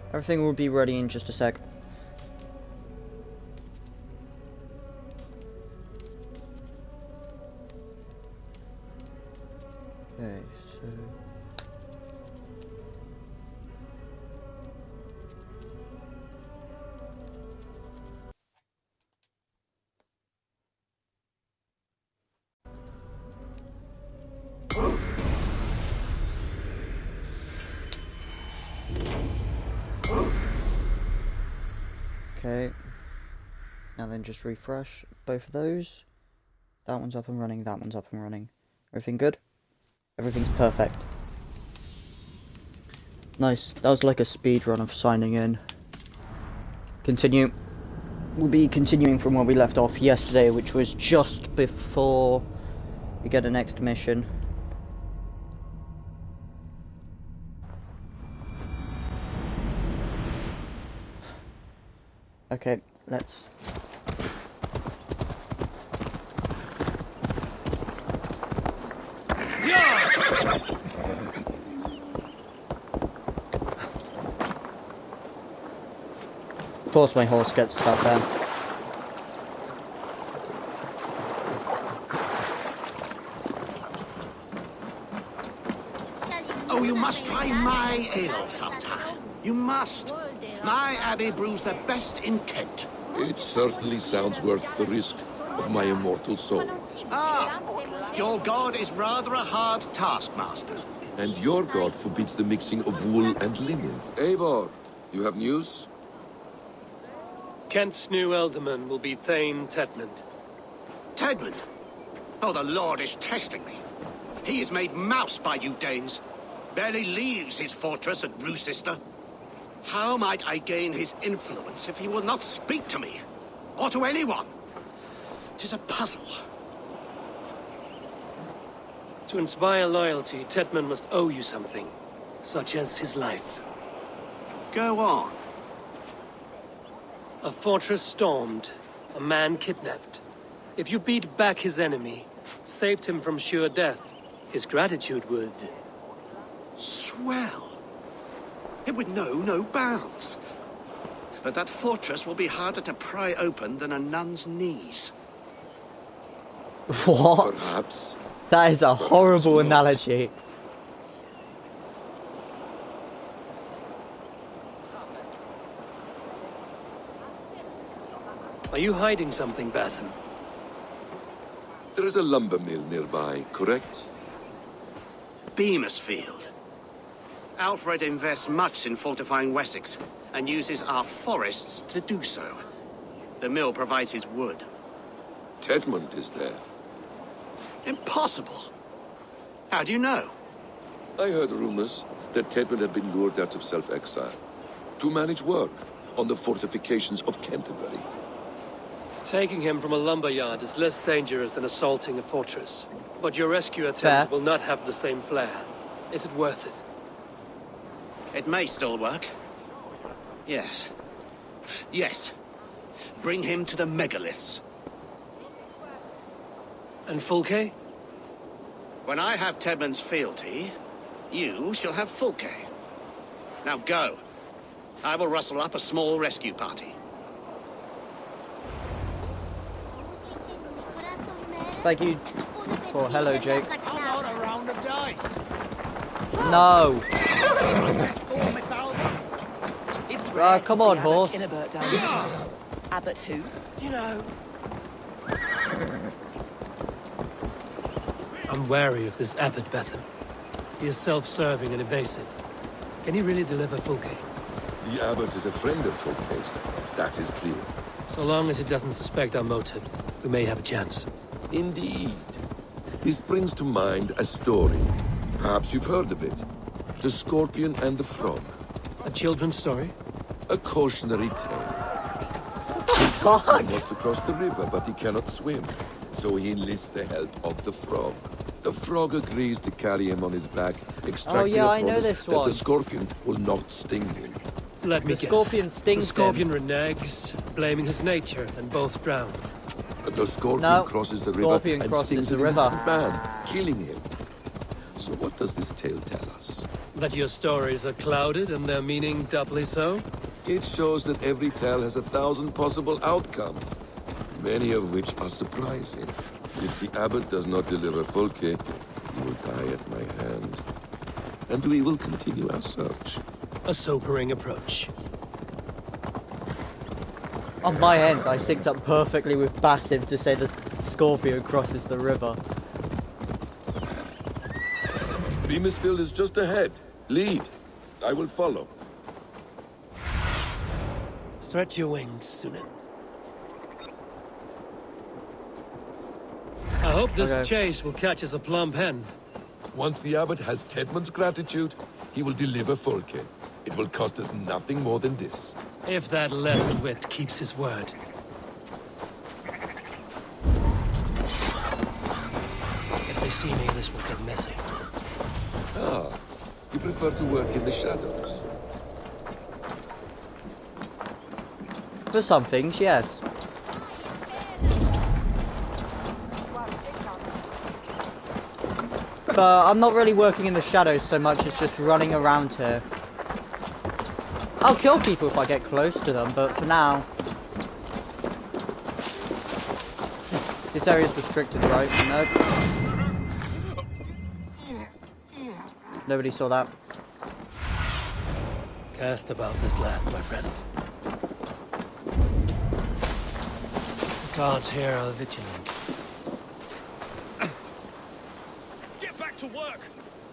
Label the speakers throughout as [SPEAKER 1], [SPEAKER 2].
[SPEAKER 1] Everything will be ready in just a sec. Okay, so... Okay, now then just refresh both of those. That one's up and running, that one's up and running. Everything good? Everything's perfect. Nice, that was like a speed run of signing in. Continue. We'll be continuing from where we left off yesterday, which was just before we get the next mission. Okay, let's... Of course my horse gets stuck there.
[SPEAKER 2] Oh, you must try my ale sometime. You must. My abbey brews the best in Kent.
[SPEAKER 3] It certainly sounds worth the risk of my immortal soul.
[SPEAKER 2] Ah, your god is rather a hard taskmaster.
[SPEAKER 3] And your god forbids the mixing of wool and linen. Eivor, you have news?
[SPEAKER 4] Kent's new ealdorman will be Thane Tedmund.
[SPEAKER 2] Tedmund? Oh, the Lord is testing me. He is made mouse by you Danes. Barely leaves his fortress at Roosister. How might I gain his influence if he will not speak to me? Or to anyone? 'Tis a puzzle.
[SPEAKER 4] To inspire loyalty, Tedmund must owe you something, such as his life.
[SPEAKER 2] Go on.
[SPEAKER 4] A fortress stormed, a man kidnapped. If you beat back his enemy, saved him from sure death, his gratitude would...
[SPEAKER 2] Swell. It would know no bounds. But that fortress will be harder to pry open than a nun's knees.
[SPEAKER 1] What?
[SPEAKER 3] Perhaps.
[SPEAKER 1] That is a horrible analogy.
[SPEAKER 4] Are you hiding something, Basim?
[SPEAKER 3] There is a lumber mill nearby, correct?
[SPEAKER 2] Beamisfield. Alfred invests much in fortifying Wessex, and uses our forests to do so. The mill provides his wood.
[SPEAKER 3] Tedmund is there.
[SPEAKER 2] Impossible! How do you know?
[SPEAKER 3] I heard rumors that Tedmund had been lured out of self-exile to manage work on the fortifications of Canterbury.
[SPEAKER 4] Taking him from a lumberyard is less dangerous than assaulting a fortress. But your rescue attempt
[SPEAKER 1] Fair.
[SPEAKER 4] will not have the same flair. Is it worth it?
[SPEAKER 2] It may still work. Yes. Yes. Bring him to the megaliths.
[SPEAKER 4] And Fulke?
[SPEAKER 2] When I have Tedmund's fealty, you shall have Fulke. Now go. I will rustle up a small rescue party.
[SPEAKER 1] Thank you for hello, Jake.
[SPEAKER 5] How about a round of dice?
[SPEAKER 1] No.
[SPEAKER 6] It's rare
[SPEAKER 1] Come
[SPEAKER 6] to
[SPEAKER 1] on,
[SPEAKER 6] see
[SPEAKER 1] horse.
[SPEAKER 6] Abbot Innabert down this way. Abbot who? You know.
[SPEAKER 4] I'm wary of this abbot, Basim. He is self-serving and evasive. Can he really deliver Fulke?
[SPEAKER 3] The abbot is a friend of Fulke's. That is clear.
[SPEAKER 4] So long as he doesn't suspect our motive, we may have a chance.
[SPEAKER 3] Indeed. This brings to mind a story. Perhaps you've heard of it. The Scorpion and the Frog.
[SPEAKER 4] A children's story?
[SPEAKER 3] A cautionary tale.
[SPEAKER 1] Fuck.
[SPEAKER 3] He wants to cross the river, but he cannot swim. So he enlists the help of the frog. The frog agrees to carry him on his back, extracting
[SPEAKER 1] yeah,
[SPEAKER 3] a
[SPEAKER 1] I know
[SPEAKER 3] promise
[SPEAKER 1] this
[SPEAKER 3] that
[SPEAKER 1] one.
[SPEAKER 3] the scorpion will not sting him.
[SPEAKER 4] Let me
[SPEAKER 1] The
[SPEAKER 4] guess.
[SPEAKER 1] scorpion stings
[SPEAKER 4] The scorpion reneges, blaming his nature, and both drown.
[SPEAKER 3] The scorpion
[SPEAKER 1] No,
[SPEAKER 3] crosses the river
[SPEAKER 1] scorpion
[SPEAKER 3] and
[SPEAKER 1] crosses
[SPEAKER 3] stings
[SPEAKER 1] the
[SPEAKER 3] an
[SPEAKER 1] river.
[SPEAKER 3] innocent man, killing him. So what does this tale tell us?
[SPEAKER 4] That your stories are clouded and their meaning doubly so?
[SPEAKER 3] It shows that every tale has 1,000 possible outcomes, many of which are surprising. If the abbot does not deliver Folke, he will die at my hand. And we will continue our search.
[SPEAKER 4] A sobering approach.
[SPEAKER 1] On my end, I synced up perfectly with Basim to say the Scorpio crosses the river.
[SPEAKER 3] Beamisfield is just ahead. Lead. I will follow.
[SPEAKER 4] Stretch your wings, Sunan. I hope this
[SPEAKER 1] Okay.
[SPEAKER 4] chase will catch us a plump hen.
[SPEAKER 3] Once the abbot has Tedmund's gratitude, he will deliver Folke. It will cost us nothing more than this.
[SPEAKER 4] If that leathered wit keeps his word. If they see me, this will get messy.
[SPEAKER 3] Ah, you prefer to work in the shadows.
[SPEAKER 1] For some things, yes. But I'm not really working in the shadows so much as just running around here. I'll kill people if I get close to them, but for now... This area's restricted, right? Nope. Nobody saw that.
[SPEAKER 4] Cast about this land, my friend. The guards here are vigilant.
[SPEAKER 5] Get back to work!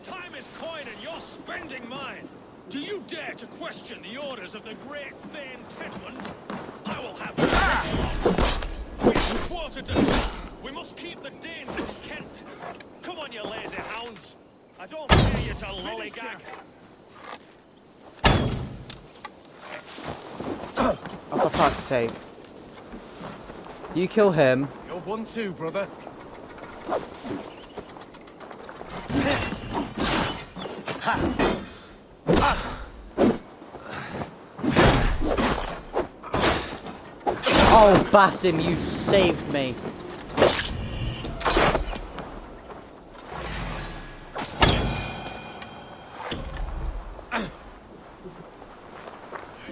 [SPEAKER 5] Time is coin and you're spending mine! Do you dare to question the orders of the great Thane Tedmund? I will have you! We've quartered to... We must keep the Danes in Kent! Come on, you lazy hounds! I don't dare you to lollygag!
[SPEAKER 1] Oh, for fuck's sake. You kill him.
[SPEAKER 5] You're one too, brother.
[SPEAKER 1] Oh, Basim, you saved me.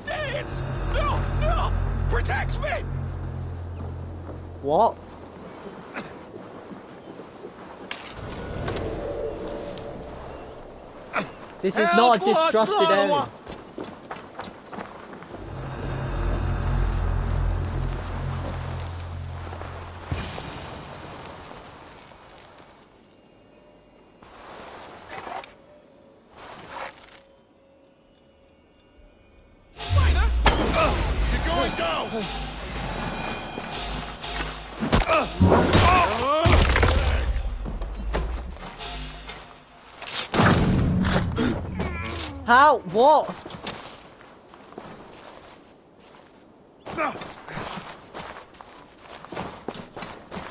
[SPEAKER 5] Danes! No! No! Protect me!
[SPEAKER 1] What? This is not a distrusted area.
[SPEAKER 5] You're going down!
[SPEAKER 1] How? What?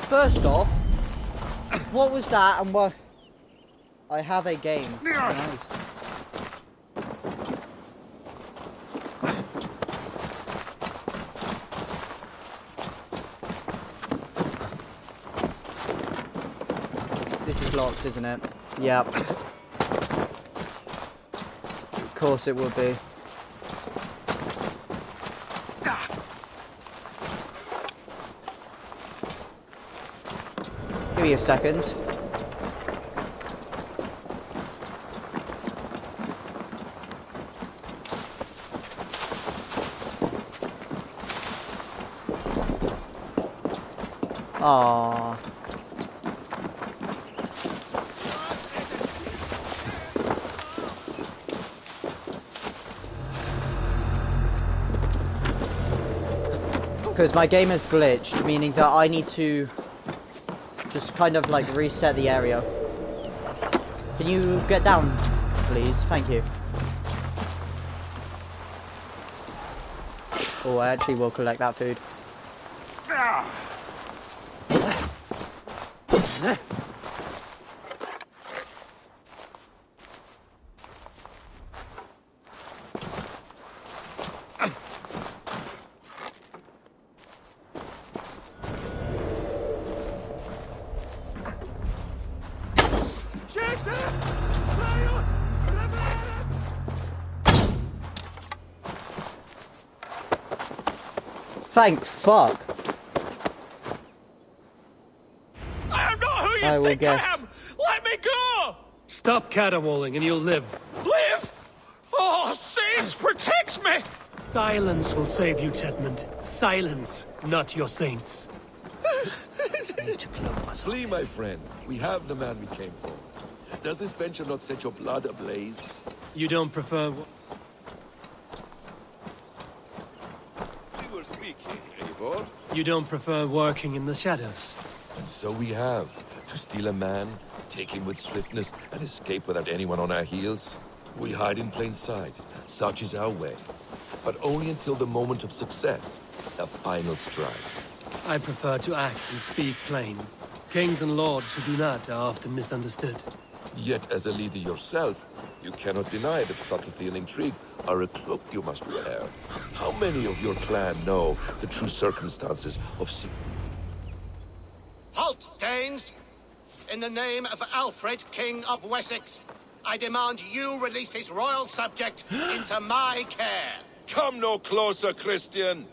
[SPEAKER 1] First off, what was that and what? I have a game. Nice. This is locked, isn't it? Yep. Of course it would be. Give me a second. Aww. Because my game is glitched, meaning that I need to just kind of like reset the area. Can you get down, please? Thank you. Oh, I actually will collect that food. Thank fuck.
[SPEAKER 5] I am not who you
[SPEAKER 1] I will
[SPEAKER 5] think
[SPEAKER 1] guess.
[SPEAKER 5] I am! Let me go!
[SPEAKER 4] Stop caterwauling and you'll live.
[SPEAKER 5] Live! Oh, saints, protect me!
[SPEAKER 4] Silence will save you, Tedmund. Silence, not your saints.
[SPEAKER 3] Flee, my friend. We have the man we came for. Does this venture not set your blood ablaze?
[SPEAKER 4] You don't prefer...
[SPEAKER 3] We were speaking, Eivor.
[SPEAKER 4] You don't prefer working in the shadows?
[SPEAKER 3] And so we have. To steal a man, take him with swiftness, and escape without anyone on our heels. We hide in plain sight. Such is our way. But only until the moment of success. The final strike.
[SPEAKER 4] I prefer to act and speak plain. Kings and lords who do not are often misunderstood.
[SPEAKER 3] Yet, as a leader yourself, you cannot deny that subtlety and intrigue are a cloak you must wear. How many of your clan know the true circumstances of
[SPEAKER 2] Halt, Danes! In the name of Alfred, King of Wessex, I demand you release his royal subject into my care.
[SPEAKER 3] Come no closer, Christian,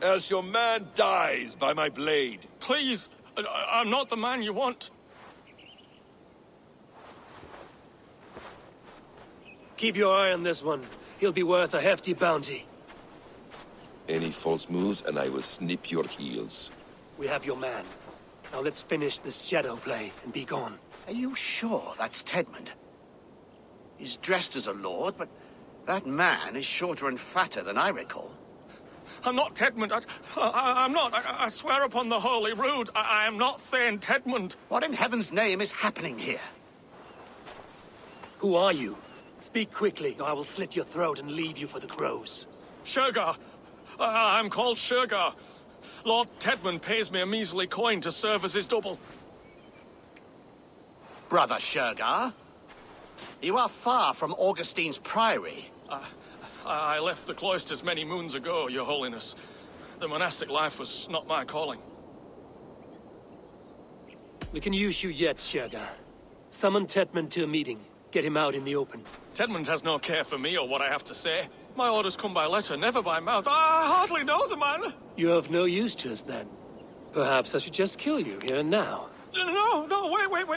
[SPEAKER 3] else your man dies by my blade.
[SPEAKER 5] Please, I'm not the man you want.
[SPEAKER 4] Keep your eye on this one. He'll be worth a hefty bounty.
[SPEAKER 3] Any false moves, and I will snip your heels.
[SPEAKER 4] We have your man. Now let's finish this shadow play and be gone.
[SPEAKER 2] Are you sure that's Tedmund? He's dressed as a lord, but that man is shorter and fatter than I recall.
[SPEAKER 5] I'm not Tedmund. I'm not. I swear upon the Holy Rood, I am not Thane Tedmund.
[SPEAKER 2] What in heaven's name is happening here?
[SPEAKER 4] Who are you? Speak quickly, or I will slit your throat and leave you for the crows.
[SPEAKER 5] Shergar. I'm called Shergar. Lord Tedmund pays me a measly coin to serve as his double.
[SPEAKER 2] Brother Shergar? You are far from Augustine's priory.
[SPEAKER 5] I left the cloisters many moons ago, Your Holiness. The monastic life was not my calling.
[SPEAKER 4] We can use you yet, Shergar. Summon Tedmund to a meeting. Get him out in the open.
[SPEAKER 5] Tedmund has no care for me or what I have to say. My orders come by letter, never by mouth. I hardly know the man.
[SPEAKER 4] You're of no use to us, then. Perhaps I should just kill you here and now.
[SPEAKER 5] No, wait.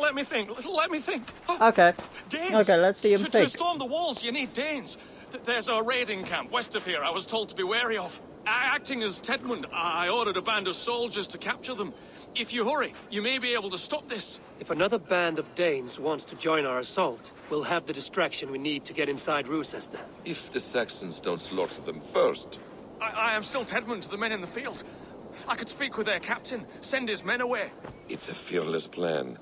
[SPEAKER 5] Let me think. Let me think.
[SPEAKER 1] Okay.
[SPEAKER 5] Danes.
[SPEAKER 1] Okay, let's see him
[SPEAKER 5] To
[SPEAKER 1] think.
[SPEAKER 5] storm the walls, you need Danes. There's a raiding camp west of here I was told to be wary of. Acting as Tedmund, I ordered a band of soldiers to capture them. If you hurry, you may be able to stop this.
[SPEAKER 4] If another band of Danes wants to join our assault, we'll have the distraction we need to get inside Rochester.
[SPEAKER 3] If the Saxons don't slaughter them first.
[SPEAKER 5] I am still Tedmund to the men in the field. I could speak with their captain, send his men away.
[SPEAKER 3] It's a fearless plan.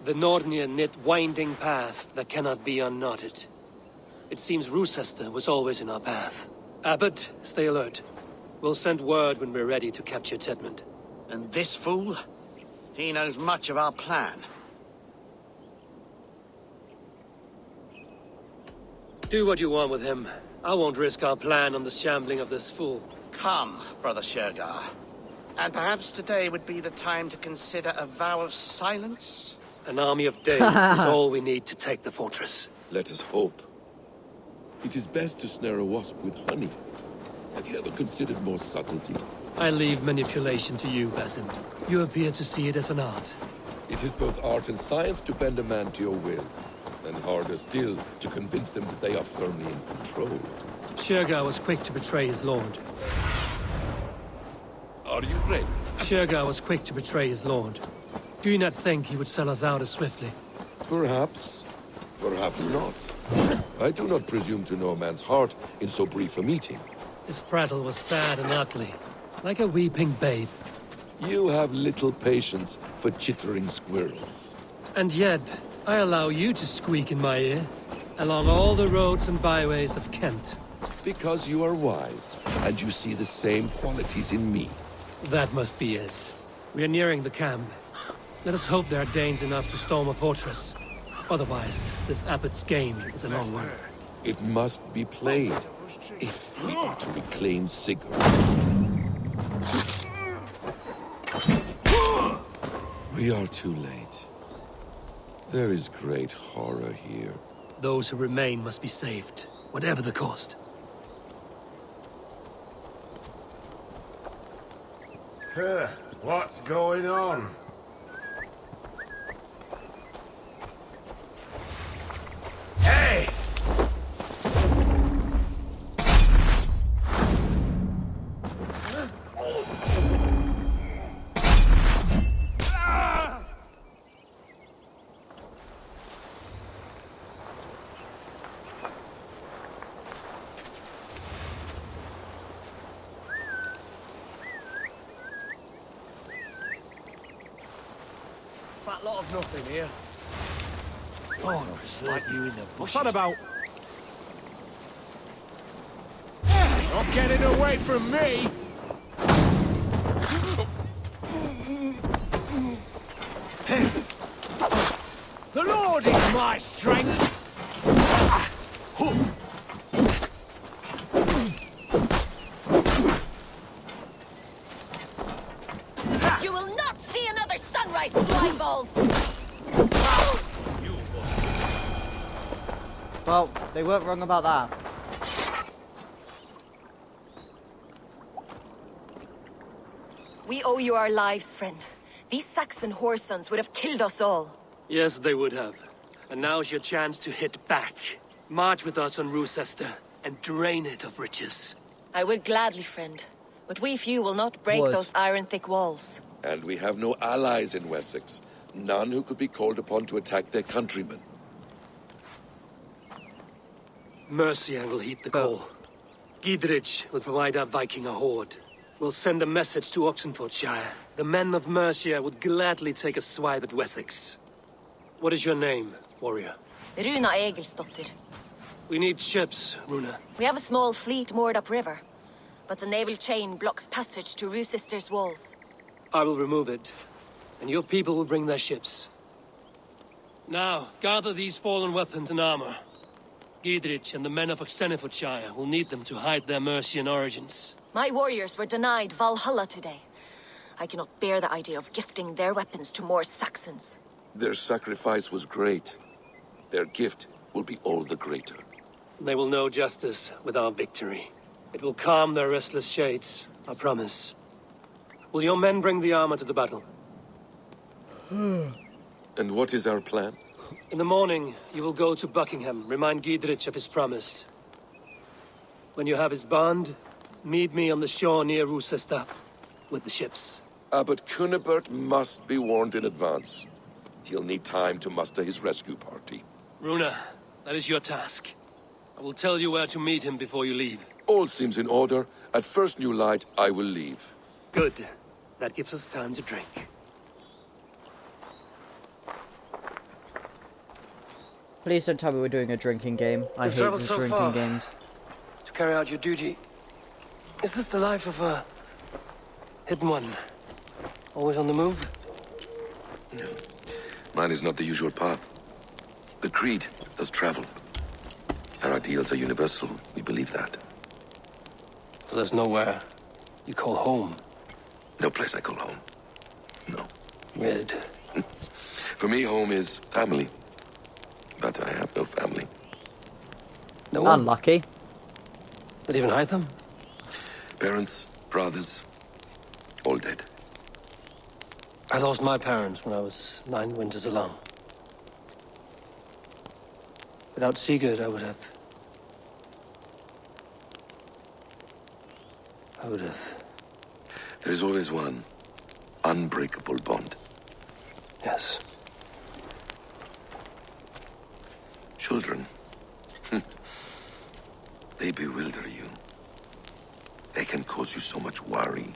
[SPEAKER 4] The Nordnir knit winding paths that cannot be unknotted. It seems Rochester was always in our path. Abbot, stay alert. We'll send word when we're ready to capture Tedmund.
[SPEAKER 2] And this fool? He knows much of our plan.
[SPEAKER 4] Do what you want with him. I won't risk our plan on the shambling of this fool.
[SPEAKER 2] Come, Brother Shergar. And perhaps today would be the time to consider a vow of silence?
[SPEAKER 4] An army of Danes is all we need to take the fortress.
[SPEAKER 3] Let us hope. It is best to snare a wasp with honey. Have you ever considered more subtlety?
[SPEAKER 4] I leave manipulation to you, Basim. You appear to see it as an art.
[SPEAKER 3] It is both art and science to bend a man to your will, and harder still to convince them that they are firmly in control.
[SPEAKER 4] Shergar was quick to betray his lord.
[SPEAKER 3] Are you ready?
[SPEAKER 4] Shergar was quick to betray his lord. Do you not think he would sell us out as swiftly?
[SPEAKER 3] Perhaps. Perhaps not. I do not presume to know a man's heart in so brief a meeting.
[SPEAKER 4] His prattle was sad and ugly, like a weeping babe.
[SPEAKER 3] You have little patience for chittering squirrels.
[SPEAKER 4] And yet, I allow you to squeak in my ear, along all the roads and byways of Kent.
[SPEAKER 3] Because you are wise, and you see the same qualities in me.
[SPEAKER 4] That must be it. We are nearing the camp. Let us hope there are Danes enough to storm a fortress. Otherwise, this abbot's game is a long one.
[SPEAKER 3] It must be played, if we are to reclaim Sigurd. We are too late. There is great horror here.
[SPEAKER 4] Those who remain must be saved, whatever the cost.
[SPEAKER 5] What's going on? Hey! Fat lot of nothing here. Oh, it's like you in the bushes. What's that about? Not getting away from me! The Lord is my strength!
[SPEAKER 6] You will not see another sunrise, swine balls!
[SPEAKER 1] Well, they weren't wrong about that.
[SPEAKER 6] We owe you our lives, friend. These Saxon whoresons would have killed us all.
[SPEAKER 4] Yes, they would have. And now's your chance to hit back. March with us on Rochester and drain it of riches.
[SPEAKER 6] I would gladly, friend. But we few will not break
[SPEAKER 1] Would.
[SPEAKER 6] those iron-thick walls.
[SPEAKER 3] And we have no allies in Wessex. None who could be called upon to attack their countrymen.
[SPEAKER 4] Mercia will heed the call. Gidrich will provide our Viking a horde. We'll send a message to Oxenfordshire. The men of Mercia would gladly take a swipe at Wessex. What is your name, warrior?
[SPEAKER 6] Runa Egilsdotter.
[SPEAKER 4] We need ships, Runa.
[SPEAKER 6] We have a small fleet moored upriver, but the naval chain blocks passage to Rochester's walls.
[SPEAKER 4] I will remove it, and your people will bring their ships. Now, gather these fallen weapons and armor. Gidrich and the men of Oxenfordshire will need them to hide their Mercian origins.
[SPEAKER 6] My warriors were denied Valhalla today. I cannot bear the idea of gifting their weapons to more Saxons.
[SPEAKER 3] Their sacrifice was great. Their gift will be all the greater.
[SPEAKER 4] They will know justice with our victory. It will calm their restless shades, I promise. Will your men bring the armor to the battle?
[SPEAKER 3] And what is our plan?
[SPEAKER 4] In the morning, you will go to Buckingham, remind Gidrich of his promise. When you have his bond, meet me on the shore near Rochester with the ships.
[SPEAKER 3] Abbot Cunibert must be warned in advance. He'll need time to muster his rescue party.
[SPEAKER 4] Runa, that is your task. I will tell you where to meet him before you leave.
[SPEAKER 3] All seems in order. At first new light, I will leave.
[SPEAKER 4] Good. That gives us time to drink.
[SPEAKER 1] Please don't tell me we're doing a drinking game. I hate
[SPEAKER 4] travelled
[SPEAKER 1] these
[SPEAKER 4] so
[SPEAKER 1] drinking
[SPEAKER 4] far.
[SPEAKER 1] games.
[SPEAKER 4] To carry out your duty. Is this the life of a hidden one? Always on the move?
[SPEAKER 3] No. Mine is not the usual path. The Creed does travel. Our ideals are universal. We believe that.
[SPEAKER 4] So there's nowhere you call home?
[SPEAKER 3] No place I call home. No.
[SPEAKER 4] Weird.
[SPEAKER 3] For me, home is family. But I have no family.
[SPEAKER 4] No one?
[SPEAKER 1] Unlucky.
[SPEAKER 4] Not even Hytham?
[SPEAKER 3] Parents, brothers, all dead.
[SPEAKER 4] I lost my parents when I was 9 winters alone. Without Sigurd, I would have...
[SPEAKER 3] There is always one unbreakable bond.
[SPEAKER 4] Yes.
[SPEAKER 3] Children. They bewilder you. They can cause you so much worry.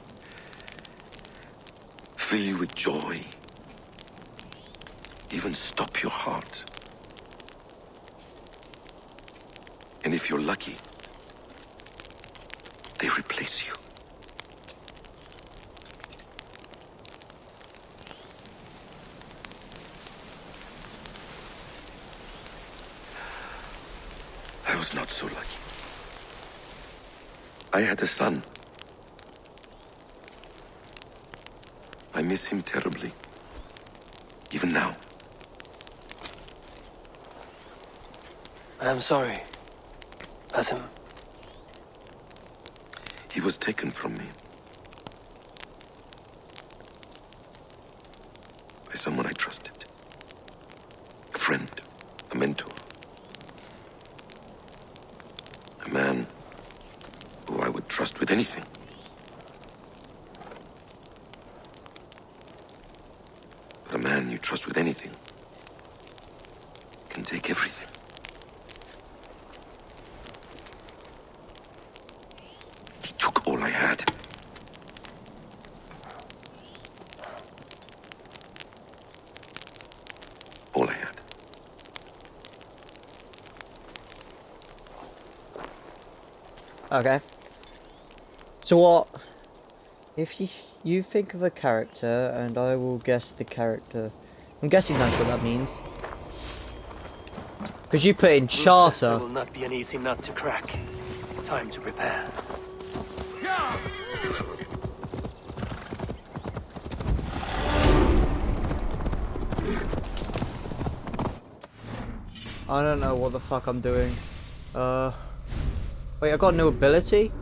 [SPEAKER 3] Fill you with joy. Even stop your heart. And if you're lucky, they replace you. I was not so lucky. I had a son. I miss him terribly. Even now.
[SPEAKER 4] I am sorry. Basim.
[SPEAKER 3] He was taken from me. by someone I trusted. A friend, a mentor. A man who I would trust with anything. But a man you trust with anything can take everything. He took all I had. All I had.
[SPEAKER 1] Okay. So what? If you think of a character, and I will guess the character. I'm guessing that's what that means. Because you put in
[SPEAKER 4] Rochester
[SPEAKER 1] charter.
[SPEAKER 4] will not be an easy nut to crack. Time to prepare.
[SPEAKER 1] I don't know what the fuck I'm doing. Wait, I got a new ability?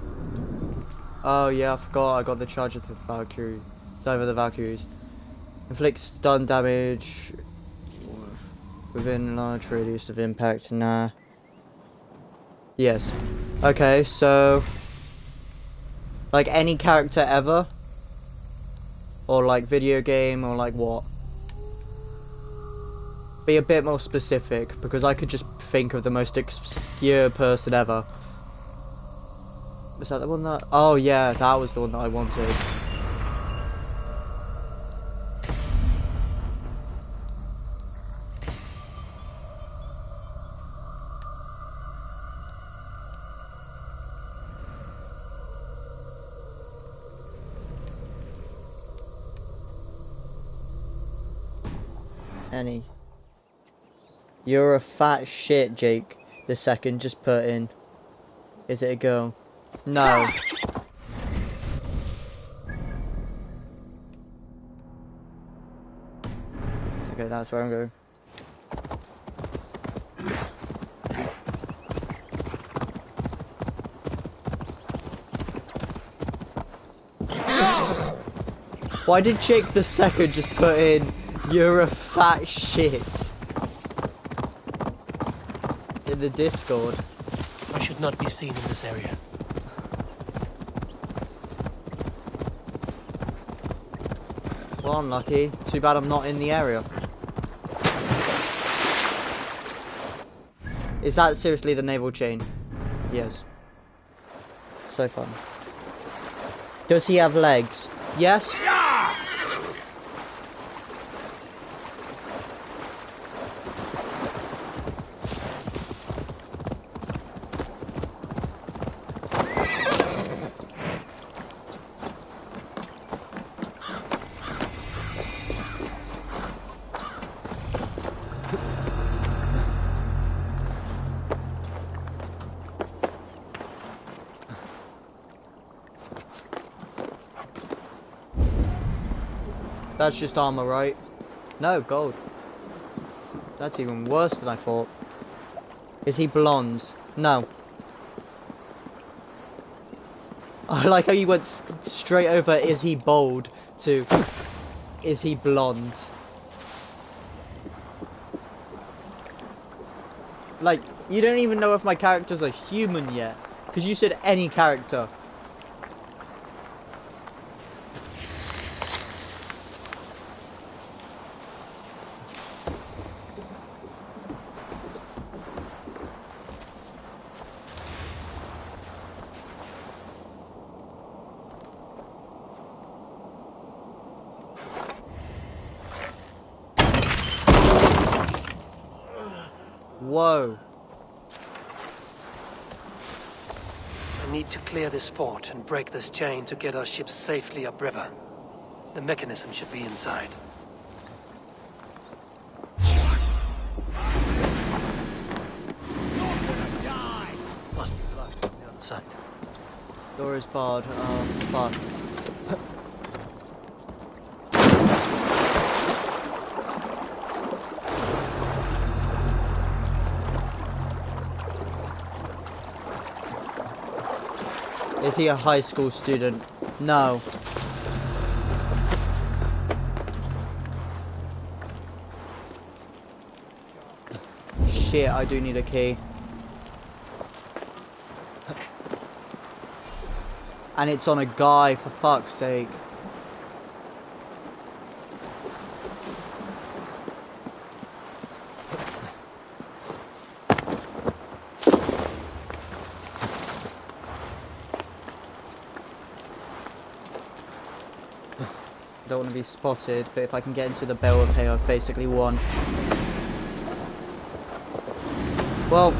[SPEAKER 1] Oh yeah, I forgot I got the charge of the Valkyrie. Dive of the Valkyries. Inflicts stun damage within large radius of impact. Nah. Yes. Okay, so like any character ever? Or like video game, or like what? Be a bit more specific, because I could just think of the most obscure person ever. Was that the one that... Oh yeah, that was the one that I wanted. Any. You're a fat shit, Jake. The second just put in. Is it a girl? No. Okay, that's where I'm going. Why did Jake the second just put in, "You're a fat shit" in the Discord?
[SPEAKER 4] I should not be seen in this area.
[SPEAKER 1] Well, unlucky. Too bad I'm not in the area. Is that seriously the naval chain? Yes. So fun. Does he have legs? Yes? That's just armor, right? No, gold. That's even worse than I thought. Is he blonde? No. I like how you went straight over, is he bold, to, is he blonde? Like, you don't even know if my character's a human yet. Because you said any character. Whoa.
[SPEAKER 4] I need to clear this fort and break this chain to get our ships safely upriver. The mechanism should be inside. Must be locked on the other side.
[SPEAKER 1] Door is barred. Oh, fuck. Is he a high school student? No. shit, I do need a key. And it's on a guy, for fuck's sake. Don't want to be spotted, but if I can get into the bale of hay, I've basically won. Well,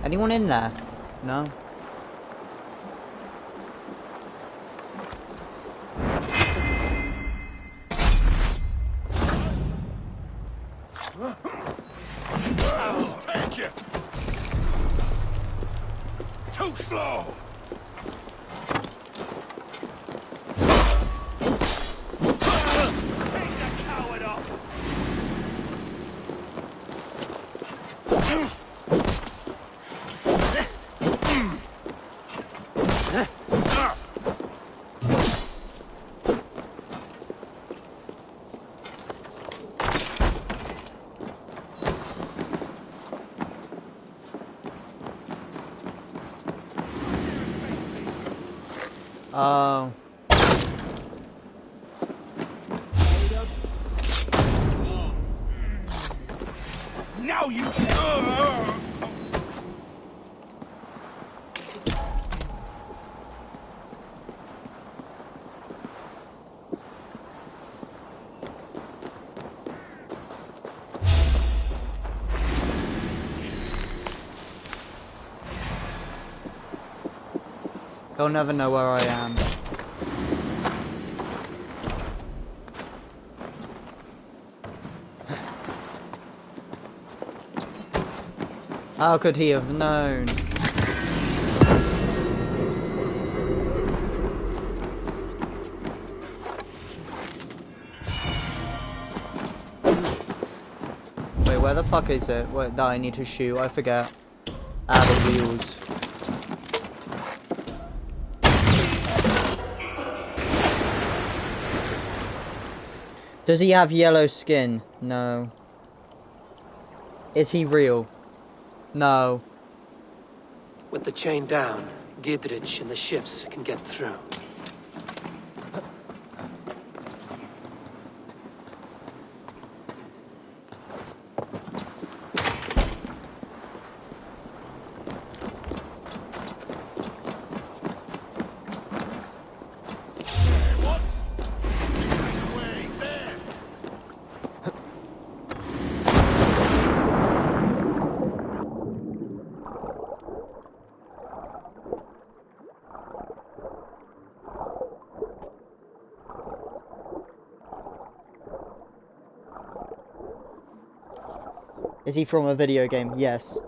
[SPEAKER 1] anyone in there? No?
[SPEAKER 5] I'll take you. Too slow. Take the coward up.
[SPEAKER 1] Oh.
[SPEAKER 5] Now you.
[SPEAKER 1] They'll never know where I am. How could he have known? Wait, where the fuck is it? Wait, that I need to shoot, I forget. Ah, the wheels. Does he have yellow skin? No. Is he real? No.
[SPEAKER 4] With the chain down, Gidrich and the ships can get through.
[SPEAKER 5] What? Way there.
[SPEAKER 1] Is he from a video game? Yes.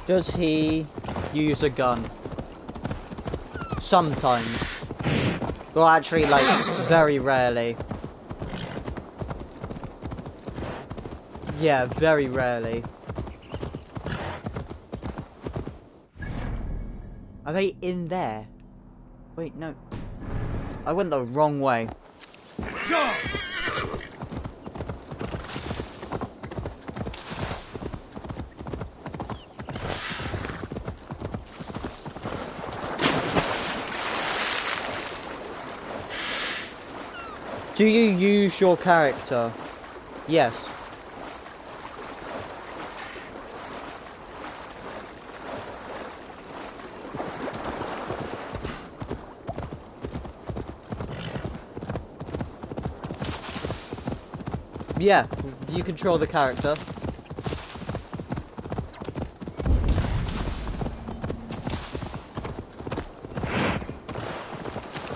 [SPEAKER 1] Does he use a gun? Sometimes. Well, actually, like, very rarely. Yeah, very rarely. Are they in there? Wait, no. I went the wrong way.
[SPEAKER 5] Jump!
[SPEAKER 1] Do you use your character? Yes. Yeah, you control the character.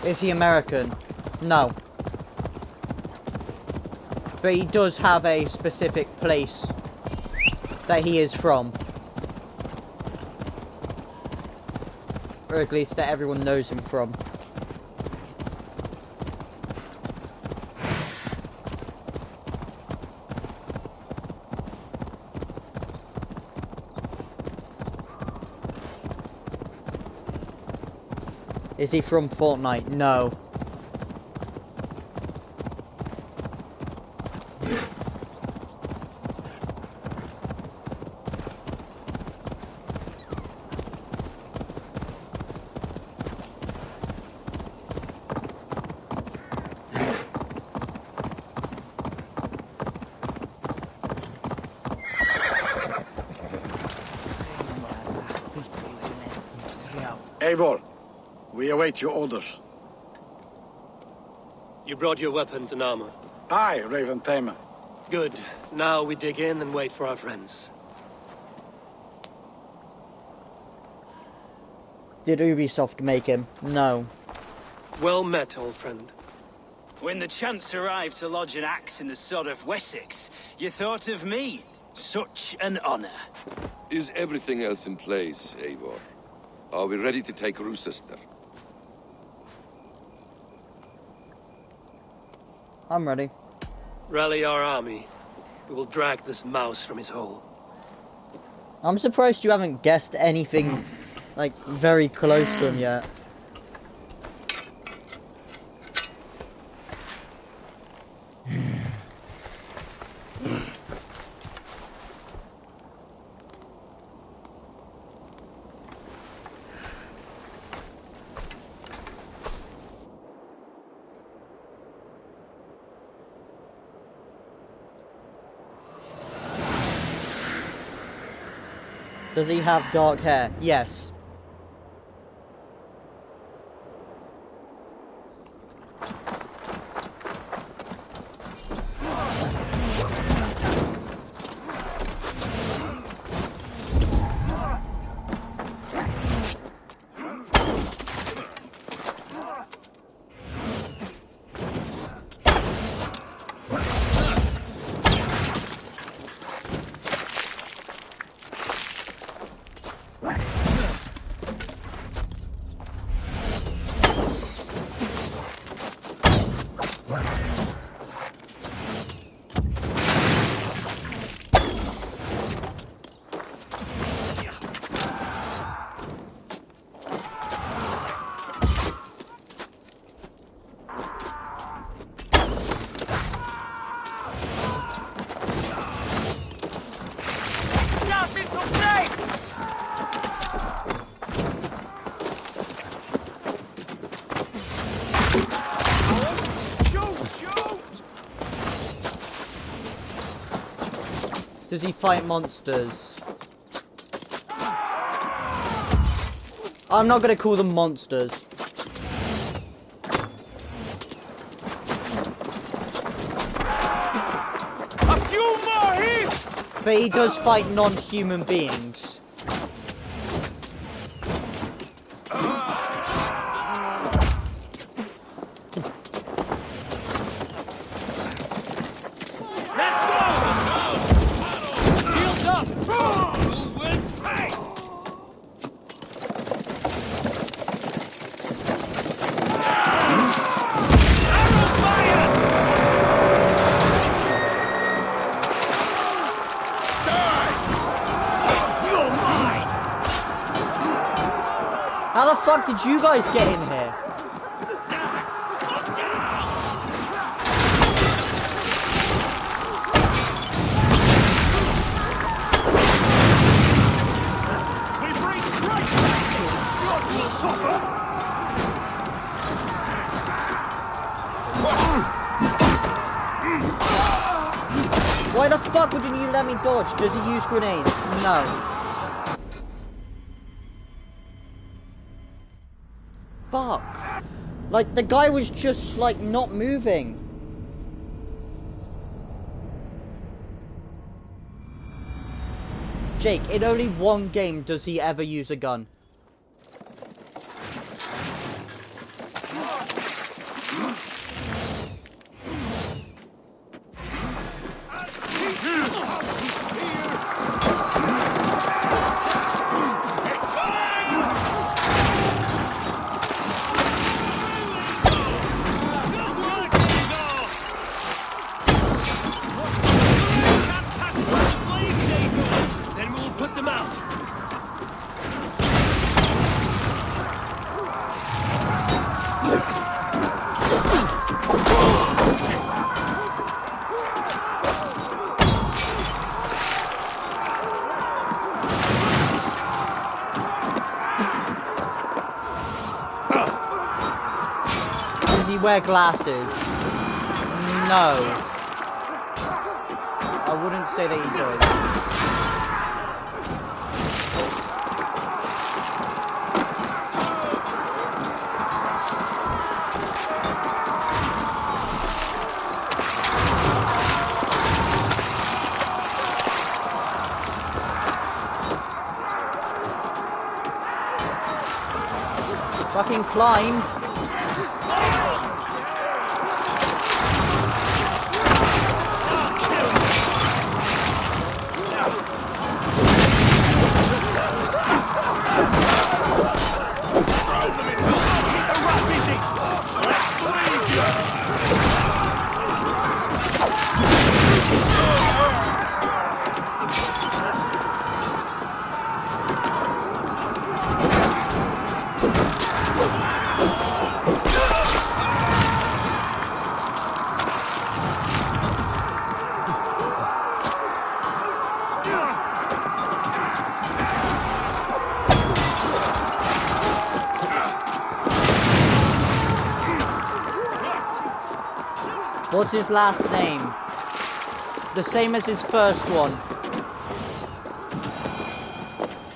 [SPEAKER 1] Is he American? No. But he does have a specific place that he is from. Or at least that everyone knows him from. Is he from Fortnite? No.
[SPEAKER 2] Eivor, we await your orders.
[SPEAKER 4] You brought your weapons and armor.
[SPEAKER 2] Aye, Raven Tamer.
[SPEAKER 4] Good. Now we dig in and wait for our friends.
[SPEAKER 1] Did Ubisoft make him? No.
[SPEAKER 4] Well met, old friend.
[SPEAKER 7] When the chance arrived to lodge an axe in the sod of Wessex, you thought of me. Such an honor.
[SPEAKER 3] Is everything else in place, Eivor? Are we ready to take Rochester?
[SPEAKER 1] I'm ready.
[SPEAKER 4] Rally our army. We will drag this mouse from his hole.
[SPEAKER 1] I'm surprised you haven't guessed anything, like, very close to him yet. Does he have dark hair? Yes. Does he fight monsters? I'm not gonna call them monsters.
[SPEAKER 5] A few more hits!
[SPEAKER 1] But he does fight non-human beings. How the fuck did you guys get in here?
[SPEAKER 5] We bring Christ back here! God will suffer!
[SPEAKER 1] Why the fuck wouldn't you let me dodge? Does he use grenades? No. Fuck. Like, the guy was just, like, not moving. Jake, in only one game does he ever use a gun. he wear glasses? No. I wouldn't say that he does. Fucking climb. What's his last name? The same as his first one.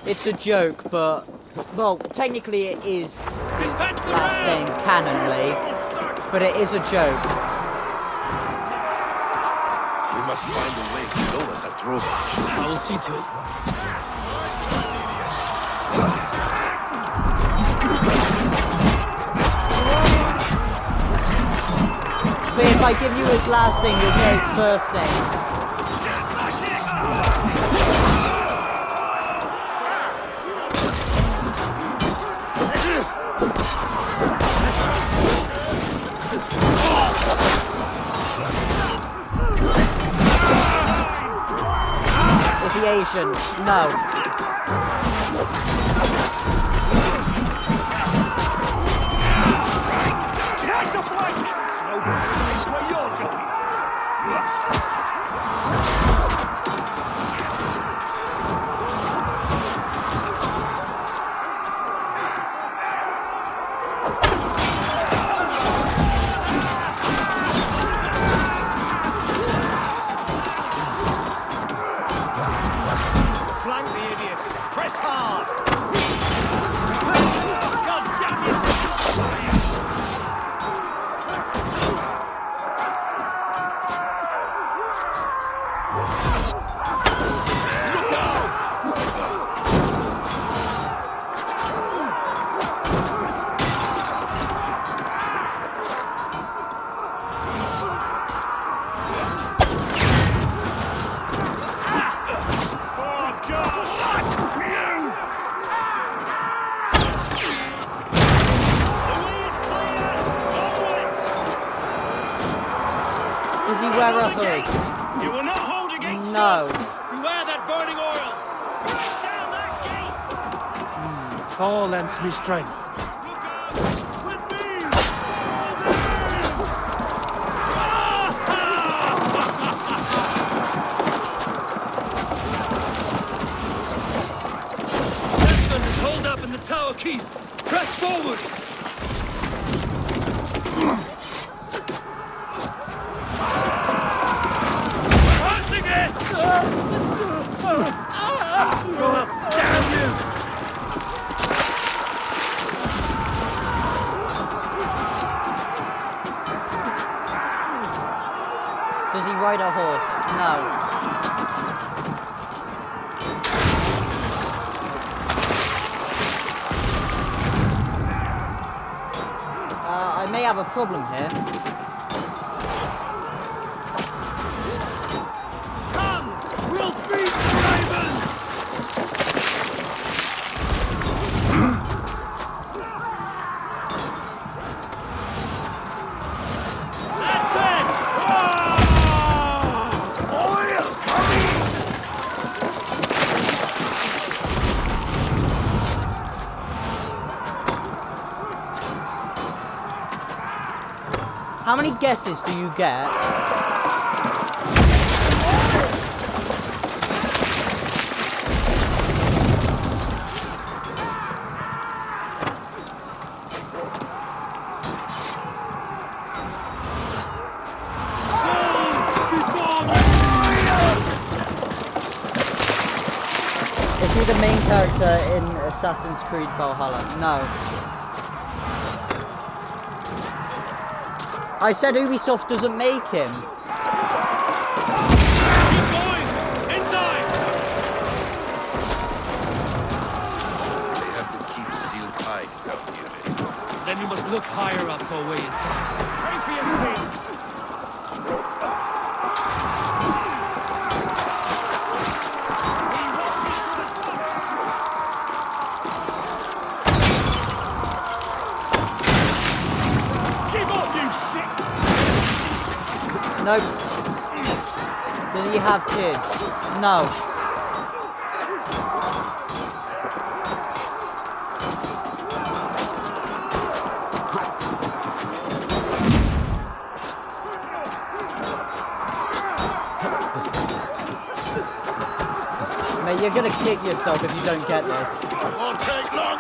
[SPEAKER 1] It's a joke, but... well, technically it is his last name canonly, but it is a joke.
[SPEAKER 8] We must find a way to lower that drawbridge.
[SPEAKER 4] I will see to it.
[SPEAKER 1] But if I give you his last name, you'll get his first name. Is he Asian? No.
[SPEAKER 5] Where you're going? Flank the idiot. Press hard. God damn it!
[SPEAKER 1] Does he wear a hood?
[SPEAKER 5] You will not hold against
[SPEAKER 1] No.
[SPEAKER 5] us. Beware that burning oil. Break down that gate.
[SPEAKER 4] All lends me strength.
[SPEAKER 5] Look out! With me!
[SPEAKER 4] Desmond is holed up in the tower keep. Press forward.
[SPEAKER 5] Hunting it!
[SPEAKER 4] Go up, damn you!
[SPEAKER 1] Does he ride a horse? No. I may have a problem here.
[SPEAKER 5] Come! We'll beat the Raven! That's it! Oil coming!
[SPEAKER 1] How many guesses do you get? Is he the main character in Assassin's Creed Valhalla? No. I said Ubisoft doesn't make him.
[SPEAKER 5] Keep going! Inside!
[SPEAKER 8] They have the keep sealed tight down here.
[SPEAKER 4] Then you must look higher up for a way inside.
[SPEAKER 5] Pray for your sins! Keep up, you shit!
[SPEAKER 1] Nope. Does he have kids? No. Mate, you're gonna kick yourself if you don't get this.
[SPEAKER 2] Won't take long.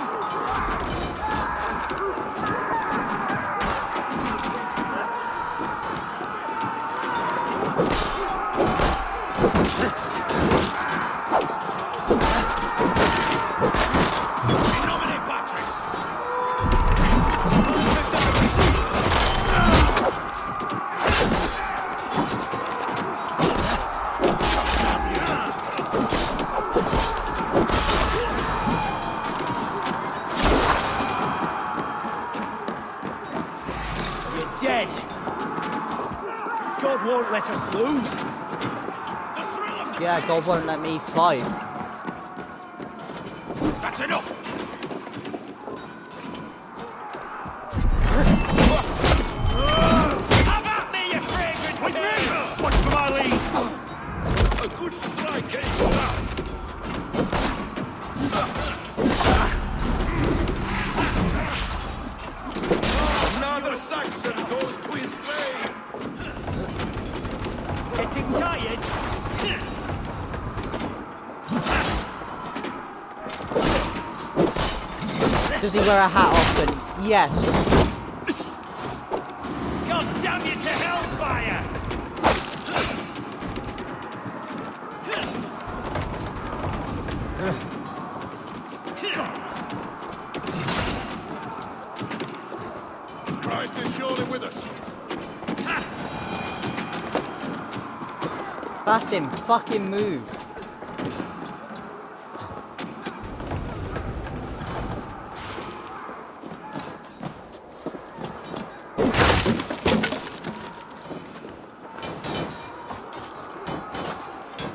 [SPEAKER 2] Nominate batteries.
[SPEAKER 7] You're dead. God won't let us lose.
[SPEAKER 2] The thrill of the
[SPEAKER 1] Yeah, God won't let me fight.
[SPEAKER 2] That's enough.
[SPEAKER 5] Have at me, you fragrant thing! Watch for my lead!
[SPEAKER 3] A good strike, eh? Another Saxon goes to his grave.
[SPEAKER 5] Getting tired?
[SPEAKER 1] Does he wear a hat often? Yes.
[SPEAKER 5] God damn you to hellfire!
[SPEAKER 3] Christ is surely with us.
[SPEAKER 1] Basim, fucking move.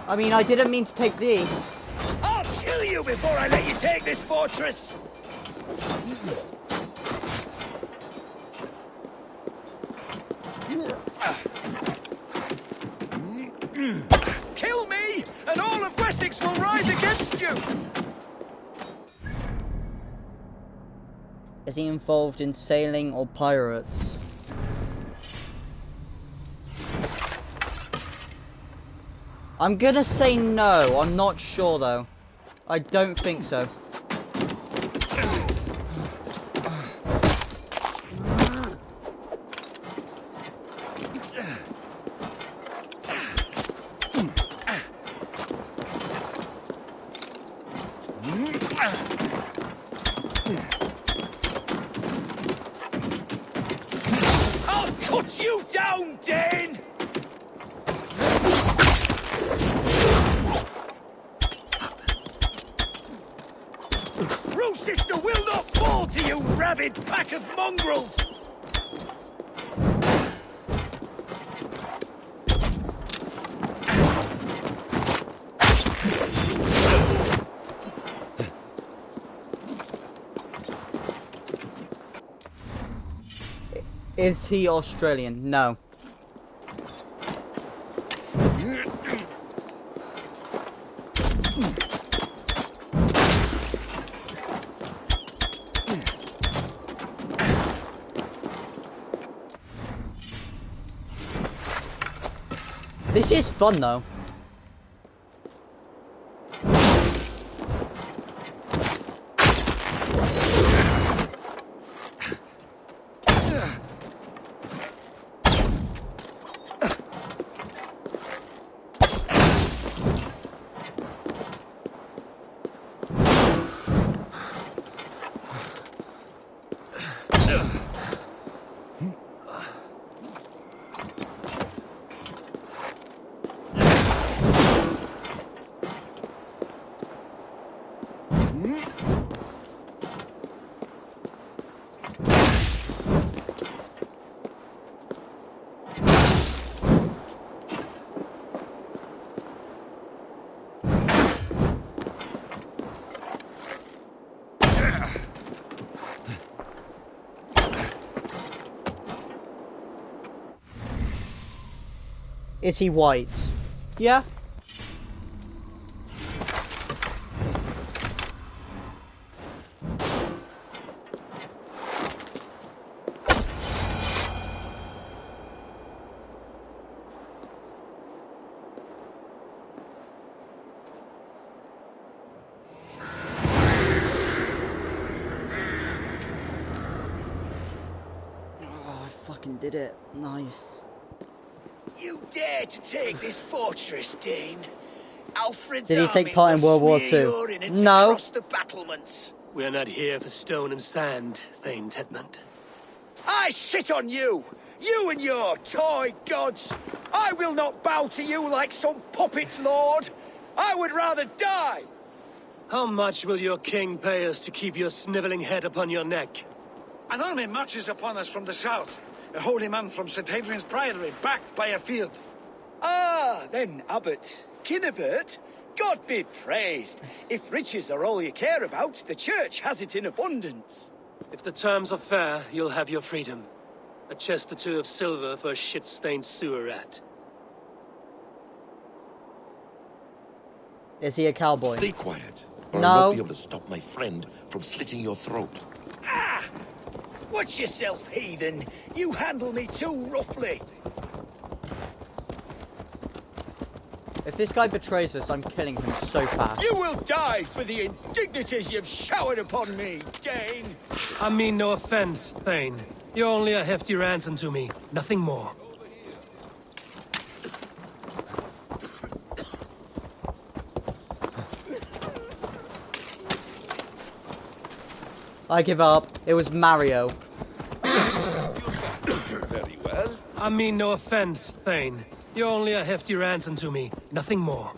[SPEAKER 1] I mean, I didn't mean to take this.
[SPEAKER 7] I'll kill you before I let you take this fortress. Kill me, and all of Wessex will rise against you.
[SPEAKER 1] Is he involved in sailing or pirates? I'm gonna say no. I'm not sure though. I don't think so.
[SPEAKER 7] I'll cut you down, Dane. Sister will not fall to you, rabid pack of mongrels!
[SPEAKER 1] Is he Australian? No. This is fun though. Is he white? Yeah. Oh, I fucking did it. Nice.
[SPEAKER 9] You dare to take this fortress, Dane? Alfred's
[SPEAKER 1] Did he take
[SPEAKER 9] army
[SPEAKER 1] part in
[SPEAKER 9] will
[SPEAKER 1] World War
[SPEAKER 9] smear
[SPEAKER 1] II?
[SPEAKER 9] your innards
[SPEAKER 1] No.
[SPEAKER 9] across the battlements.
[SPEAKER 4] We are not here for stone and sand, Thane Tedmund.
[SPEAKER 9] I shit on you! You and your toy gods! I will not bow to you like some puppet's lord! I would rather die!
[SPEAKER 4] How much will your king pay us to keep your snivelling head upon your neck?
[SPEAKER 10] An army marches upon us from the south. A holy man from St. Hadrian's Priory, backed by a field.
[SPEAKER 9] Ah, then, Abbot, Kinnebert, God be praised. If riches are all you care about, the church has it in abundance.
[SPEAKER 4] If the terms are fair, you'll have your freedom. A chest or two of silver for a shit-stained sewer rat.
[SPEAKER 1] Is he a cowboy?
[SPEAKER 8] Stay quiet, or
[SPEAKER 1] No.
[SPEAKER 8] I won't be able to stop my friend from slitting your throat.
[SPEAKER 9] Ah! Watch yourself, heathen. You handle me too roughly.
[SPEAKER 1] If this guy betrays us, I'm killing him so fast.
[SPEAKER 9] You will die for the indignities you've showered upon me, Dane.
[SPEAKER 4] I mean no offense, Thane. You're only a hefty ransom to me, nothing more.
[SPEAKER 1] I give up. It was Mario.
[SPEAKER 8] Very well.
[SPEAKER 4] I mean no offense, Thane. You're only a hefty ransom to me, nothing more.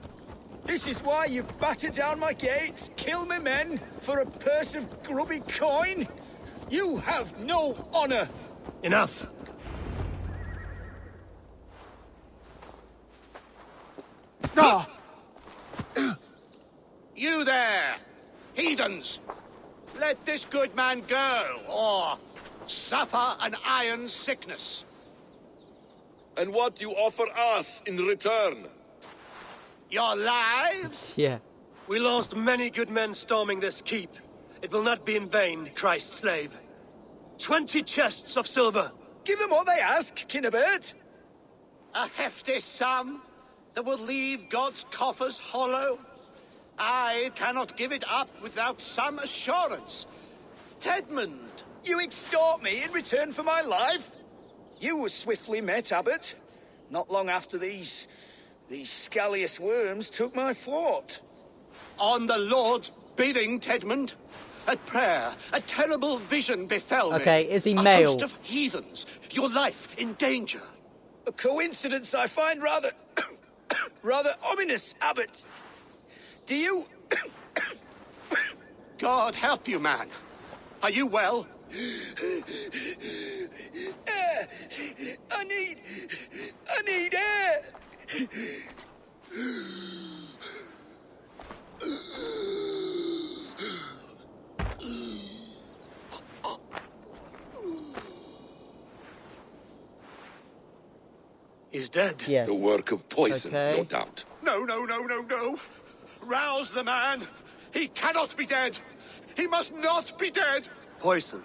[SPEAKER 9] This is why you batter down my gates, kill me men, for a purse of grubby coin? You have no honor!
[SPEAKER 4] Enough!
[SPEAKER 2] You there, heathens! Let this good man go, or suffer an iron sickness.
[SPEAKER 3] And what you offer us in return?
[SPEAKER 2] Your lives?
[SPEAKER 1] Yeah.
[SPEAKER 4] We lost many good men storming this keep. It will not be in vain, Christ's slave. 20 chests of silver.
[SPEAKER 9] Give them what they ask, Kinnebert.
[SPEAKER 2] A hefty sum that will leave God's coffers hollow? I cannot give it up without some assurance. Tedmund!
[SPEAKER 9] You extort me in return for my life? You were swiftly met, Abbot. Not long after these scallious worms took my fort.
[SPEAKER 2] On the Lord's bidding, Tedmund. At prayer, a terrible vision befell me.
[SPEAKER 1] Okay, is he
[SPEAKER 2] A
[SPEAKER 1] male?
[SPEAKER 2] host of heathens, your life in danger.
[SPEAKER 9] A coincidence I find rather... rather ominous, Abbot. Do you...
[SPEAKER 2] God help you, man. Are you well?
[SPEAKER 9] Air! I need air!
[SPEAKER 4] He's dead.
[SPEAKER 1] Yes.
[SPEAKER 3] The work of poison,
[SPEAKER 1] Okay.
[SPEAKER 3] no doubt.
[SPEAKER 2] No, no, no, no, no. Rouse the man. He cannot be dead. He must not be dead.
[SPEAKER 4] Poison.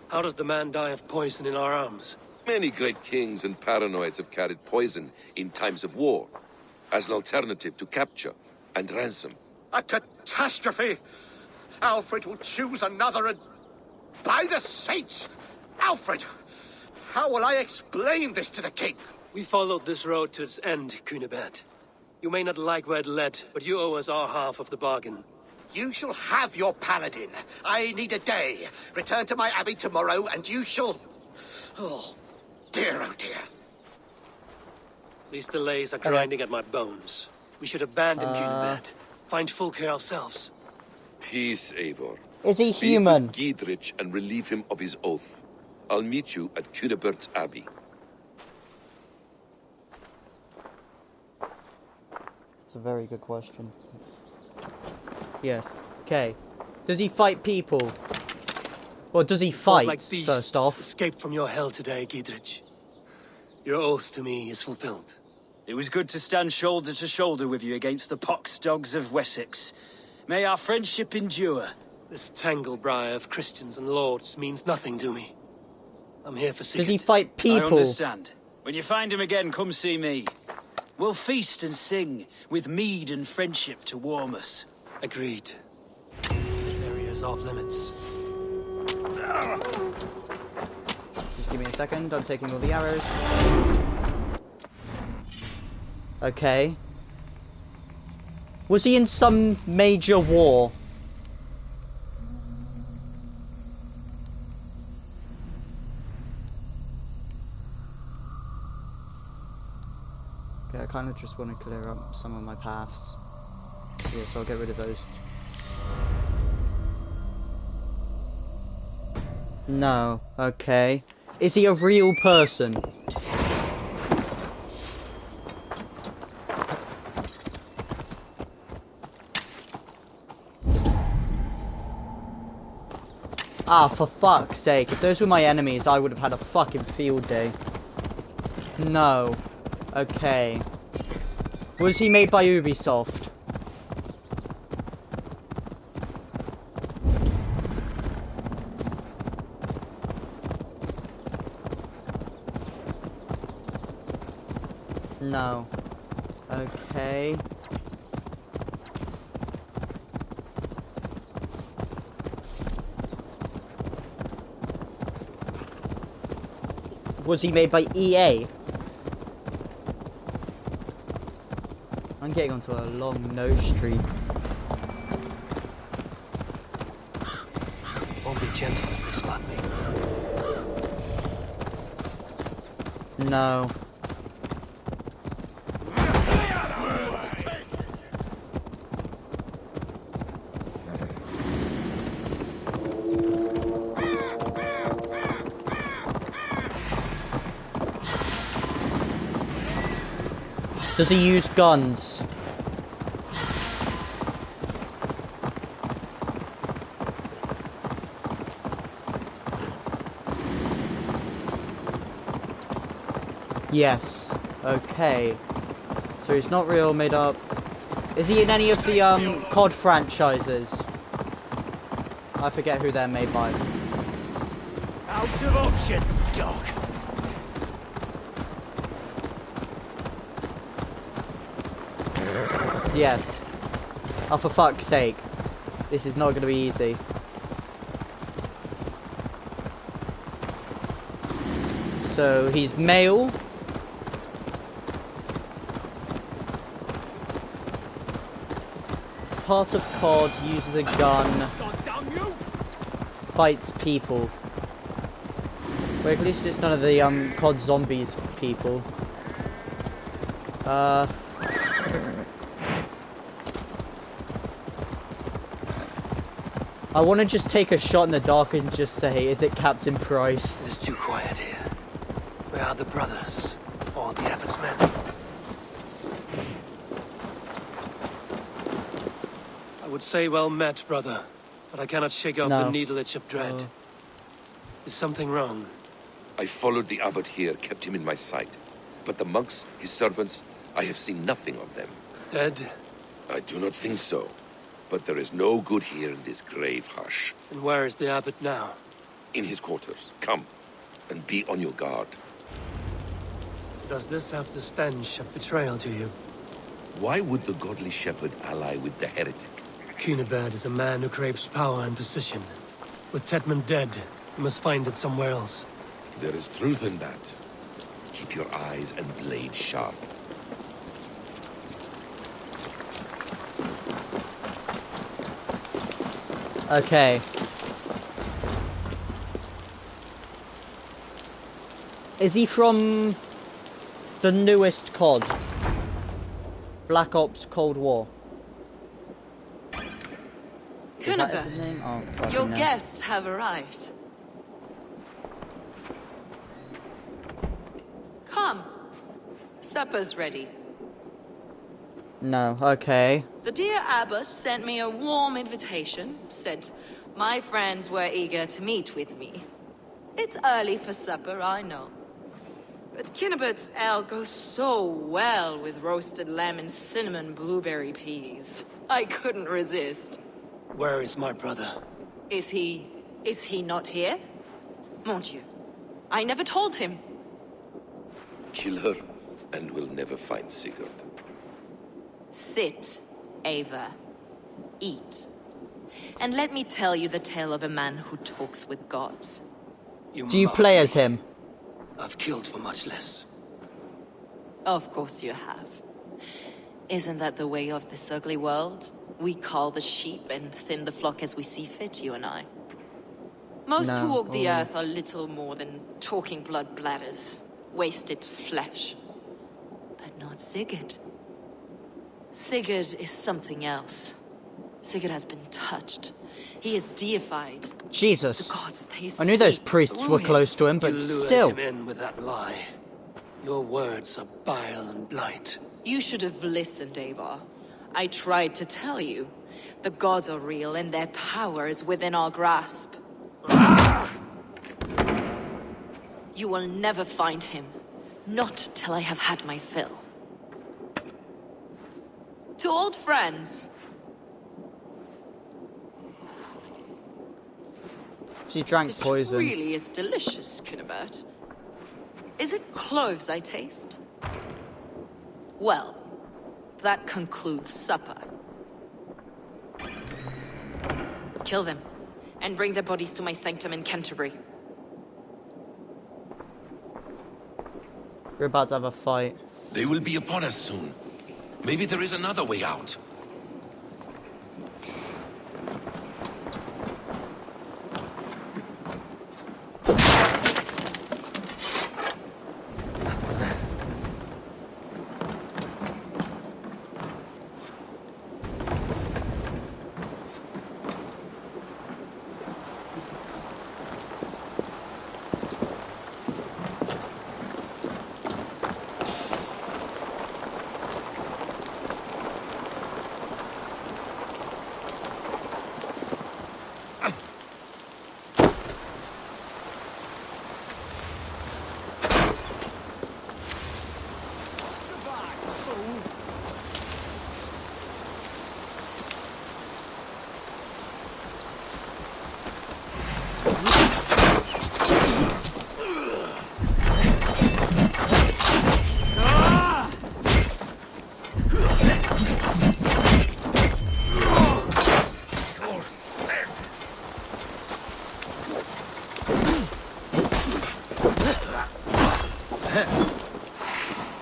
[SPEAKER 4] How does the man die of poison in our arms?
[SPEAKER 3] Many great kings and paranoids have carried poison in times of war, as an alternative to capture and ransom.
[SPEAKER 2] A catastrophe. Alfred will choose another and... By the saints! Alfred! How will I explain this to the king?
[SPEAKER 4] We followed this road to its end, Cunibert. You may not like where it led, but you owe us our half of the bargain.
[SPEAKER 2] You shall have your paladin. I need a day. Return to my abbey tomorrow, and you shall... Oh, oh dear.
[SPEAKER 4] These delays are grinding at my bones. We should abandon Cunibert. Find Fulke ourselves.
[SPEAKER 3] Peace, Eivor.
[SPEAKER 1] Is he
[SPEAKER 3] Speak
[SPEAKER 1] human?
[SPEAKER 3] with Giedrich and relieve him of his oath. I'll meet you at Cunebert's Abbey.
[SPEAKER 1] It's a very good question. Yes. Okay. Does he fight people? Or does he
[SPEAKER 4] Fought
[SPEAKER 1] fight,
[SPEAKER 4] like beasts,
[SPEAKER 1] first off?
[SPEAKER 4] escaped from your hell today, Giedrich. Your oath to me is fulfilled.
[SPEAKER 7] It was good to stand shoulder to shoulder with you against the pox dogs of Wessex. May our friendship endure.
[SPEAKER 4] This tanglebriar of Christians and lords means nothing to me. I'm here for Sigurd.
[SPEAKER 1] Does he fight
[SPEAKER 7] I
[SPEAKER 1] people?
[SPEAKER 7] understand. When you find him again, come see me. We'll feast and sing, with mead and friendship to warm us.
[SPEAKER 4] Agreed. This area is off limits.
[SPEAKER 1] Just give me a second, I'm taking all the arrows. Okay. Was he in some major war? Okay, I kind of just want to clear up some of my paths. Yeah, so I'll get rid of those. No, okay. Is he a real person? Ah, for fuck's sake. If those were my enemies, I would have had a fucking field day. No. Okay. Was he made by Ubisoft? No. Okay. Was he made by EA? I'm getting onto a long nose streak.
[SPEAKER 4] Won't be gentle if they slap me.
[SPEAKER 1] No. Does he use guns? Yes. Okay. So he's not real, made up. Is he in any of the COD franchises? I forget who they're made by.
[SPEAKER 7] Out of options, dog.
[SPEAKER 1] Yes. Oh, for fuck's sake. This is not going to be easy. So, he's male. Part of COD, uses a gun. Fights people. Well, at least it's none of the COD zombies people. I want to just take a shot in the dark and just say, is it Captain Price?
[SPEAKER 4] It's too quiet here. Where are the brothers? Or the abbot's men? I would say well met, brother. But I cannot shake off the needle itch of dread. Is something wrong?
[SPEAKER 3] I followed the abbot here, kept him in my sight. But the monks, his servants, I have seen nothing of them.
[SPEAKER 4] Dead?
[SPEAKER 3] I do not think so. But there is no good here in this grave hush.
[SPEAKER 4] And where is the abbot now?
[SPEAKER 3] In his quarters. Come, and be on your guard.
[SPEAKER 4] Does this have the stench of betrayal to you?
[SPEAKER 3] Why would the godly shepherd ally with the heretic?
[SPEAKER 4] Cunibert is a man who craves power and position. With Tedman dead, he must find it somewhere else.
[SPEAKER 3] There is truth in that. Keep your eyes and blade sharp.
[SPEAKER 1] Okay. Is he from the newest COD? Black Ops Cold War? Is that his name? Oh, fucking
[SPEAKER 11] your
[SPEAKER 1] no.
[SPEAKER 11] guests have arrived. Come. Supper's ready.
[SPEAKER 1] No, okay.
[SPEAKER 11] The dear abbot sent me a warm invitation, said my friends were eager to meet with me. It's early for supper, I know. But Kinnabert's ale goes so well with roasted lamb and cinnamon blueberry peas. I couldn't resist.
[SPEAKER 4] Where is my brother?
[SPEAKER 11] Is he not here? Mon Dieu. I never told him.
[SPEAKER 3] Kill her, and we'll never find Sigurd.
[SPEAKER 11] Sit, Ava. Eat. And let me tell you the tale of a man who talks with gods.
[SPEAKER 1] Do you play as him?
[SPEAKER 4] I've killed for much less.
[SPEAKER 11] Of course you have. Isn't that the way of this ugly world? We call the sheep and thin the flock as we see fit, you and I. Most who walk the earth are little more than talking blood bladders, wasted flesh. But not Sigurd. Sigurd is something else. Sigurd has been touched. He is deified.
[SPEAKER 1] Jesus.
[SPEAKER 11] The gods, they
[SPEAKER 1] I knew those
[SPEAKER 11] speak
[SPEAKER 1] priests
[SPEAKER 11] through
[SPEAKER 1] were
[SPEAKER 11] him.
[SPEAKER 1] close to him, but
[SPEAKER 4] You lured
[SPEAKER 1] still.
[SPEAKER 4] him in with that lie. Your words are bile and blight.
[SPEAKER 11] You should have listened, Ava. I tried to tell you. The gods are real and their power is within our grasp. You will never find him. Not till I have had my fill. To old friends.
[SPEAKER 1] She drank
[SPEAKER 11] This
[SPEAKER 1] poison.
[SPEAKER 11] really is delicious, Kinnabert. Is it cloves I taste? Well, that concludes supper. Kill them, and bring their bodies to my sanctum in Canterbury.
[SPEAKER 1] We're about to have a fight.
[SPEAKER 8] They will be upon us soon. Maybe there is another way out.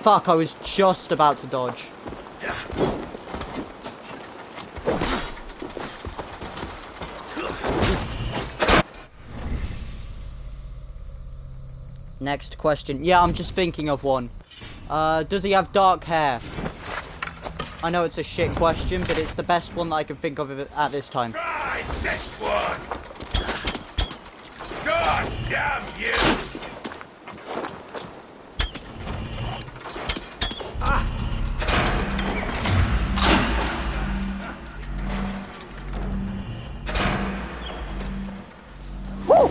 [SPEAKER 1] Fuck, I was just about to dodge. Next question. Yeah, I'm just thinking of one. Does he have dark hair? I know it's a shit question, but it's the best one that I can think of at this time.
[SPEAKER 5] Try this one! God damn you!
[SPEAKER 1] Woo!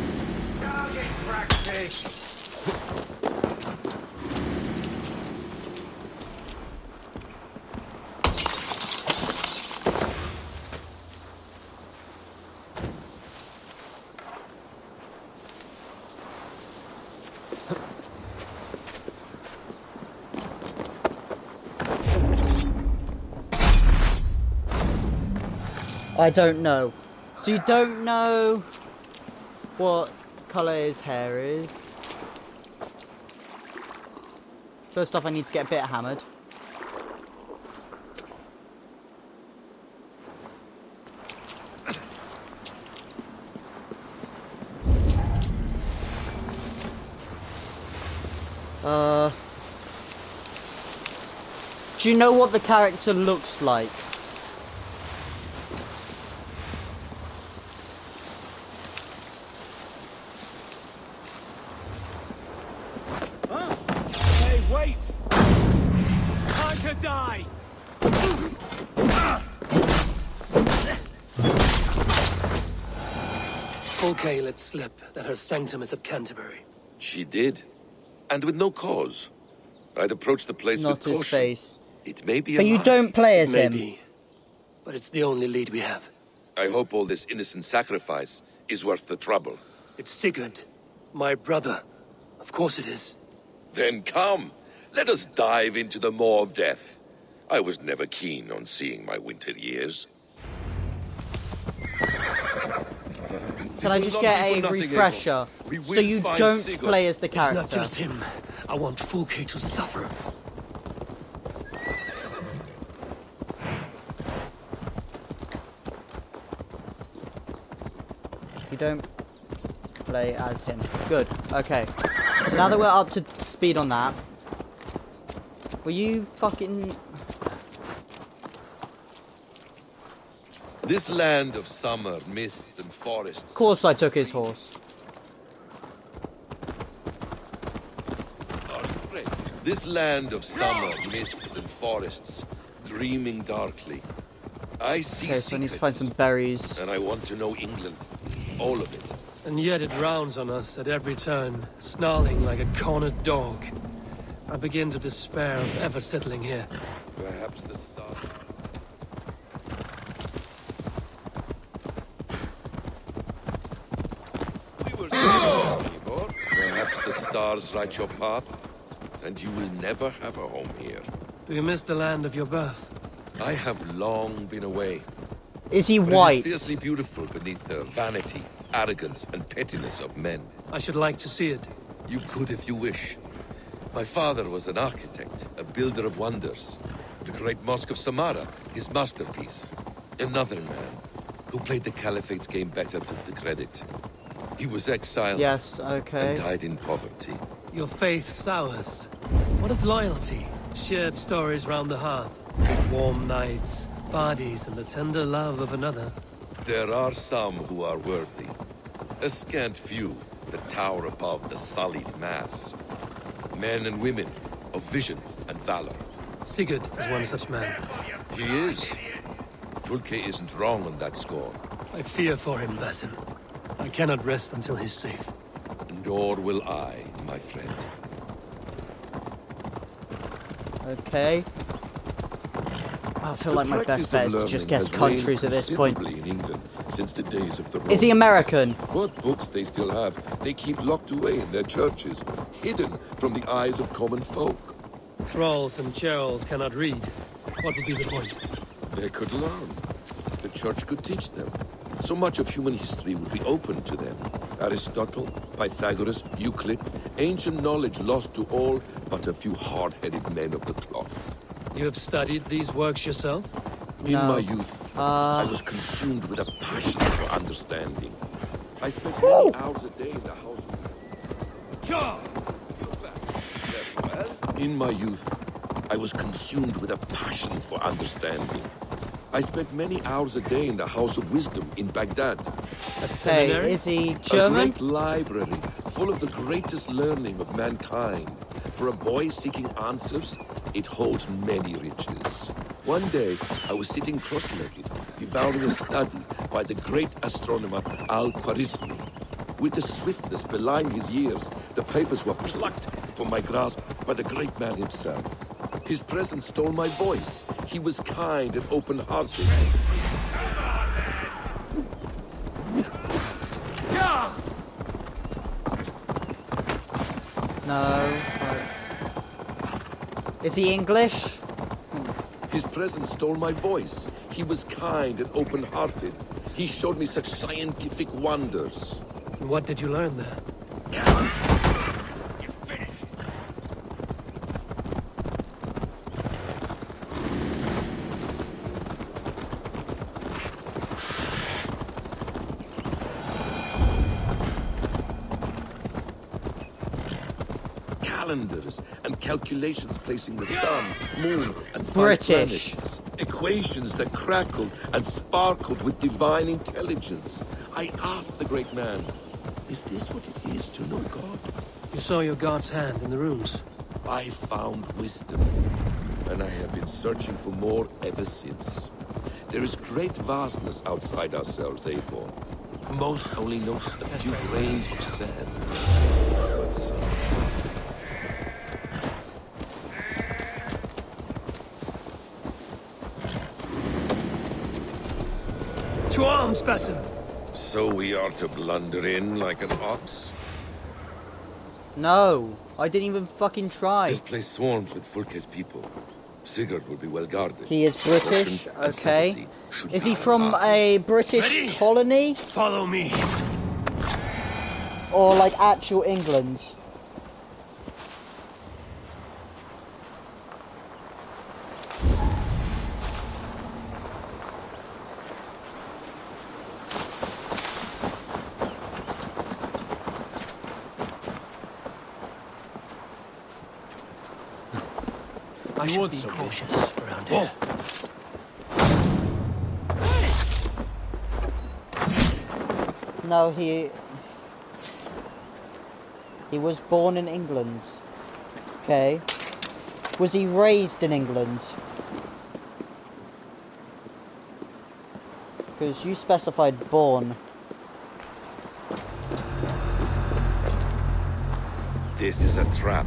[SPEAKER 5] Target practice!
[SPEAKER 1] I don't know. So you don't know what colour his hair is? First off, I need to get a bit hammered. Do you know what the character looks like?
[SPEAKER 5] Hey, wait! Time to die!
[SPEAKER 4] Fulke let slip that her sanctum is at Canterbury.
[SPEAKER 3] She did. And with no cause. I'd approach the place
[SPEAKER 1] Not
[SPEAKER 3] with
[SPEAKER 1] his
[SPEAKER 3] caution.
[SPEAKER 1] face.
[SPEAKER 3] It may be a
[SPEAKER 1] But you
[SPEAKER 3] lie.
[SPEAKER 1] don't play as him.
[SPEAKER 4] Maybe. But it's the only lead we have.
[SPEAKER 3] I hope all this innocent sacrifice is worth the trouble.
[SPEAKER 4] It's Sigurd, my brother. Of course it is.
[SPEAKER 3] Then come, let us dive into the maw of death. I was never keen on seeing my winter years.
[SPEAKER 1] Can I just get a refresher so you don't play as the character?
[SPEAKER 4] It's not just him. I want Fulke to suffer.
[SPEAKER 1] You don't play as him. Good. Okay. So now that we're up to speed on that, will you fucking...
[SPEAKER 3] This land of summer, mists and forests.
[SPEAKER 1] Of course I took his horse.
[SPEAKER 3] This land of summer, mists and forests, dreaming darkly. I see
[SPEAKER 1] Okay, so I need to find some
[SPEAKER 3] secrets,
[SPEAKER 1] berries.
[SPEAKER 3] and I want to know England. All of it.
[SPEAKER 4] And yet it rounds on us at every turn, snarling like a cornered dog. I begin to despair of ever settling here.
[SPEAKER 3] Perhaps the stars... Perhaps the stars write your path, and you will never have a home here.
[SPEAKER 4] Do you miss the land of your birth?
[SPEAKER 3] I have long been away.
[SPEAKER 1] Is he
[SPEAKER 3] But
[SPEAKER 1] white?
[SPEAKER 3] it is fiercely beautiful beneath the vanity, arrogance, and pettiness of men.
[SPEAKER 4] I should like to see it.
[SPEAKER 3] You could if you wish. My father was an architect, a builder of wonders. The great Mosque of Samarra, his masterpiece. Another man who played the Caliphate's game better took the credit. He was exiled
[SPEAKER 1] Yes, okay.
[SPEAKER 3] and died in poverty.
[SPEAKER 4] Your faith sours. What of loyalty? Shared stories round the hearth. Warm nights, parties, and the tender love of another.
[SPEAKER 3] There are some who are worthy. A scant few that tower above the sullied mass. Men and women of vision and valor.
[SPEAKER 4] Sigurd is one such man.
[SPEAKER 3] He is. Fulke isn't wrong on that score.
[SPEAKER 4] I fear for him, Basim. I cannot rest until he's safe.
[SPEAKER 3] Nor will I, my friend.
[SPEAKER 1] Okay. I feel like my best
[SPEAKER 3] practice
[SPEAKER 1] bet
[SPEAKER 3] of
[SPEAKER 1] is to just
[SPEAKER 3] learning
[SPEAKER 1] guess
[SPEAKER 3] has waned
[SPEAKER 1] countries at this point.
[SPEAKER 3] considerably in England since the days of the
[SPEAKER 1] Is he
[SPEAKER 3] Romans.
[SPEAKER 1] American?
[SPEAKER 3] What books they still have, they keep locked away in their churches, hidden from the eyes of common folk.
[SPEAKER 4] Thralls and churls cannot read. What would be the point?
[SPEAKER 3] They could learn. The church could teach them. So much of human history would be open to them. Aristotle, Pythagoras, Euclid, ancient knowledge lost to all but a few hard-headed men of the cloth.
[SPEAKER 4] You have studied these works yourself?
[SPEAKER 3] In
[SPEAKER 1] No.
[SPEAKER 3] my youth, I was consumed with a passion for understanding. I spent many hours a day in the house. In my youth, I was consumed with a passion for understanding. I spent many hours a day in the House of Wisdom in Baghdad.
[SPEAKER 4] A
[SPEAKER 1] Hey,
[SPEAKER 4] seminary?
[SPEAKER 1] is he
[SPEAKER 3] A
[SPEAKER 1] German?
[SPEAKER 3] great library full of the greatest learning of mankind. For a boy seeking answers, it holds many riches. One day, I was sitting cross-legged, devouring a study by the great astronomer Al-Khwarizmi. With the swiftness belying his years, the papers were plucked from my grasp by the great man himself. His presence stole my voice. He was kind and open-hearted.
[SPEAKER 1] No. Is he English?
[SPEAKER 3] His presence stole my voice. He was kind and open-hearted. He showed me such scientific wonders.
[SPEAKER 4] And what did you learn there?
[SPEAKER 5] You're finished.
[SPEAKER 3] Calendars and calculations placing the sun, moon, and 5
[SPEAKER 1] British.
[SPEAKER 3] planets. Equations that crackled and sparkled with divine intelligence. I asked the great man, is this what it is to know God?
[SPEAKER 4] You saw your god's hand in the runes.
[SPEAKER 3] I found wisdom, and I have been searching for more ever since. There is great vastness outside ourselves, Eivor. Most only notice a few grains of sand. But some
[SPEAKER 4] To arms, Basim!
[SPEAKER 3] So we are to blunder in like an ox?
[SPEAKER 1] No, I didn't even fucking try.
[SPEAKER 3] This place swarms with Fulke's people. Sigurd will be well guarded.
[SPEAKER 1] He is British,
[SPEAKER 3] Caution and
[SPEAKER 1] okay.
[SPEAKER 3] subtlety should
[SPEAKER 1] Is
[SPEAKER 3] be
[SPEAKER 1] he
[SPEAKER 3] our
[SPEAKER 1] from
[SPEAKER 3] art.
[SPEAKER 1] a British
[SPEAKER 4] Ready?
[SPEAKER 1] colony?
[SPEAKER 4] Follow me.
[SPEAKER 1] Or like actual England?
[SPEAKER 4] I should be cautious around here.
[SPEAKER 1] No, he was born in England. Okay. Was he raised in England? Because you specified born.
[SPEAKER 3] This is a trap.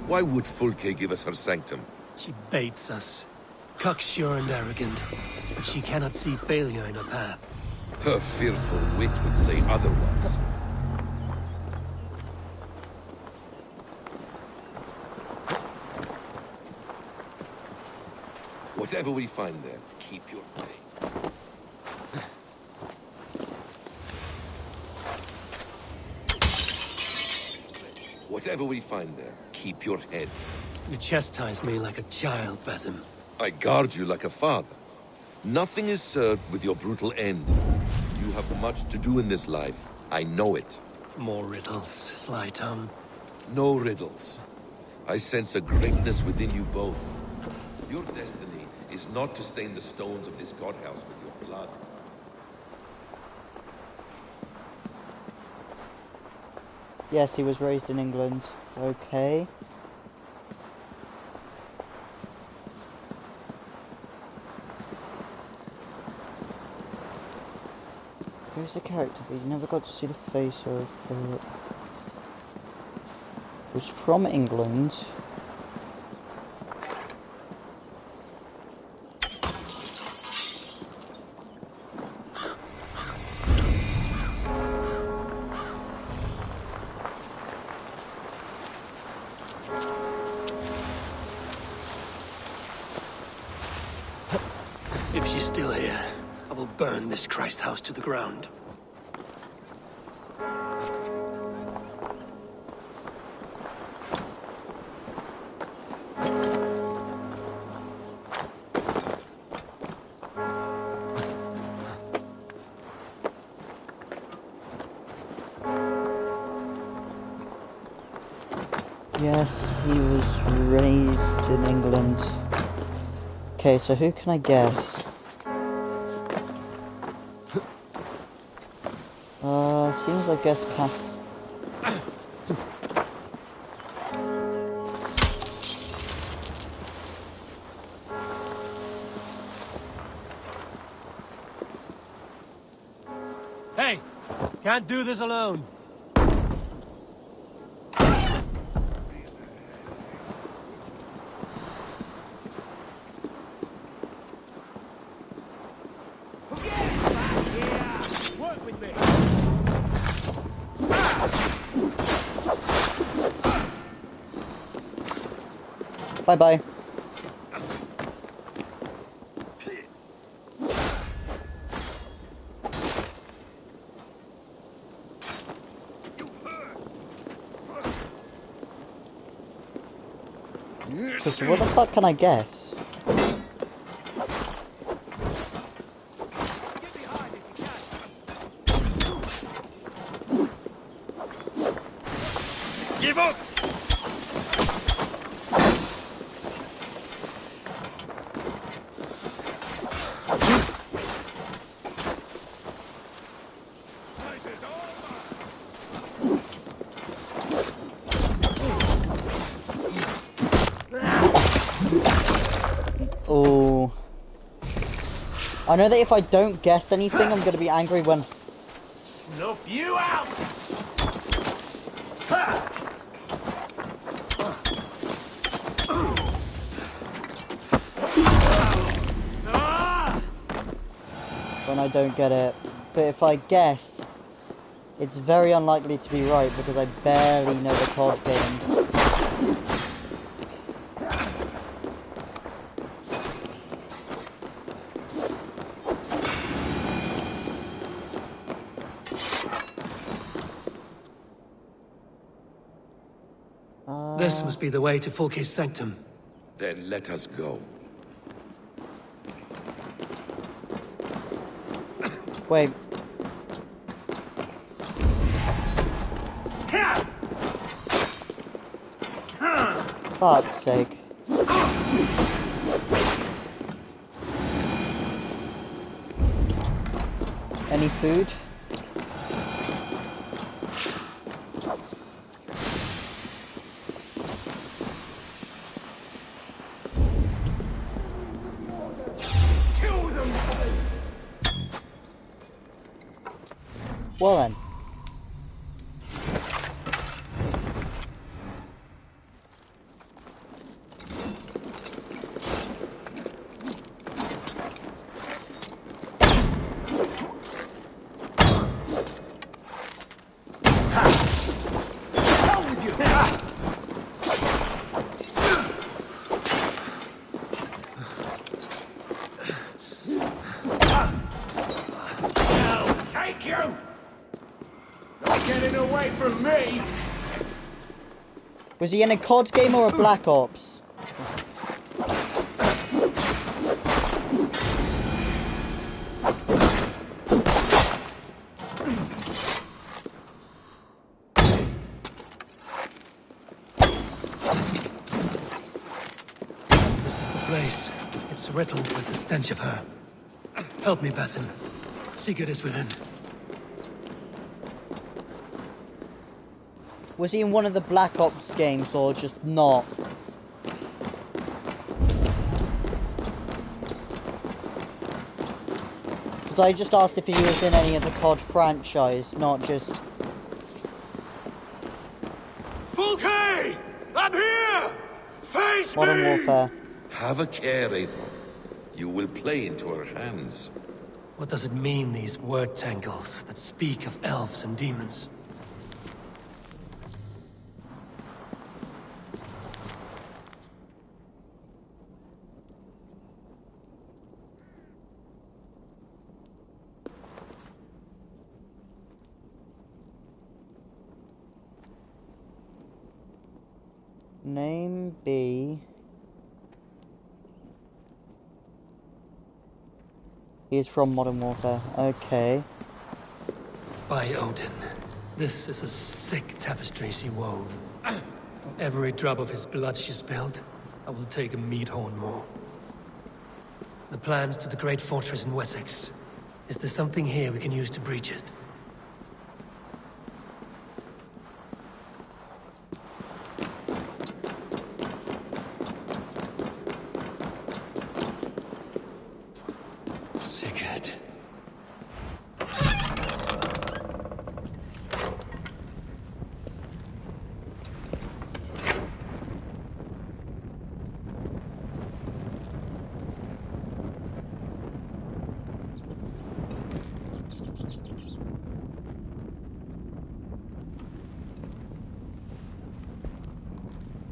[SPEAKER 3] Why would Fulke give us her sanctum?
[SPEAKER 4] She baits us. Cocksure and arrogant. But she cannot see failure in her path.
[SPEAKER 3] Her fearful wit would say otherwise. Whatever we find there, keep your faith. Whatever we find there, keep your head.
[SPEAKER 4] You chastise me like a child, Basim.
[SPEAKER 3] I guard you like a father. Nothing is served with your brutal end. You have much to do in this life. I know it.
[SPEAKER 4] More riddles, sly tongue.
[SPEAKER 3] No riddles. I sense a greatness within you both. Your destiny is not to stain the stones of this godhouse with your blood.
[SPEAKER 1] Yes, he was raised in England. Okay. Who's the character that you never got to see the face of? Was from England.
[SPEAKER 4] If she's still here, I will burn this Christ house to the ground.
[SPEAKER 1] Yes, he was raised in England. Okay, so who can I guess? Seems I guess
[SPEAKER 4] Hey! Can't do this alone. Work with me.
[SPEAKER 1] Bye-bye. So what the fuck can I guess?
[SPEAKER 10] Give up!
[SPEAKER 1] Oh. I know that if I don't guess anything, I'm gonna be angry when...
[SPEAKER 5] Snuff you out!
[SPEAKER 1] when I don't get it. But if I guess, it's very unlikely to be right because I barely know the COD games.
[SPEAKER 4] This must be the way to Fulke's sanctum.
[SPEAKER 3] Then let us go.
[SPEAKER 1] Wait. Fuck's sake. Any food? Well then.
[SPEAKER 5] Take you! Not getting away from me!
[SPEAKER 1] Was he in a COD game or a Black Ops?
[SPEAKER 4] This is the place. It's riddled with the stench of her. Help me, Basim. Sigurd is within.
[SPEAKER 1] Was he in one of the Black Ops games or just not? Because I just asked if he was in any of the COD franchise, not just...
[SPEAKER 3] Fulke! I'm here! Face
[SPEAKER 1] Modern
[SPEAKER 3] me!
[SPEAKER 1] Warfare.
[SPEAKER 3] Have a care, Eivor. You will play into our hands.
[SPEAKER 4] What does it mean, these word tangles that speak of elves and demons?
[SPEAKER 1] Name B. He is from Modern Warfare. Okay.
[SPEAKER 4] By Odin, this is a sick tapestry she wove. For every drop of his blood she spilled, I will take a meat horn more. The plans to the great fortress in Wessex. Is there something here we can use to breach it? Sigurd.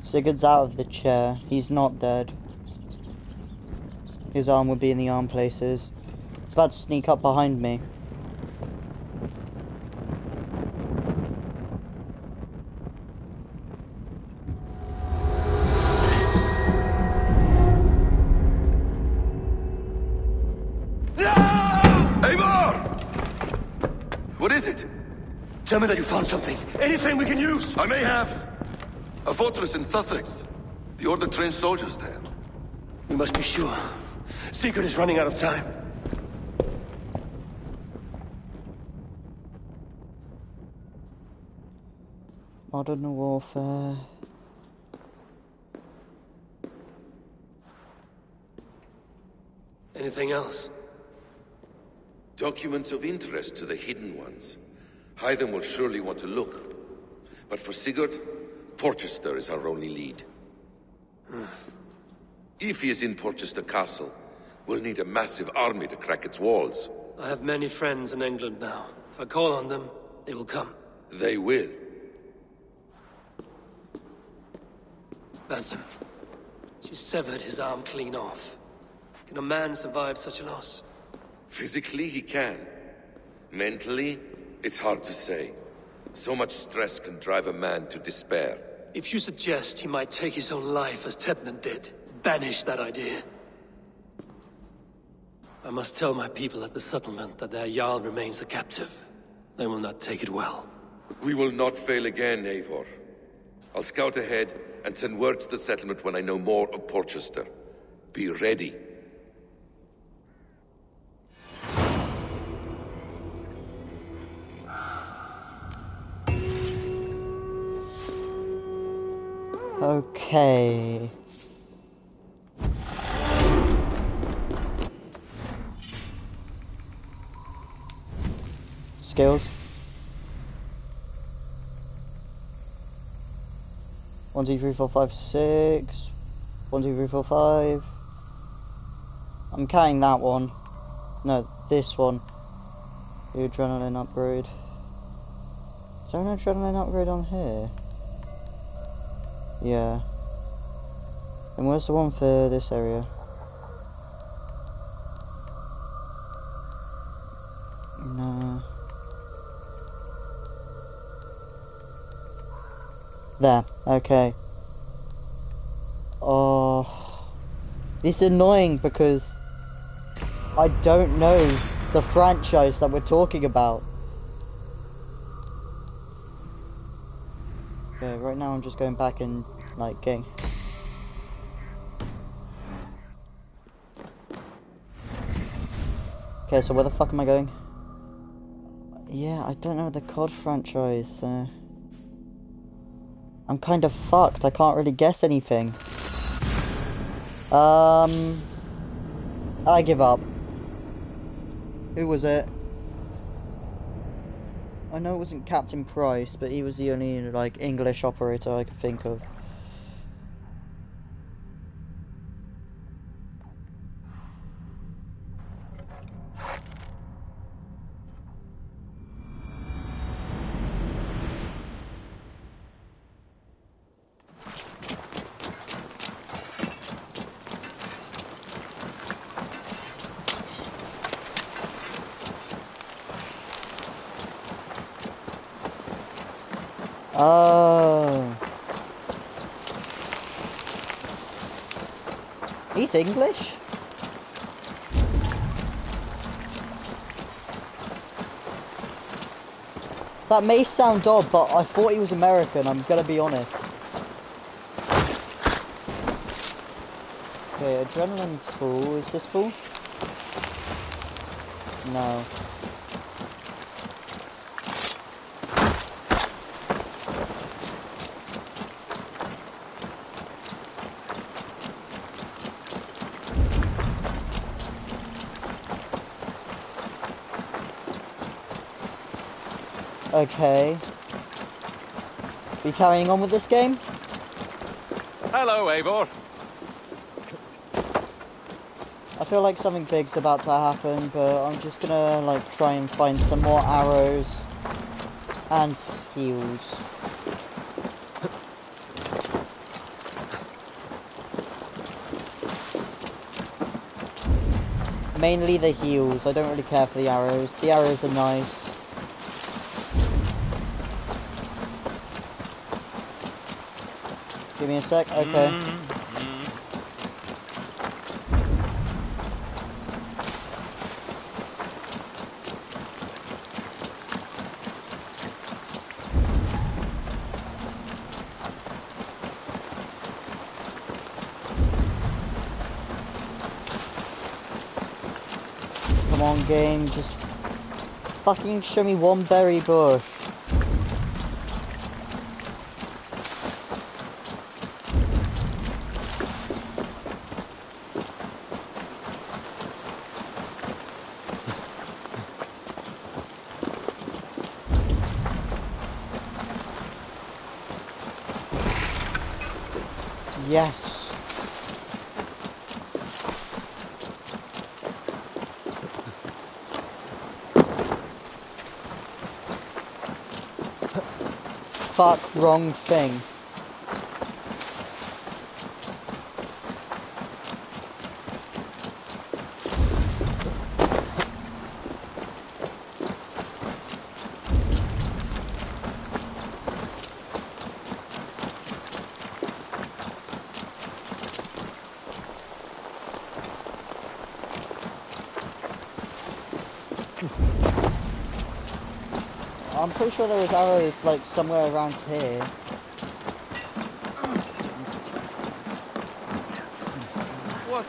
[SPEAKER 1] Sigurd's out of the chair. He's not dead. His arm would be in the arm places. It's about to sneak up behind me.
[SPEAKER 3] Eivor! What is it?
[SPEAKER 4] Tell me that you found something. Anything we can use!
[SPEAKER 3] I may have. A fortress in Sussex. The Order trained soldiers there.
[SPEAKER 4] We must be sure. Sigurd is running out of time.
[SPEAKER 1] Modern Warfare.
[SPEAKER 4] Anything else?
[SPEAKER 3] Documents of interest to the Hidden Ones. Hythen will surely want to look. But for Sigurd, Porchester is our only lead. If he is in Porchester Castle, we'll need a massive army to crack its walls.
[SPEAKER 4] I have many friends in England now. If I call on them, they will come.
[SPEAKER 3] They will.
[SPEAKER 4] Basim. She severed his arm clean off. Can a man survive such a loss?
[SPEAKER 3] Physically, he can. Mentally, it's hard to say. So much stress can drive a man to despair.
[SPEAKER 4] If you suggest he might take his own life as Tedman did, banish that idea. I must tell my people at the settlement that their Jarl remains a captive. They will not take it well.
[SPEAKER 3] We will not fail again, Eivor. I'll scout ahead and send word to the settlement when I know more of Porchester. Be ready.
[SPEAKER 1] Okay. Skills. 1, 2, 3, 4, 5, 6. 1, 2, 3, 4, 5. I'm counting that one. No, this one. The adrenaline upgrade. Is there an adrenaline upgrade on here? Yeah. And where's the one for this area? No. There. Okay. Oh. This is annoying because I don't know the franchise that we're talking about. Okay, right now I'm just going back and, like, getting... Okay, so where the fuck am I going? Yeah, I don't know the COD franchise, so... I'm kind of fucked, I can't really guess anything. I give up. Who was it? I know it wasn't Captain Price, but he was the only, like, English operator I could think of. Oh. He's English? That may sound odd, but I thought he was American, I'm gonna be honest. Okay, adrenaline's full. Is this full? No. Okay. We carrying on with this game?
[SPEAKER 8] Hello, Eivor.
[SPEAKER 1] I feel like something big's about to happen, but I'm just gonna, like, try and find some more arrows and heals. Mainly the heals, I don't really care for the arrows. The arrows are nice. Give me a sec, okay. Come on, game, just fucking show me one berry bush. Yes. fuck? Wrong thing. I'm pretty sure there was arrows like somewhere around here.
[SPEAKER 5] What?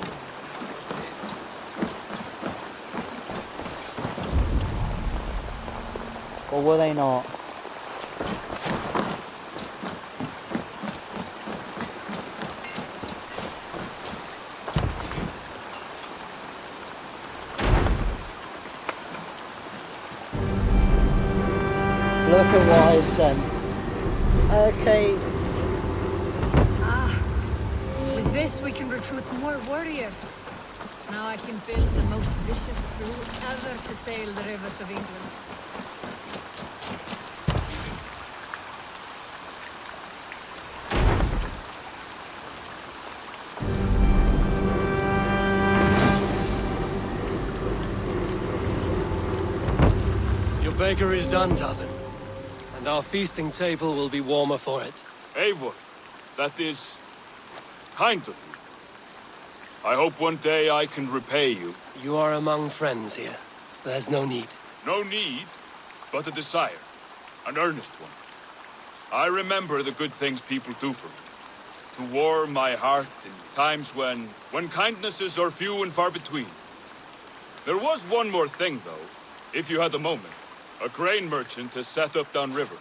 [SPEAKER 1] Or were they not? Look at what I sent. Okay.
[SPEAKER 12] With this we can recruit more warriors. Now I can build the most vicious crew ever to sail the rivers of England.
[SPEAKER 4] Your baker is done, Tubin. And our feasting table will be warmer for it.
[SPEAKER 13] Eivor, that is kind of you. I hope one day I can repay you.
[SPEAKER 4] You are among friends here. There's no need.
[SPEAKER 13] No need, but a desire. An earnest one. I remember the good things people do for me. To warm my heart in times when kindnesses are few and far between. There was one more thing, though, if you had a moment. A grain merchant has set up downriver.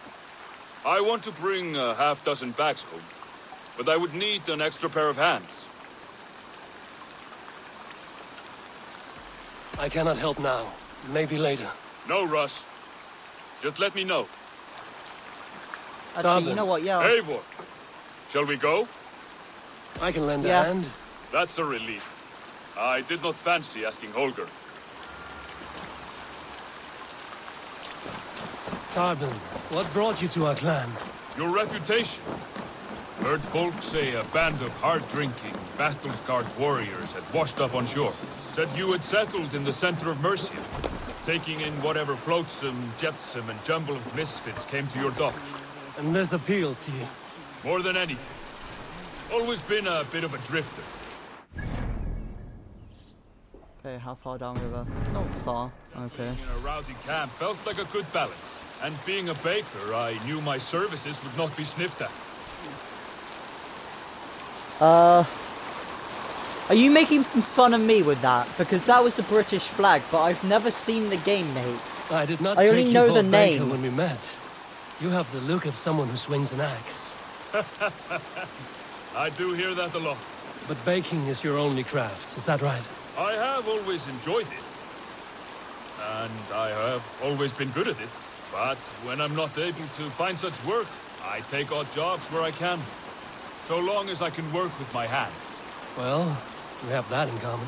[SPEAKER 13] I want to bring a half-dozen bags home, but I would need an extra pair of hands.
[SPEAKER 4] I cannot help now. Maybe later.
[SPEAKER 13] No rush. Just let me know.
[SPEAKER 1] Actually, you know what? Yeah.
[SPEAKER 13] Eivor, shall we go?
[SPEAKER 4] I can lend a hand.
[SPEAKER 13] That's a relief. I did not fancy asking Holger.
[SPEAKER 4] Tarbin, what brought you to our clan?
[SPEAKER 13] Your reputation. Heard folk say a band of hard-drinking, battle-scarred warriors had washed up on shore. Said you had settled in the center of Mercia, taking in whatever flotsam, jetsam, and jumble of misfits came to your docks.
[SPEAKER 4] And this appealed to you?
[SPEAKER 13] More than anything. Always been a bit of a drifter.
[SPEAKER 1] Okay, how far downriver? Not far. Okay.
[SPEAKER 13] Being in a rowdy camp felt like a good balance. And being a baker, I knew my services would not be sniffed at.
[SPEAKER 1] Are you making fun of me with that? Because that was the British flag, but I've never seen the game, mate.
[SPEAKER 4] I did not.
[SPEAKER 1] I only
[SPEAKER 4] take
[SPEAKER 1] know
[SPEAKER 4] you
[SPEAKER 1] the
[SPEAKER 4] for a baker
[SPEAKER 1] name.
[SPEAKER 4] when we met. You have the look of someone who swings an axe.
[SPEAKER 13] I do hear that a lot.
[SPEAKER 4] But baking is your only craft, is that right?
[SPEAKER 13] I have always enjoyed it. And I have always been good at it. But when I'm not able to find such work, I take odd jobs where I can. So long as I can work with my hands.
[SPEAKER 4] Well, we have that in common.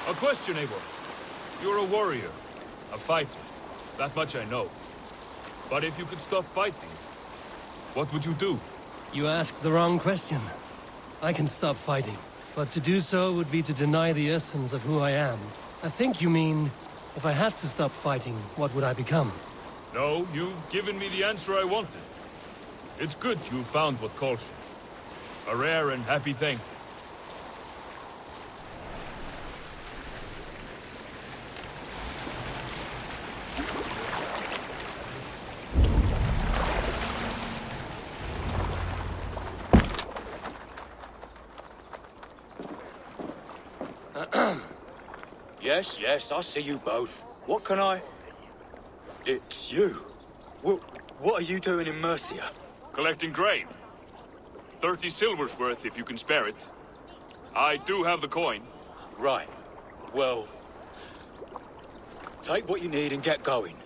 [SPEAKER 13] A question, Eivor. You're a warrior, a fighter. That much I know. But if you could stop fighting, what would you do?
[SPEAKER 4] You asked the wrong question. I can stop fighting, but to do so would be to deny the essence of who I am. I think you mean, if I had to stop fighting, what would I become?
[SPEAKER 13] No, you've given me the answer I wanted. It's good you found what calls you. A rare and happy thing.
[SPEAKER 9] Yes, I see you both. What can I... It's you. What are you doing in Mercia?
[SPEAKER 13] Collecting grain. 30 silver's worth if you can spare it. I do have the coin.
[SPEAKER 9] Right. Well... take what you need and get going.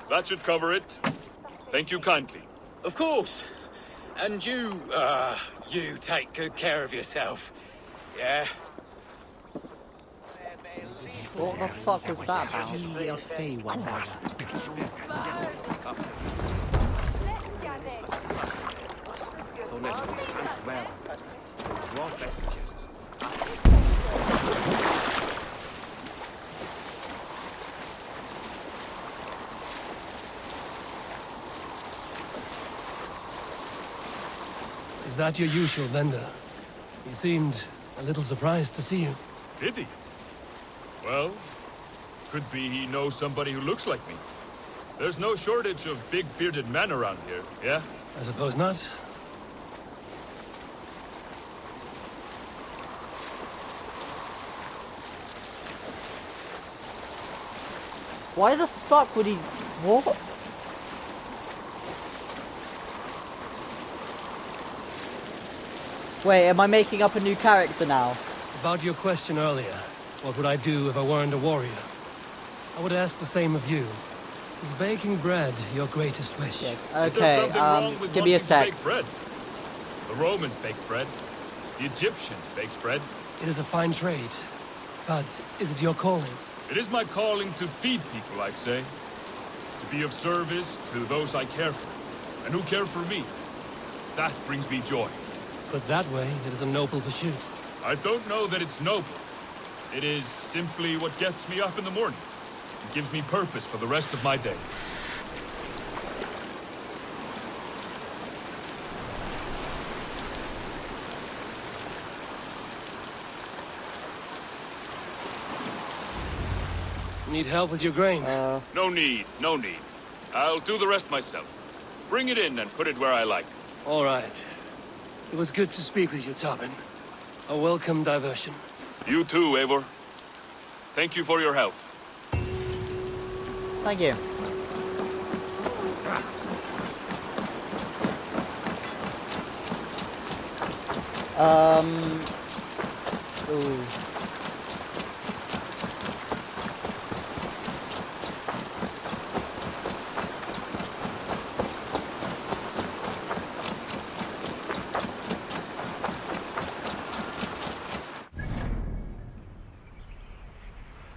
[SPEAKER 13] That should cover it. Thank you kindly.
[SPEAKER 9] Of course. And you take good care of yourself. Yeah?
[SPEAKER 1] What the fuck was that about?
[SPEAKER 4] Is that your usual vendor? He seemed a little surprised to see you.
[SPEAKER 13] Did he? Well, could be he knows somebody who looks like me. There's no shortage of big bearded men around here, yeah?
[SPEAKER 4] I suppose not.
[SPEAKER 1] Why the fuck would he... What? Wait, am I making up a new character now?
[SPEAKER 4] About your question earlier, what would I do if I weren't a warrior? I would ask the same of you. Is baking bread your greatest wish?
[SPEAKER 1] Yes.
[SPEAKER 13] Is there
[SPEAKER 1] Okay,
[SPEAKER 13] something wrong with
[SPEAKER 1] give me a
[SPEAKER 13] wanting to
[SPEAKER 1] sec.
[SPEAKER 13] bake bread? The Romans baked bread. The Egyptians baked bread.
[SPEAKER 4] It is a fine trade. But is it your calling?
[SPEAKER 13] It is my calling to feed people, I'd say. To be of service to those I care for, and who care for me. That brings me joy.
[SPEAKER 4] But that way, it is a noble pursuit.
[SPEAKER 13] I don't know that it's noble. It is simply what gets me up in the morning. It gives me purpose for the rest of my day.
[SPEAKER 4] Need help with your grain?
[SPEAKER 13] No need, no need. I'll do the rest myself. Bring it in and put it where I like.
[SPEAKER 4] All right. It was good to speak with you, Tobin. A welcome diversion.
[SPEAKER 13] You too, Eivor. Thank you for your help.
[SPEAKER 1] Thank you. Ooh.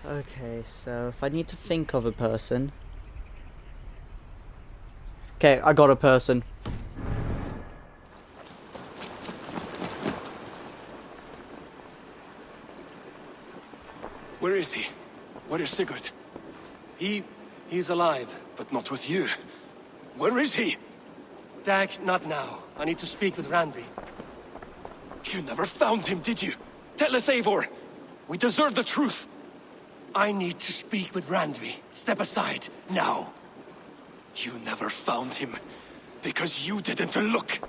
[SPEAKER 1] Okay, so if I need to think of a person... Okay, I got a person.
[SPEAKER 10] Where is he? Where is Sigurd?
[SPEAKER 4] He's alive.
[SPEAKER 10] But not with you. Where is he?
[SPEAKER 4] Dag, not now. I need to speak with Randvi.
[SPEAKER 10] You never found him, did you? Tell us, Eivor. We deserve the truth.
[SPEAKER 4] I need to speak with Randvi. Step aside, now.
[SPEAKER 10] You never found him, because you didn't look.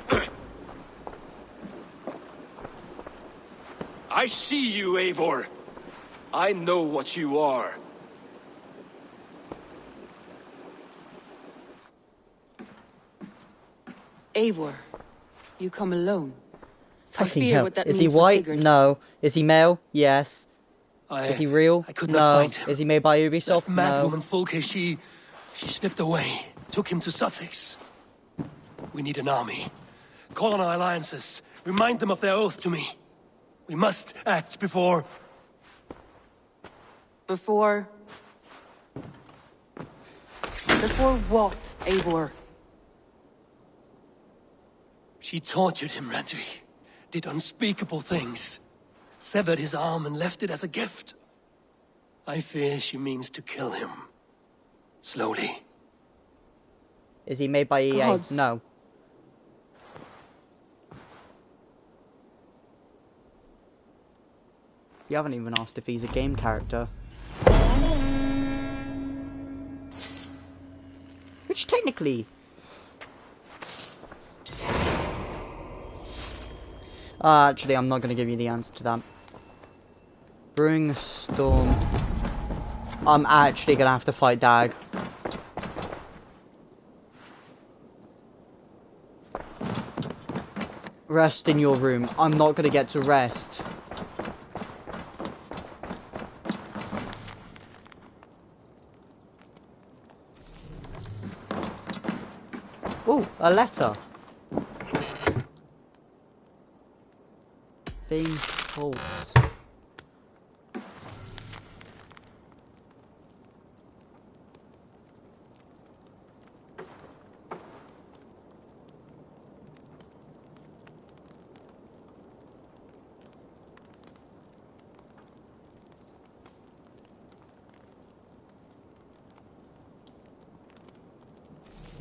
[SPEAKER 10] I see you, Eivor. I know what you are.
[SPEAKER 11] Eivor, you come alone. I
[SPEAKER 1] Fucking
[SPEAKER 11] fear
[SPEAKER 1] hell.
[SPEAKER 11] what that
[SPEAKER 1] Is
[SPEAKER 11] means
[SPEAKER 1] he
[SPEAKER 11] for
[SPEAKER 1] white?
[SPEAKER 11] Sigurd.
[SPEAKER 1] No. Is he male? Yes. Is he real?
[SPEAKER 4] I could
[SPEAKER 1] no.
[SPEAKER 4] not find him.
[SPEAKER 1] Is he made by Ubisoft?
[SPEAKER 4] That mad
[SPEAKER 1] No.
[SPEAKER 4] woman Folke, she slipped away. Took him to Sussex. We need an army. Call on our alliances. Remind them of their oath to me. We must act before...
[SPEAKER 11] Before what, Eivor?
[SPEAKER 4] She tortured him, Randvi. Did unspeakable things. Severed his arm and left it as a gift. I fear she means to kill him. Slowly.
[SPEAKER 1] Is he made by EA?
[SPEAKER 11] Gods.
[SPEAKER 1] No. You haven't even asked if he's a game character. Which technically... actually, I'm not going to give you the answer to that. Brewing a storm. I'm actually going to have to fight Dag. Rest in your room. I'm not going to get to rest. Ooh, a letter. Thing faults.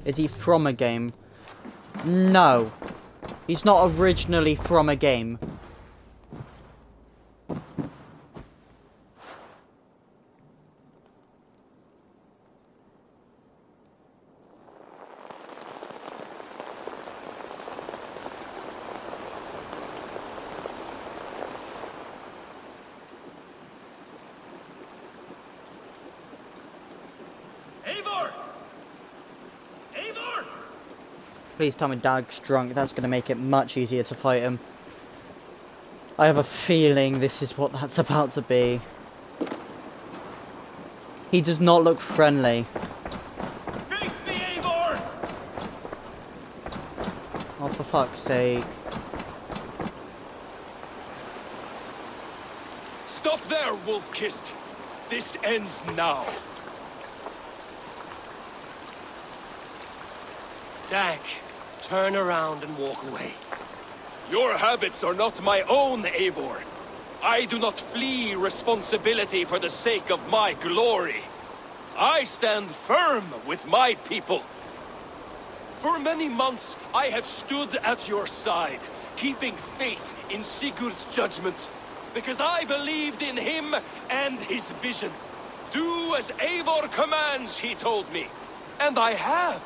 [SPEAKER 1] Is he from a game? No. He's not originally from a game. Please tell me Dag's drunk. That's going to make it much easier to fight him. I have a feeling this is what that's about to be. He does not look friendly.
[SPEAKER 5] Face me, Eivor!
[SPEAKER 1] Oh, for fuck's sake.
[SPEAKER 13] Stop there, Wolf-Kissed. This ends now.
[SPEAKER 4] Dag, turn around and walk away.
[SPEAKER 13] Your habits are not my own, Eivor. I do not flee responsibility for the sake of my glory. I stand firm with my people. For many months, I have stood at your side, keeping faith in Sigurd's judgment, because I believed in him and his vision. Do as Eivor commands, he told me, and I have.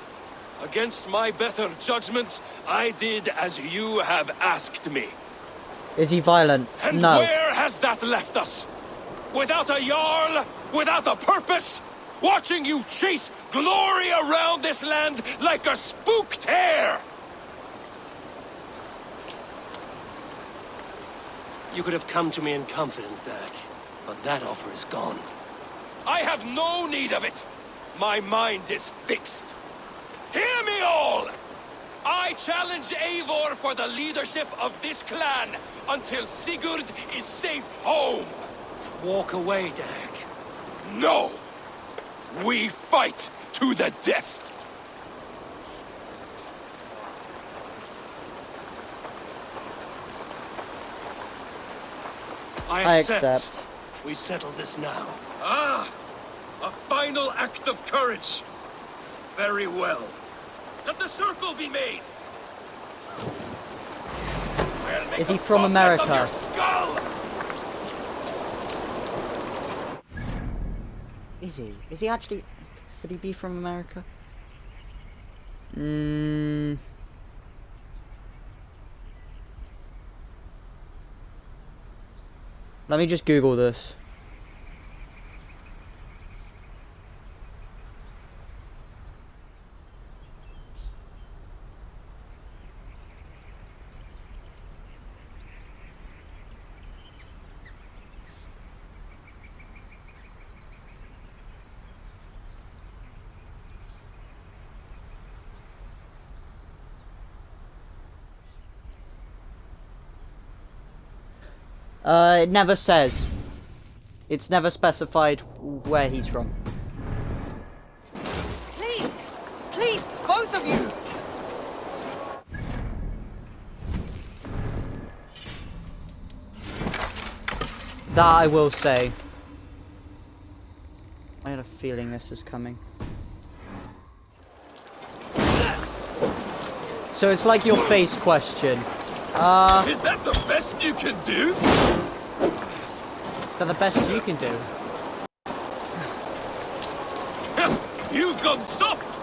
[SPEAKER 13] Against my better judgment, I did as you have asked me.
[SPEAKER 1] Is he violent?
[SPEAKER 13] And
[SPEAKER 1] no.
[SPEAKER 13] Where has that left us? Without a Jarl? Without a purpose? Watching you chase glory around this land like a spooked hare!
[SPEAKER 4] You could have come to me in confidence, Dag, but that offer is gone.
[SPEAKER 13] I have no need of it! My mind is fixed. Hear me all! I challenge Eivor for the leadership of this clan until Sigurd is safe home!
[SPEAKER 4] Walk away, Dag.
[SPEAKER 13] No! We fight to the death!
[SPEAKER 4] I accept. We settle this now.
[SPEAKER 13] Ah! A final act of courage! Very well. Let the circle be made! We'll
[SPEAKER 1] Is he from America? Is he? Is he actually... Could he be from America? Let me just Google this. It never says. It's never specified where he's from.
[SPEAKER 6] Please! Please, both of you!
[SPEAKER 1] That I will say. I had a feeling this was coming. So it's like your face question.
[SPEAKER 13] Is that the best you can do?
[SPEAKER 1] Is that the best you can do?
[SPEAKER 13] You've gone soft!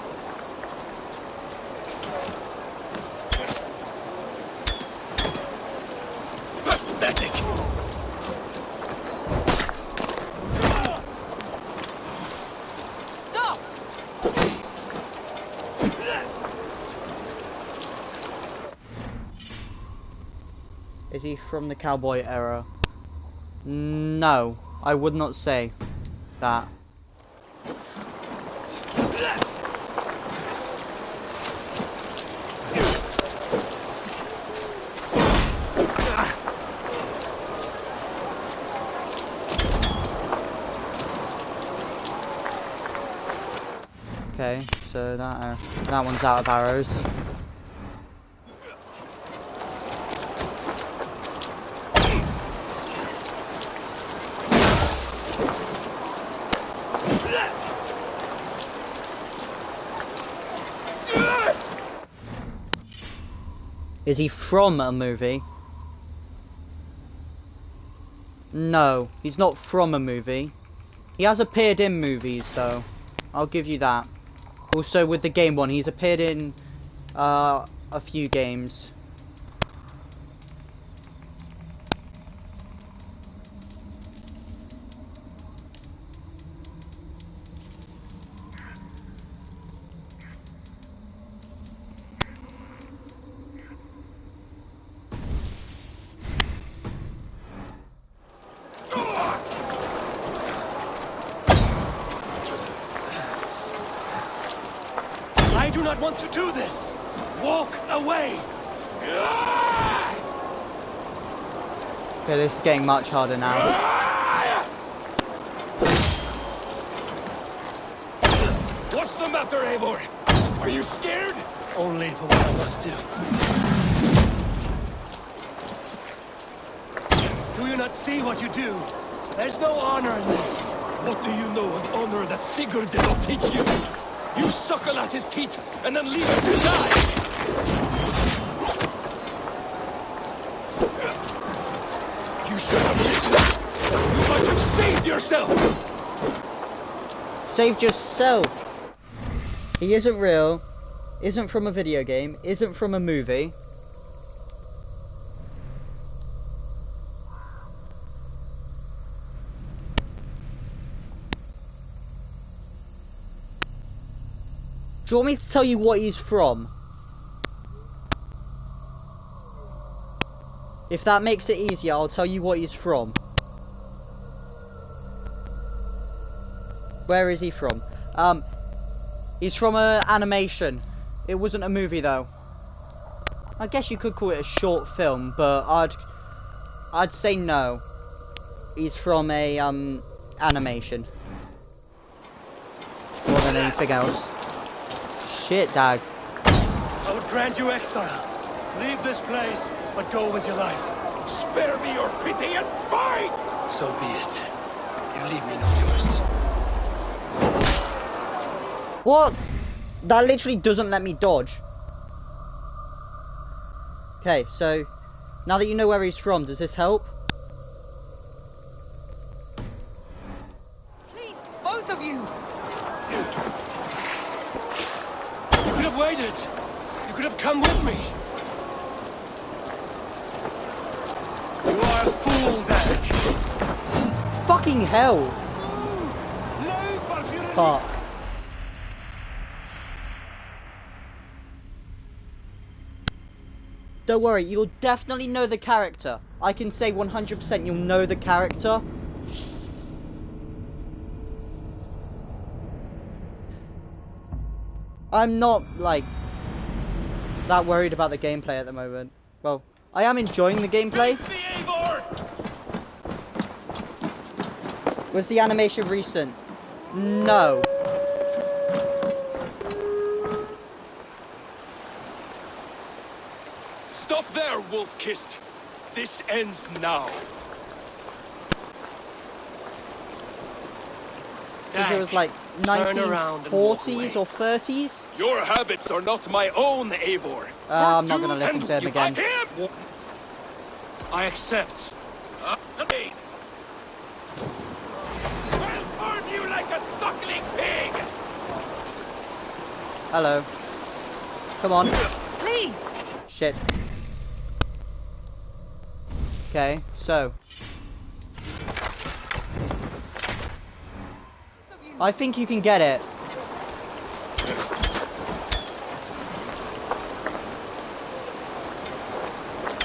[SPEAKER 13] Pathetic!
[SPEAKER 6] Stop!
[SPEAKER 1] Is he from the cowboy era? No, I would not say that. Okay, so that one's out of arrows. Is he from a movie? No, he's not from a movie. He has appeared in movies, though. I'll give you that. Also, with the game one, he's appeared in a few games.
[SPEAKER 4] I do not want to do this! Walk away!
[SPEAKER 1] Okay, this is getting much harder now.
[SPEAKER 4] What's the matter, Eivor? Are you scared? Only for what I must do. Do you not see what you do? There's no honor in this. What do you know of honor that Sigurd did not teach you? You suckle at his teeth and then leave him to die! You should have listened! You might have saved yourself!
[SPEAKER 1] Saved yourself! He isn't real, isn't from a video game, isn't from a movie. Do you want me to tell you what he's from? If that makes it easier, I'll tell you what he's from. Where is he from? He's from an animation. It wasn't a movie though. I guess you could call it a short film, but I'd say no. He's from a animation. More than anything else. Shit, Dag.
[SPEAKER 4] I would grant you exile. Leave this place, but go with your life. Spare me your pity and fight! So be it. You leave me no choice.
[SPEAKER 1] What? That literally doesn't let me dodge. Okay, so now that you know where he's from, does this help?
[SPEAKER 4] Please, both of you! You could have waited. You could have come with me. You are a fool, Dag.
[SPEAKER 1] Fucking hell! Fuck. Don't worry, you'll definitely know the character. I can say 100% you'll know the character. I'm not, like, that worried about the gameplay at the moment. Well, I am enjoying the gameplay. Was the animation recent? No.
[SPEAKER 4] Stop there, Wolf-Kissed. This ends now.
[SPEAKER 1] I think it was like 1940s or 30s.
[SPEAKER 4] Your habits are not my own, Eivor.
[SPEAKER 1] I'm not gonna listen to him again.
[SPEAKER 4] I accept. Okay. I'll burn you like a suckling pig.
[SPEAKER 1] Hello. Come on.
[SPEAKER 11] Please.
[SPEAKER 1] Shit. Okay, so. I think you can get it.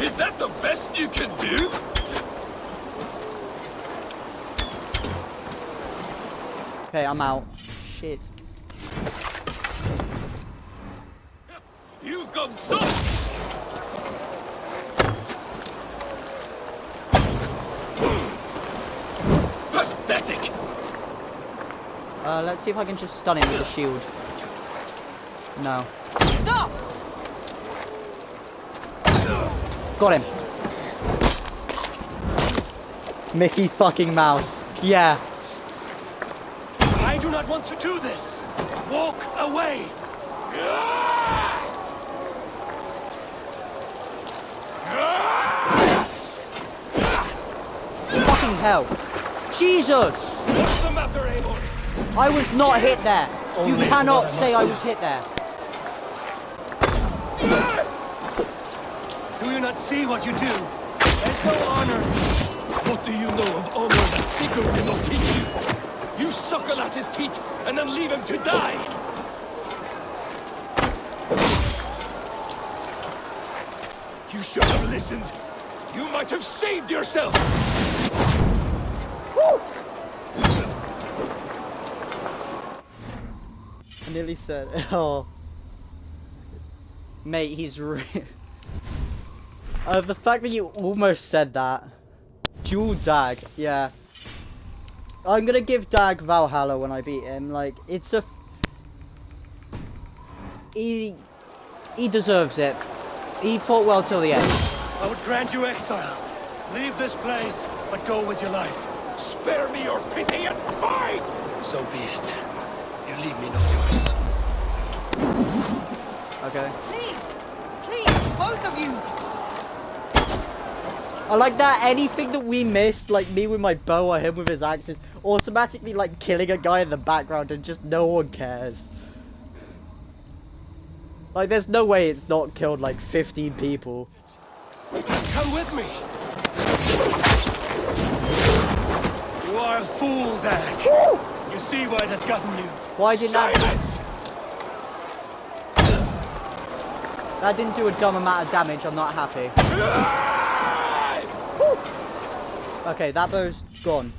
[SPEAKER 4] Is that the best you can do?
[SPEAKER 1] Okay, I'm out. Shit.
[SPEAKER 4] You've gone soft. Pathetic.
[SPEAKER 1] Let's see if I can just stun him with the shield. No.
[SPEAKER 11] Stop!
[SPEAKER 1] Got him. Mickey fucking Mouse. Yeah.
[SPEAKER 4] I do not want to do this. Walk away.
[SPEAKER 1] hell? Jesus!
[SPEAKER 5] What's the matter, Eivor?
[SPEAKER 1] I was not hit there. You
[SPEAKER 5] Only
[SPEAKER 1] cannot
[SPEAKER 5] what I
[SPEAKER 1] say
[SPEAKER 5] must
[SPEAKER 1] I
[SPEAKER 5] do.
[SPEAKER 1] was hit there.
[SPEAKER 5] Do you not see what you do? There's no honor in this. What do you know of honor that Sigurd did not teach you? You suckle at his teeth and then leave him to die! You should have listened. You might have saved yourself!
[SPEAKER 1] I nearly said, oh. Mate, he's the fact that you almost said that. Dual Dag, yeah. I'm gonna give Dag Valhalla when I beat him. Like, it's a... He deserves it. He fought well till the end.
[SPEAKER 5] I would grant you exile. Leave this place, but go with your life. Spare me your pity and fight! So be it. You leave me no choice.
[SPEAKER 1] Okay.
[SPEAKER 11] Please, both of you.
[SPEAKER 1] I like that anything that we missed, like me with my bow or him with his axe, is automatically like killing a guy in the background and just no one cares. Like, there's no way it's not killed like 15 people.
[SPEAKER 5] Come with me! You are a fool, Dag. You see why it has gotten you.
[SPEAKER 1] Why did that...
[SPEAKER 5] Silence!
[SPEAKER 1] That didn't do a dumb amount of damage, I'm not happy. Okay, that bow's gone.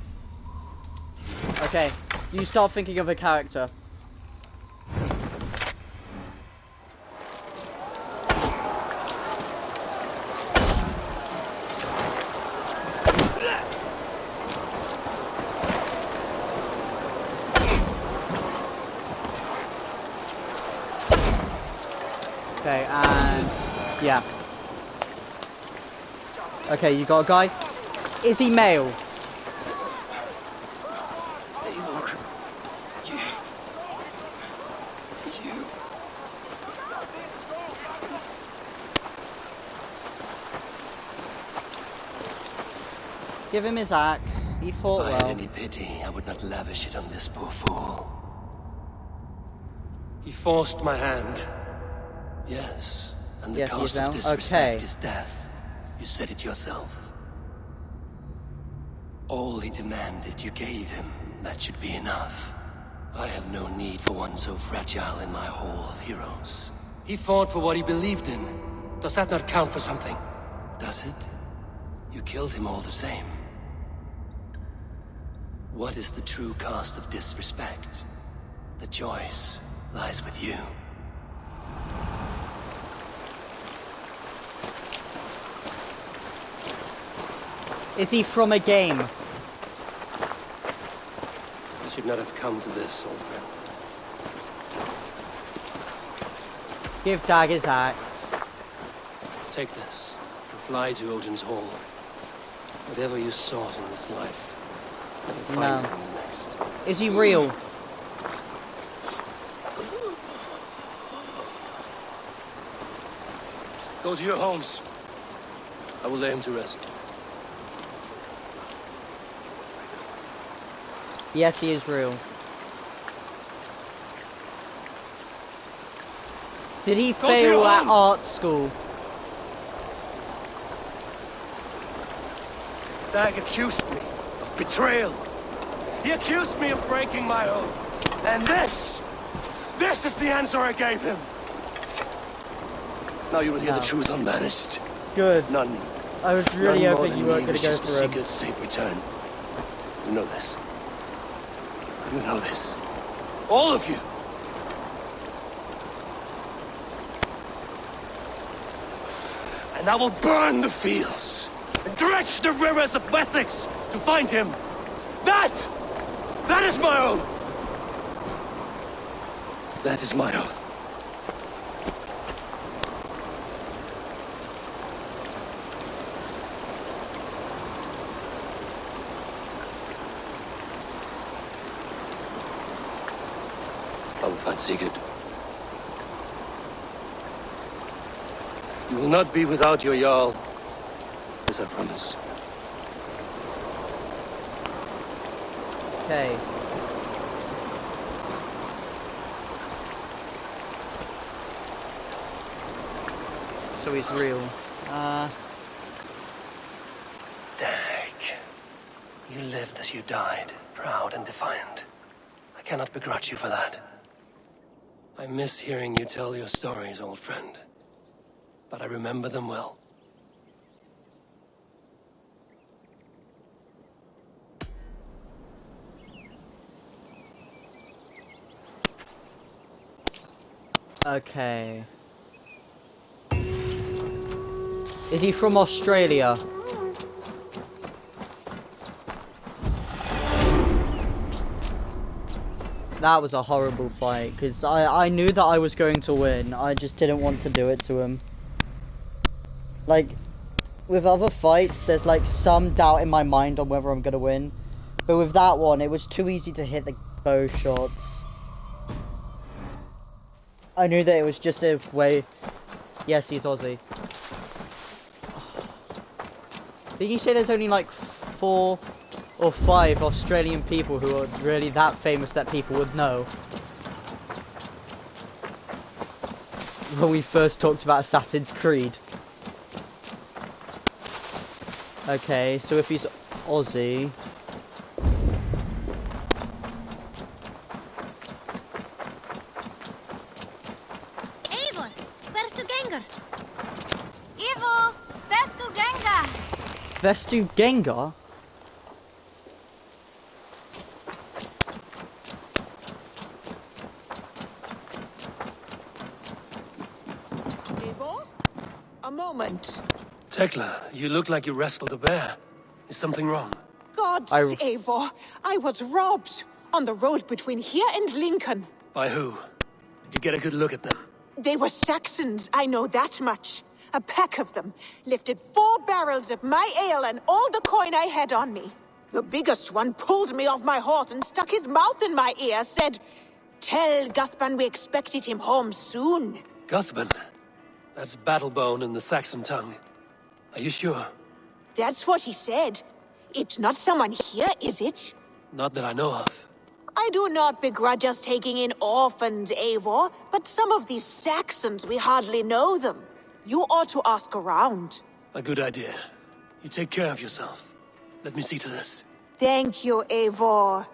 [SPEAKER 1] Okay, you start thinking of a character. Okay, and... yeah. Okay, you got a guy? Is he male?
[SPEAKER 5] Eivor, you...
[SPEAKER 1] Give him his axe. He fought
[SPEAKER 4] If I had
[SPEAKER 1] well.
[SPEAKER 4] any pity, I would not lavish it on this poor fool. He forced my hand. Yes, and the
[SPEAKER 1] Yes, he is
[SPEAKER 4] cost
[SPEAKER 1] now.
[SPEAKER 4] of disrespect
[SPEAKER 1] Okay.
[SPEAKER 4] is death. You said it yourself. All he demanded, you gave him. That should be enough. I have no need for one so fragile in my hall of heroes. He fought for what he believed in. Does that not count for something? Does it? You killed him all the same. What is the true cost of disrespect? The choice lies with you.
[SPEAKER 1] Is he from a game?
[SPEAKER 4] I should not have come to this, old friend.
[SPEAKER 1] Give Dag his axe.
[SPEAKER 4] Take this, and fly to Odin's Hall. Whatever you sought in this life, you will find it in the next.
[SPEAKER 1] Is he real?
[SPEAKER 4] Go to your homes. I will lay him to rest.
[SPEAKER 1] Yes, he is real. Did he
[SPEAKER 5] to
[SPEAKER 1] fail
[SPEAKER 5] your
[SPEAKER 1] at
[SPEAKER 5] homes.
[SPEAKER 1] art school?
[SPEAKER 5] Dag accused me of betrayal. He accused me of breaking my oath. And this is the answer I gave him. Now you will hear the truth unbanished.
[SPEAKER 1] Good.
[SPEAKER 5] None.
[SPEAKER 1] I was really
[SPEAKER 5] none more
[SPEAKER 1] hoping you
[SPEAKER 5] than
[SPEAKER 1] weren't
[SPEAKER 5] me
[SPEAKER 1] going to go
[SPEAKER 5] wishes
[SPEAKER 1] for him.
[SPEAKER 5] Sigurd's safe return. You know this. You know this. All of you. And I will burn the fields and dredge the rivers of Wessex to find him. That is my oath. That is my oath. I will find Sigurd. You will not be without your Jarl, as I promise.
[SPEAKER 1] Okay. So he's real.
[SPEAKER 4] Dag. You lived as you died, proud and defiant. I cannot begrudge you for that. I miss hearing you tell your stories, old friend. But I remember them well.
[SPEAKER 1] Okay. Is he from Australia? That was a horrible fight, because I knew that I was going to win. I just didn't want to do it to him. Like, with other fights, there's like some doubt in my mind on whether I'm going to win. But with that one, it was too easy to hit the bow shots. I knew that it was just a way... Yes, he's Aussie. Did you say there's only like 4 or 5 Australian people who are really that famous that people would know? When we first talked about Assassin's Creed. Okay, so if he's Aussie... Vestu Gengar?
[SPEAKER 14] Eivor? A moment.
[SPEAKER 4] Tekla, you look like you wrestled a bear. Is something wrong?
[SPEAKER 14] Gods, Eivor, I was robbed on the road between here and Lincoln.
[SPEAKER 4] By who? Did you get a good look at them?
[SPEAKER 14] They were Saxons, I know that much. A pack of them lifted 4 barrels of my ale and all the coin I had on me. The biggest one pulled me off my horse and stuck his mouth in my ear, said, "Tell Guthban we expected him home soon."
[SPEAKER 4] Guthban? That's Battlebone in the Saxon tongue. Are you sure?
[SPEAKER 14] That's what he said. It's not someone here, is it?
[SPEAKER 4] Not that I know of.
[SPEAKER 14] I do not begrudge us taking in orphans, Eivor, but some of these Saxons, we hardly know them. You ought to ask around.
[SPEAKER 4] A good idea. You take care of yourself. Let me see to this.
[SPEAKER 14] Thank you, Eivor.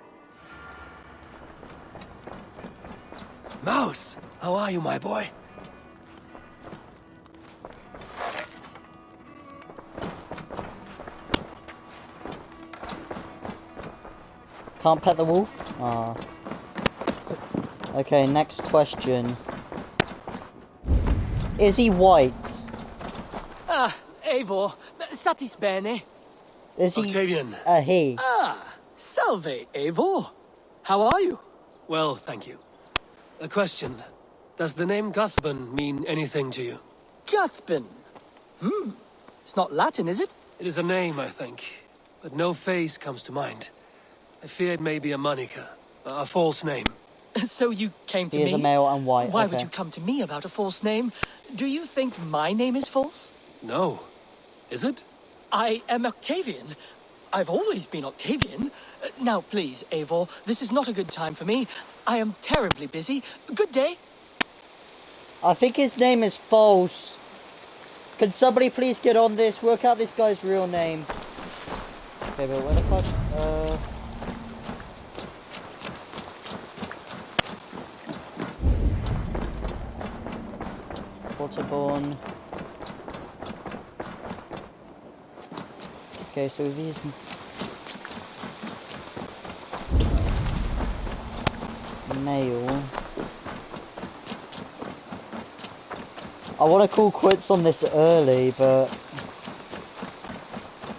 [SPEAKER 4] Mouse, how are you, my boy?
[SPEAKER 1] Can't pet the wolf? Ah. Okay, next question. Is he white?
[SPEAKER 15] Ah, Eivor, satis bene.
[SPEAKER 1] Is he
[SPEAKER 4] Octavian?
[SPEAKER 1] He?
[SPEAKER 15] Ah, salve, Eivor. How are you?
[SPEAKER 4] Well, thank you. A question. Does the name Guthban mean anything to you?
[SPEAKER 15] Guthban? It's not Latin, is it?
[SPEAKER 4] It is a name, I think. But no face comes to mind. I fear it may be a moniker. A false name.
[SPEAKER 15] So you came to
[SPEAKER 1] He
[SPEAKER 15] me?
[SPEAKER 1] is a male and white.
[SPEAKER 15] Why
[SPEAKER 1] okay.
[SPEAKER 15] would you come to me about a false name? Do you think my name is false?
[SPEAKER 4] No. Is it?
[SPEAKER 15] I am Octavian. I've always been Octavian. Now, please, Eivor, this is not a good time for me. I am terribly busy. Good day.
[SPEAKER 1] I think his name is false. Can somebody please get on this? Work out this guy's real name. Okay, but where the fuck? Waterborne. Okay, so these... Male. I want to call quits on this early, but...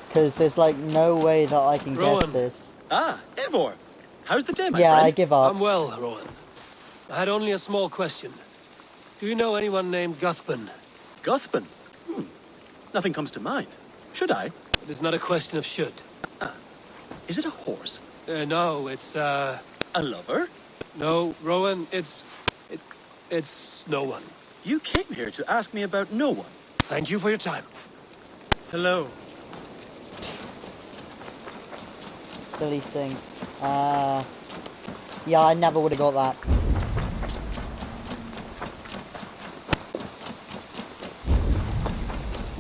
[SPEAKER 1] Because there's like no way that I can
[SPEAKER 4] Rowan.
[SPEAKER 1] guess this.
[SPEAKER 10] Ah, Eivor. How's the day, my
[SPEAKER 1] Yeah,
[SPEAKER 10] friend?
[SPEAKER 1] I give up.
[SPEAKER 4] I'm well, Rowan. I had only a small question. Do you know anyone named Guthban?
[SPEAKER 10] Guthban? Nothing comes to mind. Should I?
[SPEAKER 4] It is not a question of should.
[SPEAKER 10] Is it a horse?
[SPEAKER 4] No, it's,
[SPEAKER 10] A lover?
[SPEAKER 4] No, Rowan, it's no one.
[SPEAKER 10] You came here to ask me about no one.
[SPEAKER 4] Thank you for your time.
[SPEAKER 10] Hello.
[SPEAKER 1] Billy Singh. Yeah, I never would have got that.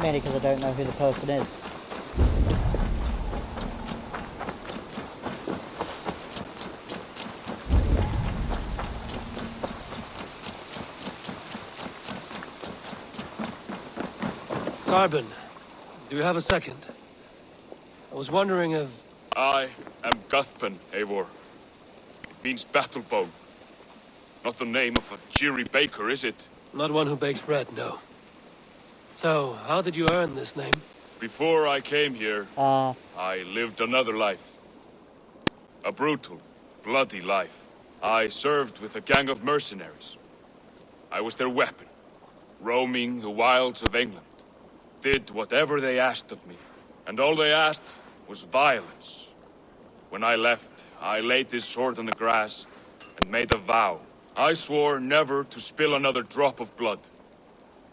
[SPEAKER 1] Mainly because I don't know who the person is.
[SPEAKER 4] Tarbin, do you have a second? I was wondering if...
[SPEAKER 13] I am Guthpan, Eivor. It means battle bone. Not the name of a cheery baker, is it?
[SPEAKER 4] Not one who bakes bread, no. So, how did you earn this name?
[SPEAKER 13] Before I came here, I lived another life. A brutal, bloody life. I served with a gang of mercenaries. I was their weapon, roaming the wilds of England. Did whatever they asked of me, and all they asked was violence. When I left, I laid this sword on the grass and made a vow. I swore never to spill another drop of blood,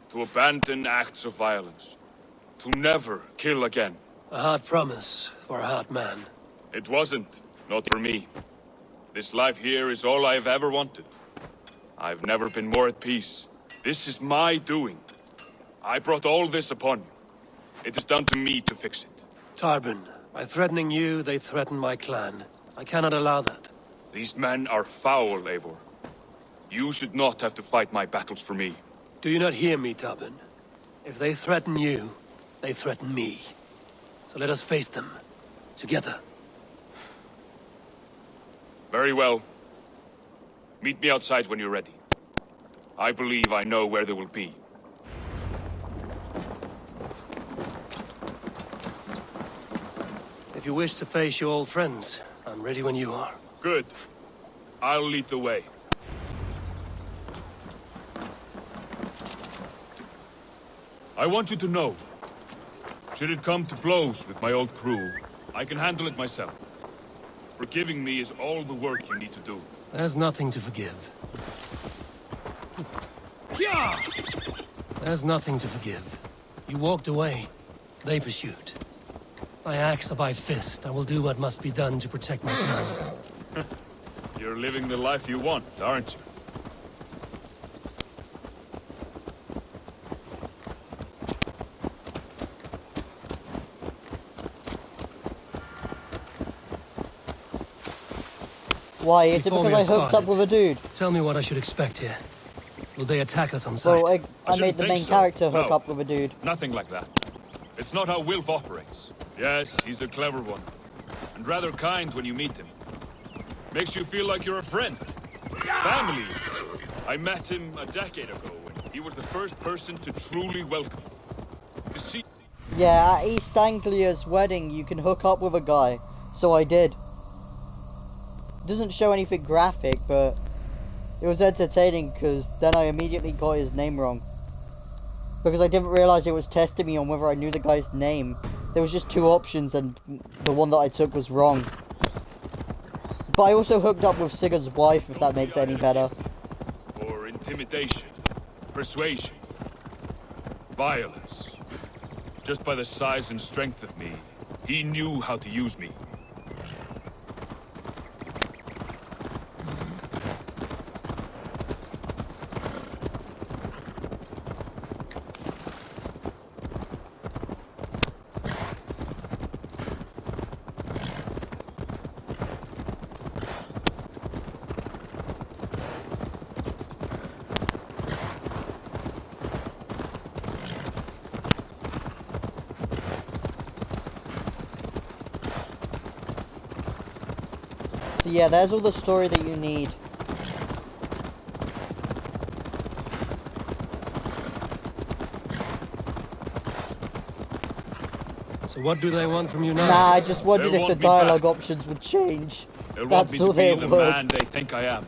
[SPEAKER 13] to abandon acts of violence, to never kill again.
[SPEAKER 4] A hard promise for a hard man.
[SPEAKER 13] It wasn't, not for me. This life here is all I've ever wanted. I've never been more at peace. This is my doing. I brought all this upon you. It is down to me to fix it.
[SPEAKER 4] Tarbin, by threatening you, they threaten my clan. I cannot allow that.
[SPEAKER 13] These men are foul, Eivor. You should not have to fight my battles for me.
[SPEAKER 4] Do you not hear me, Tarbin? If they threaten you, they threaten me. So let us face them. Together.
[SPEAKER 13] Very well. Meet me outside when you're ready. I believe I know where they will be.
[SPEAKER 4] If you wish to face your old friends, I'm ready when you are.
[SPEAKER 13] Good. I'll lead the way. I want you to know, should it come to blows with my old crew, I can handle it myself. Forgiving me is all the work you need to do.
[SPEAKER 4] There's nothing to forgive. There's nothing to forgive. You walked away. They pursued. By axe or by fist, I will do what must be done to protect my clan.
[SPEAKER 13] You're living the life you want, aren't you?
[SPEAKER 1] Why? Is it
[SPEAKER 4] Before
[SPEAKER 1] because
[SPEAKER 4] we
[SPEAKER 1] I
[SPEAKER 4] are
[SPEAKER 1] hooked up
[SPEAKER 4] spotted,
[SPEAKER 1] with a dude?
[SPEAKER 4] Tell me what I should expect here. Will they attack us on sight?
[SPEAKER 1] Well, I made the main character hook up with a dude.
[SPEAKER 13] Nothing like that. It's not how Wilf operates. Yes, he's a clever one. And rather kind when you meet him. Makes you feel like you're a friend. Family. I met him a decade ago, and he was the first person to truly welcome me. To see...
[SPEAKER 1] Yeah, at East Anglia's wedding, you can hook up with a guy. So I did. Doesn't show anything graphic, but it was entertaining because then I immediately got his name wrong. Because I didn't realise it was testing me on whether I knew the guy's name. There was just two options and the one that I took was wrong. But I also hooked up with Sigurd's wife, if that makes it any better.
[SPEAKER 13] Or intimidation, persuasion, violence. Just by the size and strength of me, he knew how to use me.
[SPEAKER 1] So yeah, there's all the story that you need.
[SPEAKER 4] So what do they want from you now?
[SPEAKER 1] Nah, I just wondered
[SPEAKER 13] They'll
[SPEAKER 1] if the
[SPEAKER 13] want me
[SPEAKER 1] dialogue
[SPEAKER 13] back.
[SPEAKER 1] options would change.
[SPEAKER 13] They'll want
[SPEAKER 1] That's
[SPEAKER 13] me
[SPEAKER 1] all
[SPEAKER 13] to
[SPEAKER 1] they
[SPEAKER 13] be the
[SPEAKER 1] would.
[SPEAKER 13] man they think I am.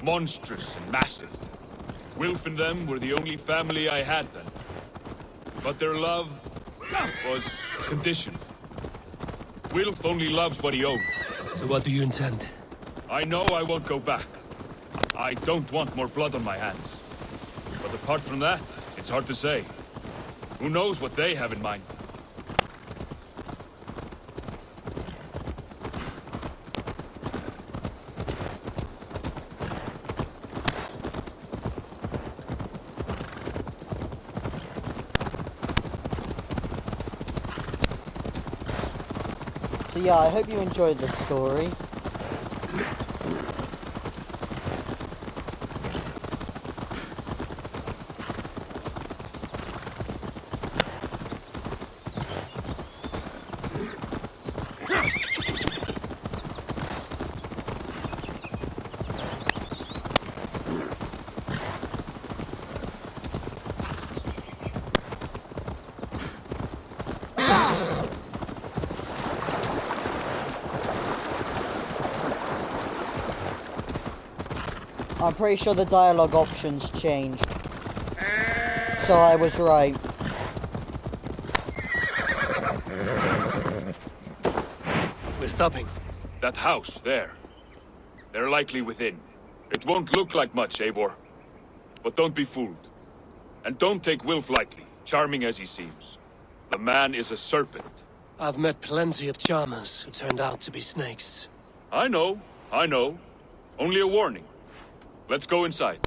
[SPEAKER 13] Monstrous and massive. Wilf and them were the only family I had then. But their love was conditioned. Wilf only loves what he owns.
[SPEAKER 4] So what do you intend?
[SPEAKER 13] I know I won't go back. I don't want more blood on my hands. But apart from that, it's hard to say. Who knows what they have in mind?
[SPEAKER 1] So yeah, I hope you enjoyed the story. I'm pretty sure the dialogue options changed. So I was right.
[SPEAKER 4] We're stopping.
[SPEAKER 13] That house, there. They're likely within. It won't look like much, Eivor. But don't be fooled. And don't take Wilf lightly, charming as he seems. The man is a serpent.
[SPEAKER 4] I've met plenty of charmers who turned out to be snakes.
[SPEAKER 13] I know. Only a warning. Let's go inside.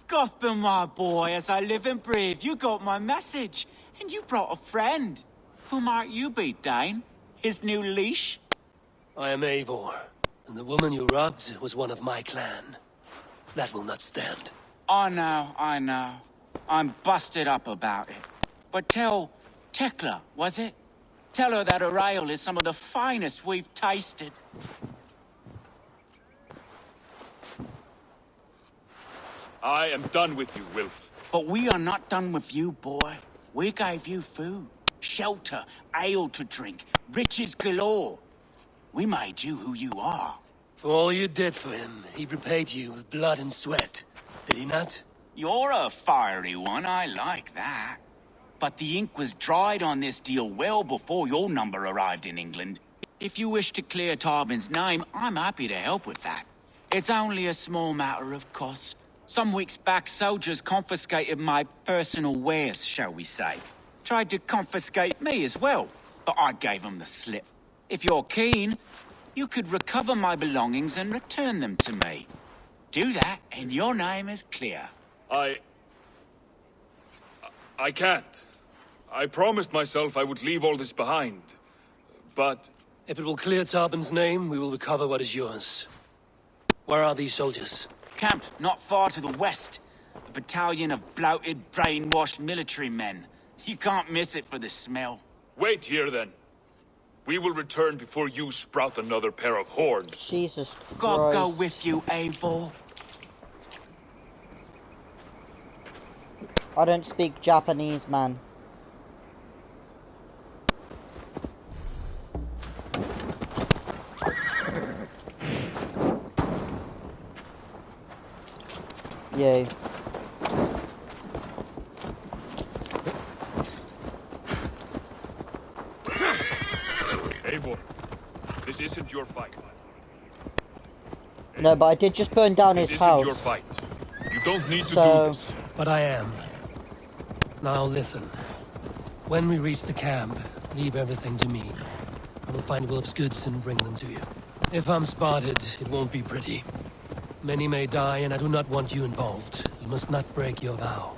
[SPEAKER 7] Gothman, my boy, as I live and breathe, you got my message. And you brought a friend. Who might you be, Dane? His new leash?
[SPEAKER 4] I am Eivor, and the woman you robbed was one of my clan. That will not stand.
[SPEAKER 7] I know. I'm busted up about it. But tell Tekla, was it? Tell her that her ale is some of the finest we've tasted.
[SPEAKER 13] I am done with you, Wilf.
[SPEAKER 7] But we are not done with you, boy. We gave you food, shelter, ale to drink, riches galore. We made you who you are.
[SPEAKER 4] For all you did for him, he repaid you with blood and sweat. Did he not?
[SPEAKER 7] You're a fiery one, I like that. But the ink was dried on this deal well before your number arrived in England. If you wish to clear Tarbin's name, I'm happy to help with that. It's only a small matter of cost. Some weeks back, soldiers confiscated my personal wares, shall we say. Tried to confiscate me as well, but I gave them the slip. If you're keen, you could recover my belongings and return them to me. Do that, and your name is clear.
[SPEAKER 13] I can't. I promised myself I would leave all this behind. But...
[SPEAKER 4] If it will clear Tarbin's name, we will recover what is yours. Where are these soldiers?
[SPEAKER 7] Camped not far to the west. A battalion of bloated, brainwashed military men. You can't miss it for the smell.
[SPEAKER 13] Wait here, then. We will return before you sprout another pair of horns.
[SPEAKER 1] Jesus Christ.
[SPEAKER 7] God go with you, Eivor.
[SPEAKER 1] I don't speak Japanese, man. Yay.
[SPEAKER 13] Eivor, this isn't your fight.
[SPEAKER 1] No, but I did just burn down his house.
[SPEAKER 13] This isn't your fight. You don't need to do this.
[SPEAKER 4] But I am. Now listen. When we reach the camp, leave everything to me. I will find Wilf's goods and bring them to you. If I'm spotted, it won't be pretty. Many may die, and I do not want you involved. You must not break your vow.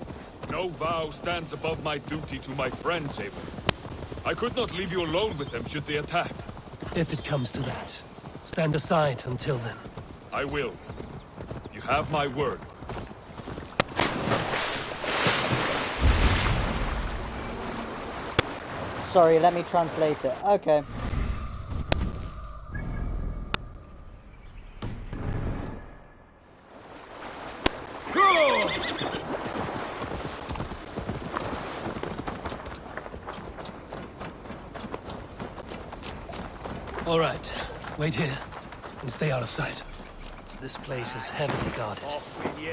[SPEAKER 13] No vow stands above my duty to my friends, Eivor. I could not leave you alone with them should they attack.
[SPEAKER 4] If it comes to that, stand aside until then.
[SPEAKER 13] I will. You have my word.
[SPEAKER 1] Sorry, let me translate it. Okay.
[SPEAKER 4] All right. Wait here and stay out of sight. This place is heavily guarded.
[SPEAKER 5] Off with you.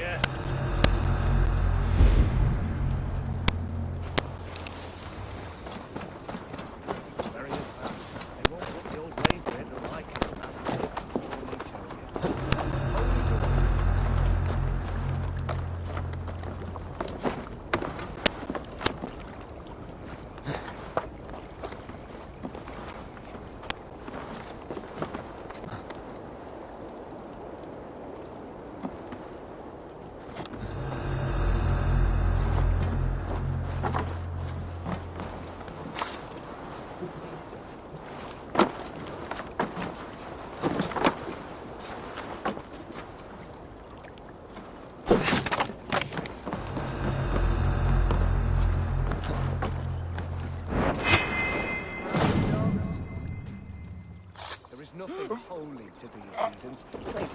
[SPEAKER 5] There's nothing holy to these heathens, save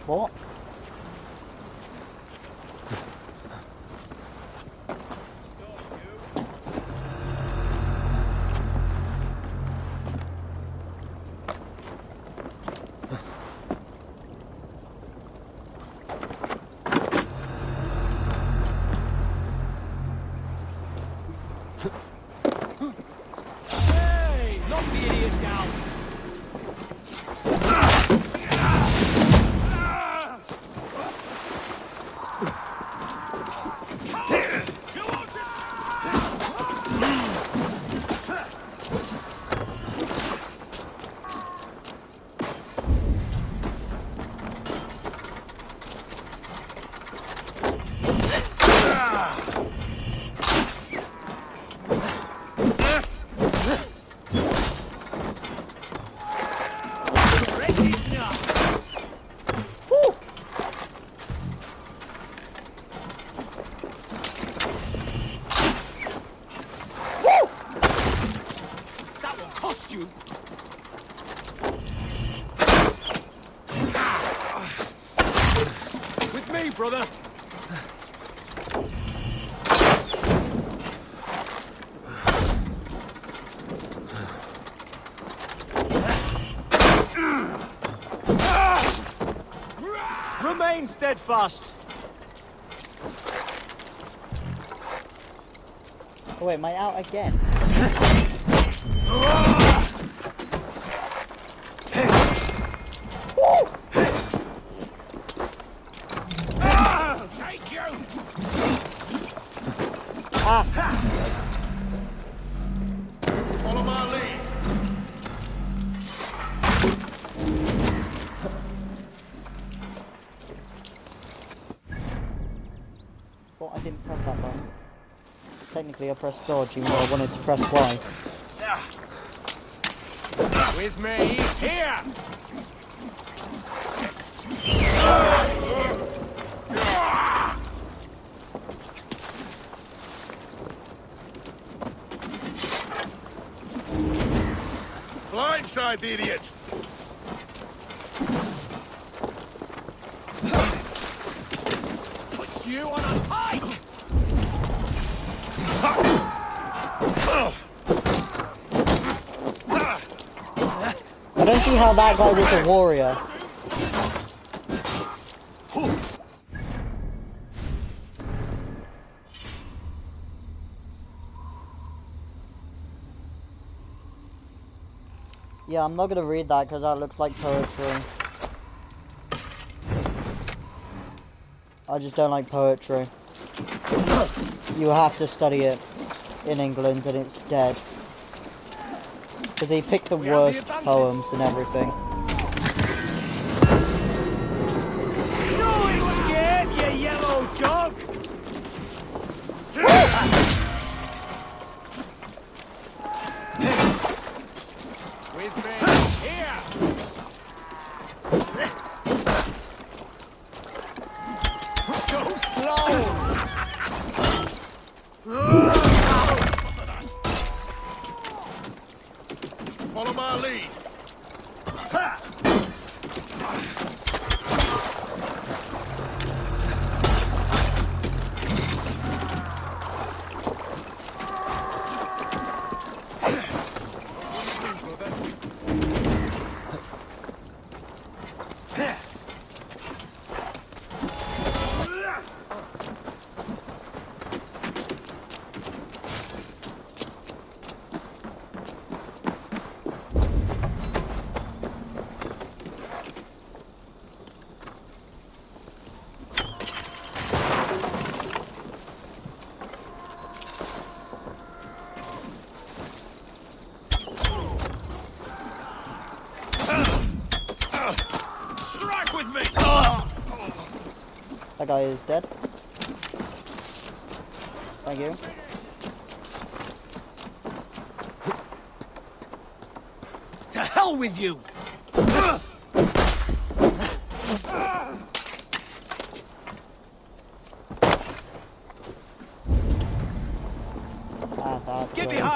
[SPEAKER 1] What?
[SPEAKER 5] Hey! Knock the idiot down! That will cost you! With me, brother! Remain steadfast!
[SPEAKER 1] Oh wait, am I out again?
[SPEAKER 5] Take you!
[SPEAKER 8] Follow my lead.
[SPEAKER 1] Well, I didn't press that button. Technically I pressed dodge even though I wanted to press Y.
[SPEAKER 5] With me, here!
[SPEAKER 8] Blindside the idiot.
[SPEAKER 5] Put you on a pike!
[SPEAKER 1] I don't see how that guy was a warrior. Yeah, I'm not gonna read that because that looks like poetry. I just don't like poetry. You have to study it in England and it's dead. Because he picked the worst poems and everything.
[SPEAKER 5] You ain't scared, you yellow dog! With me, here! So slow!
[SPEAKER 8] Follow my lead.
[SPEAKER 5] Strike with me!
[SPEAKER 1] That guy is dead. Thank you.
[SPEAKER 5] To hell with you!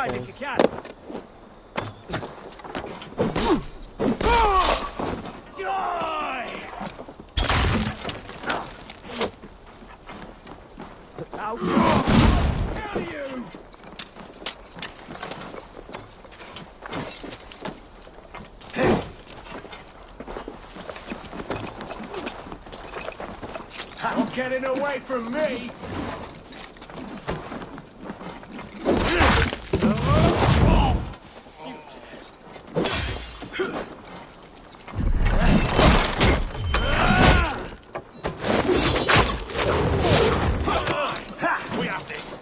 [SPEAKER 5] time if you
[SPEAKER 1] says.
[SPEAKER 5] can. Die! Out! Kill you! Not getting away from me! We have this!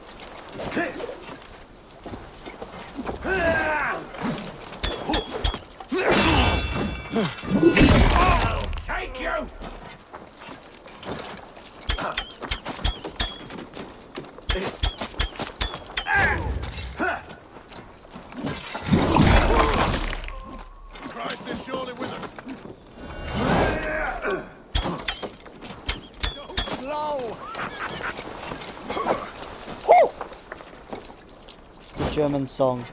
[SPEAKER 5] I'll take you!
[SPEAKER 8] Christ is surely with us.
[SPEAKER 5] Slow!
[SPEAKER 1] The German song.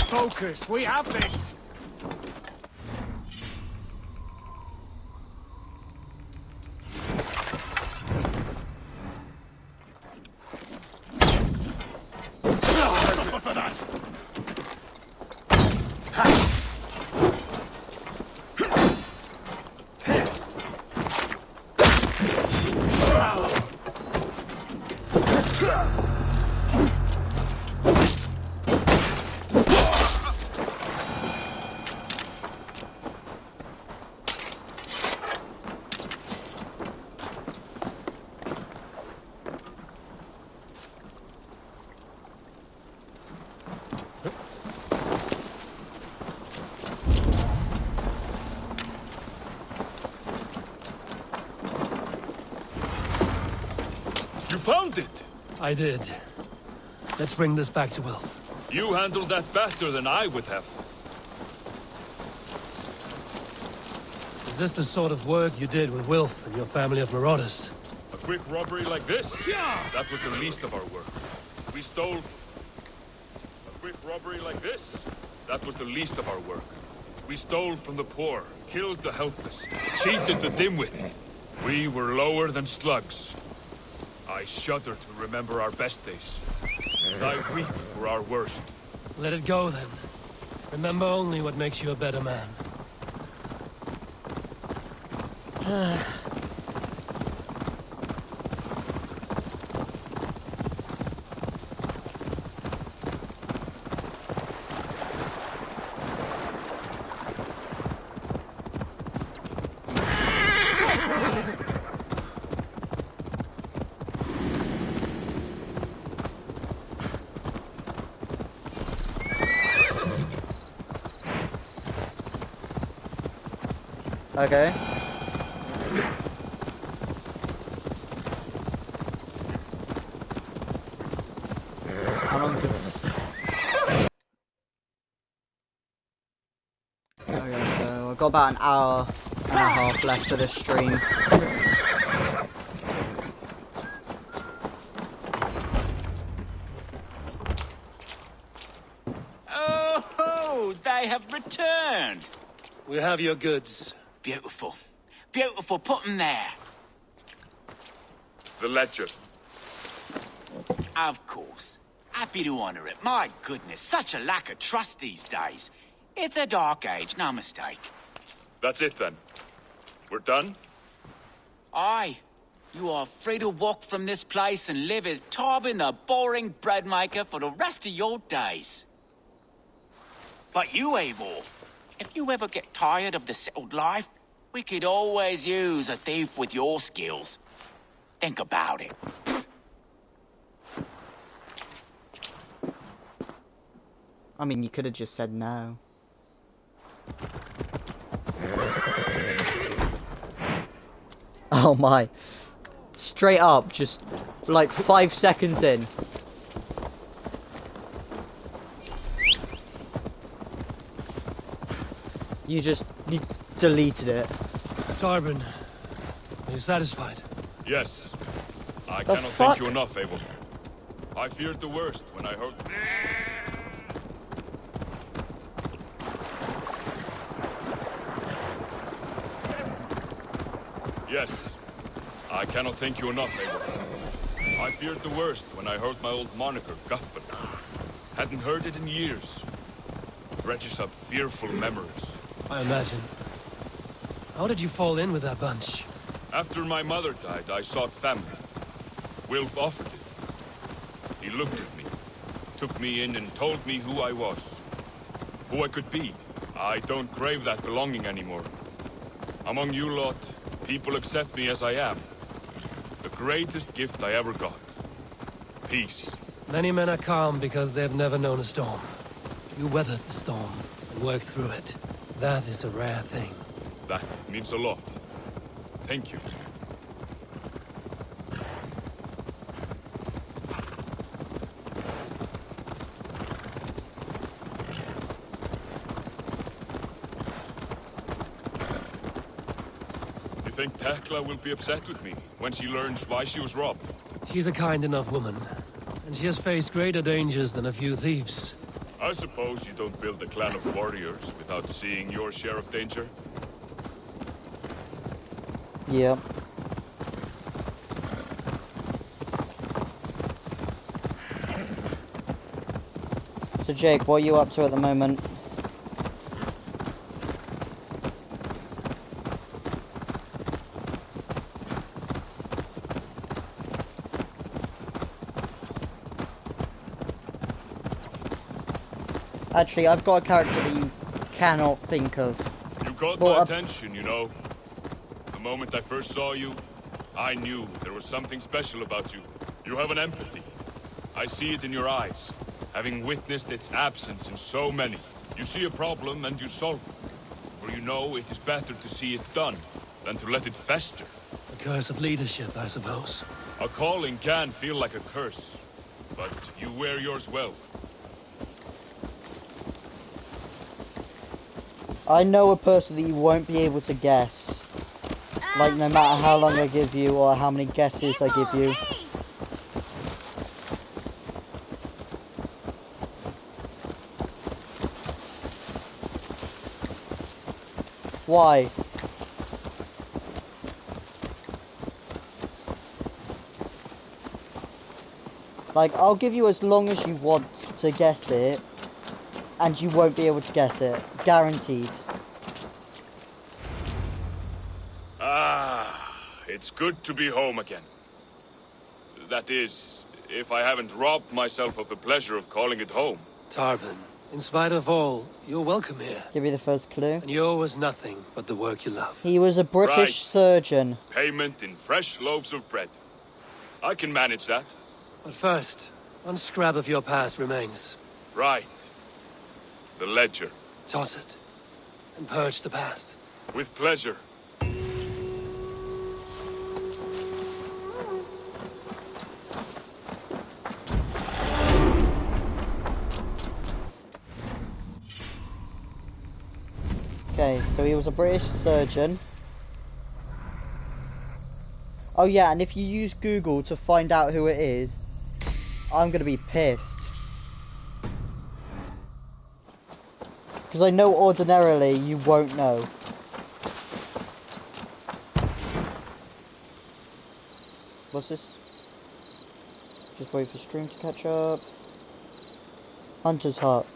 [SPEAKER 5] Focus, we have this!
[SPEAKER 8] Suffer for that.
[SPEAKER 13] You found it!
[SPEAKER 4] I did. Let's bring this back to Wilf.
[SPEAKER 13] You handled that better than I would have.
[SPEAKER 4] Is this the sort of work you did with Wilf and your family of marauders?
[SPEAKER 13] A quick robbery like this? That was the least of our work. We stole... A quick robbery like this? That was the least of our work. We stole from the poor, killed the helpless, cheated the dimwit. We were lower than slugs. I shudder to remember our best days. And I weep for our worst.
[SPEAKER 4] Let it go, then. Remember only what makes you a better man.
[SPEAKER 1] Okay. How long could... Okay, so I've got about an hour and a half left of this stream.
[SPEAKER 7] Oh, they have returned.
[SPEAKER 4] We have your goods.
[SPEAKER 7] Beautiful. Beautiful. Put them there.
[SPEAKER 13] The ledger.
[SPEAKER 7] Of course. Happy to honor it. My goodness, such a lack of trust these days. It's a dark age, no mistake.
[SPEAKER 13] That's it then. We're done?
[SPEAKER 7] Aye. You are free to walk from this place and live as Tarbin the boring bread maker for the rest of your days. But you, Eivor, if you ever get tired of the settled life, we could always use a thief with your skills. Think about it.
[SPEAKER 1] I mean, you could have just said no. Oh my. Straight up, just like 5 seconds in. You deleted it.
[SPEAKER 4] Tarbin, are you satisfied?
[SPEAKER 13] Yes. I
[SPEAKER 1] The
[SPEAKER 13] cannot
[SPEAKER 1] fuck?
[SPEAKER 13] thank you enough, Abel. I feared the worst when I heard... Yes. I cannot thank you enough, Eivor. I feared the worst when I heard my old moniker, Guthbert. Hadn't heard it in years. Dredges up fearful memories.
[SPEAKER 4] I imagine. How did you fall in with that bunch?
[SPEAKER 13] After my mother died, I sought family. Wilf offered it. He looked at me, took me in and told me who I was. Who I could be. I don't crave that belonging anymore. Among you lot, people accept me as I am. The greatest gift I ever got. Peace.
[SPEAKER 4] Many men are calm because they've never known a storm. You weathered the storm and worked through it. That is a rare thing.
[SPEAKER 13] That means a lot. Thank you. You think Tekla will be upset with me when she learns why she was robbed?
[SPEAKER 4] She's a kind enough woman, and she has faced greater dangers than a few thieves.
[SPEAKER 13] I suppose you don't build a clan of warriors without seeing your share of danger?
[SPEAKER 1] Yep. So Jake, what are you up to at the moment? Actually, I've got a character that you cannot think of.
[SPEAKER 13] You caught my attention, you know. The moment I first saw you, I knew there was something special about you. You have an empathy. I see it in your eyes, having witnessed its absence in so many. You see a problem and you solve it. For you know it is better to see it done than to let it fester.
[SPEAKER 4] The curse of leadership, I suppose.
[SPEAKER 13] A calling can feel like a curse, but you wear yours well.
[SPEAKER 1] I know a person that you won't be able to guess. Like, no matter how long I give you or how many guesses I give you. Why? Like, I'll give you as long as you want to guess it, and you won't be able to guess it. Guaranteed.
[SPEAKER 13] Ah, it's good to be home again. That is, if I haven't robbed myself of the pleasure of calling it home.
[SPEAKER 4] Tarban, in spite of all, you're welcome here.
[SPEAKER 1] Give me the first clue.
[SPEAKER 4] And you owe us nothing but the work you love.
[SPEAKER 1] He was a British surgeon.
[SPEAKER 13] Payment in fresh loaves of bread. I can manage that.
[SPEAKER 4] But first, one scrap of your past remains.
[SPEAKER 13] Right. The ledger.
[SPEAKER 4] Toss it, and purge the past.
[SPEAKER 13] With pleasure.
[SPEAKER 1] Okay, so he was a British surgeon. Oh yeah, and if you use Google to find out who it is, I'm gonna be pissed. Because I know ordinarily you won't know. What's this? Just wait for stream to catch up. Hunter's Hut.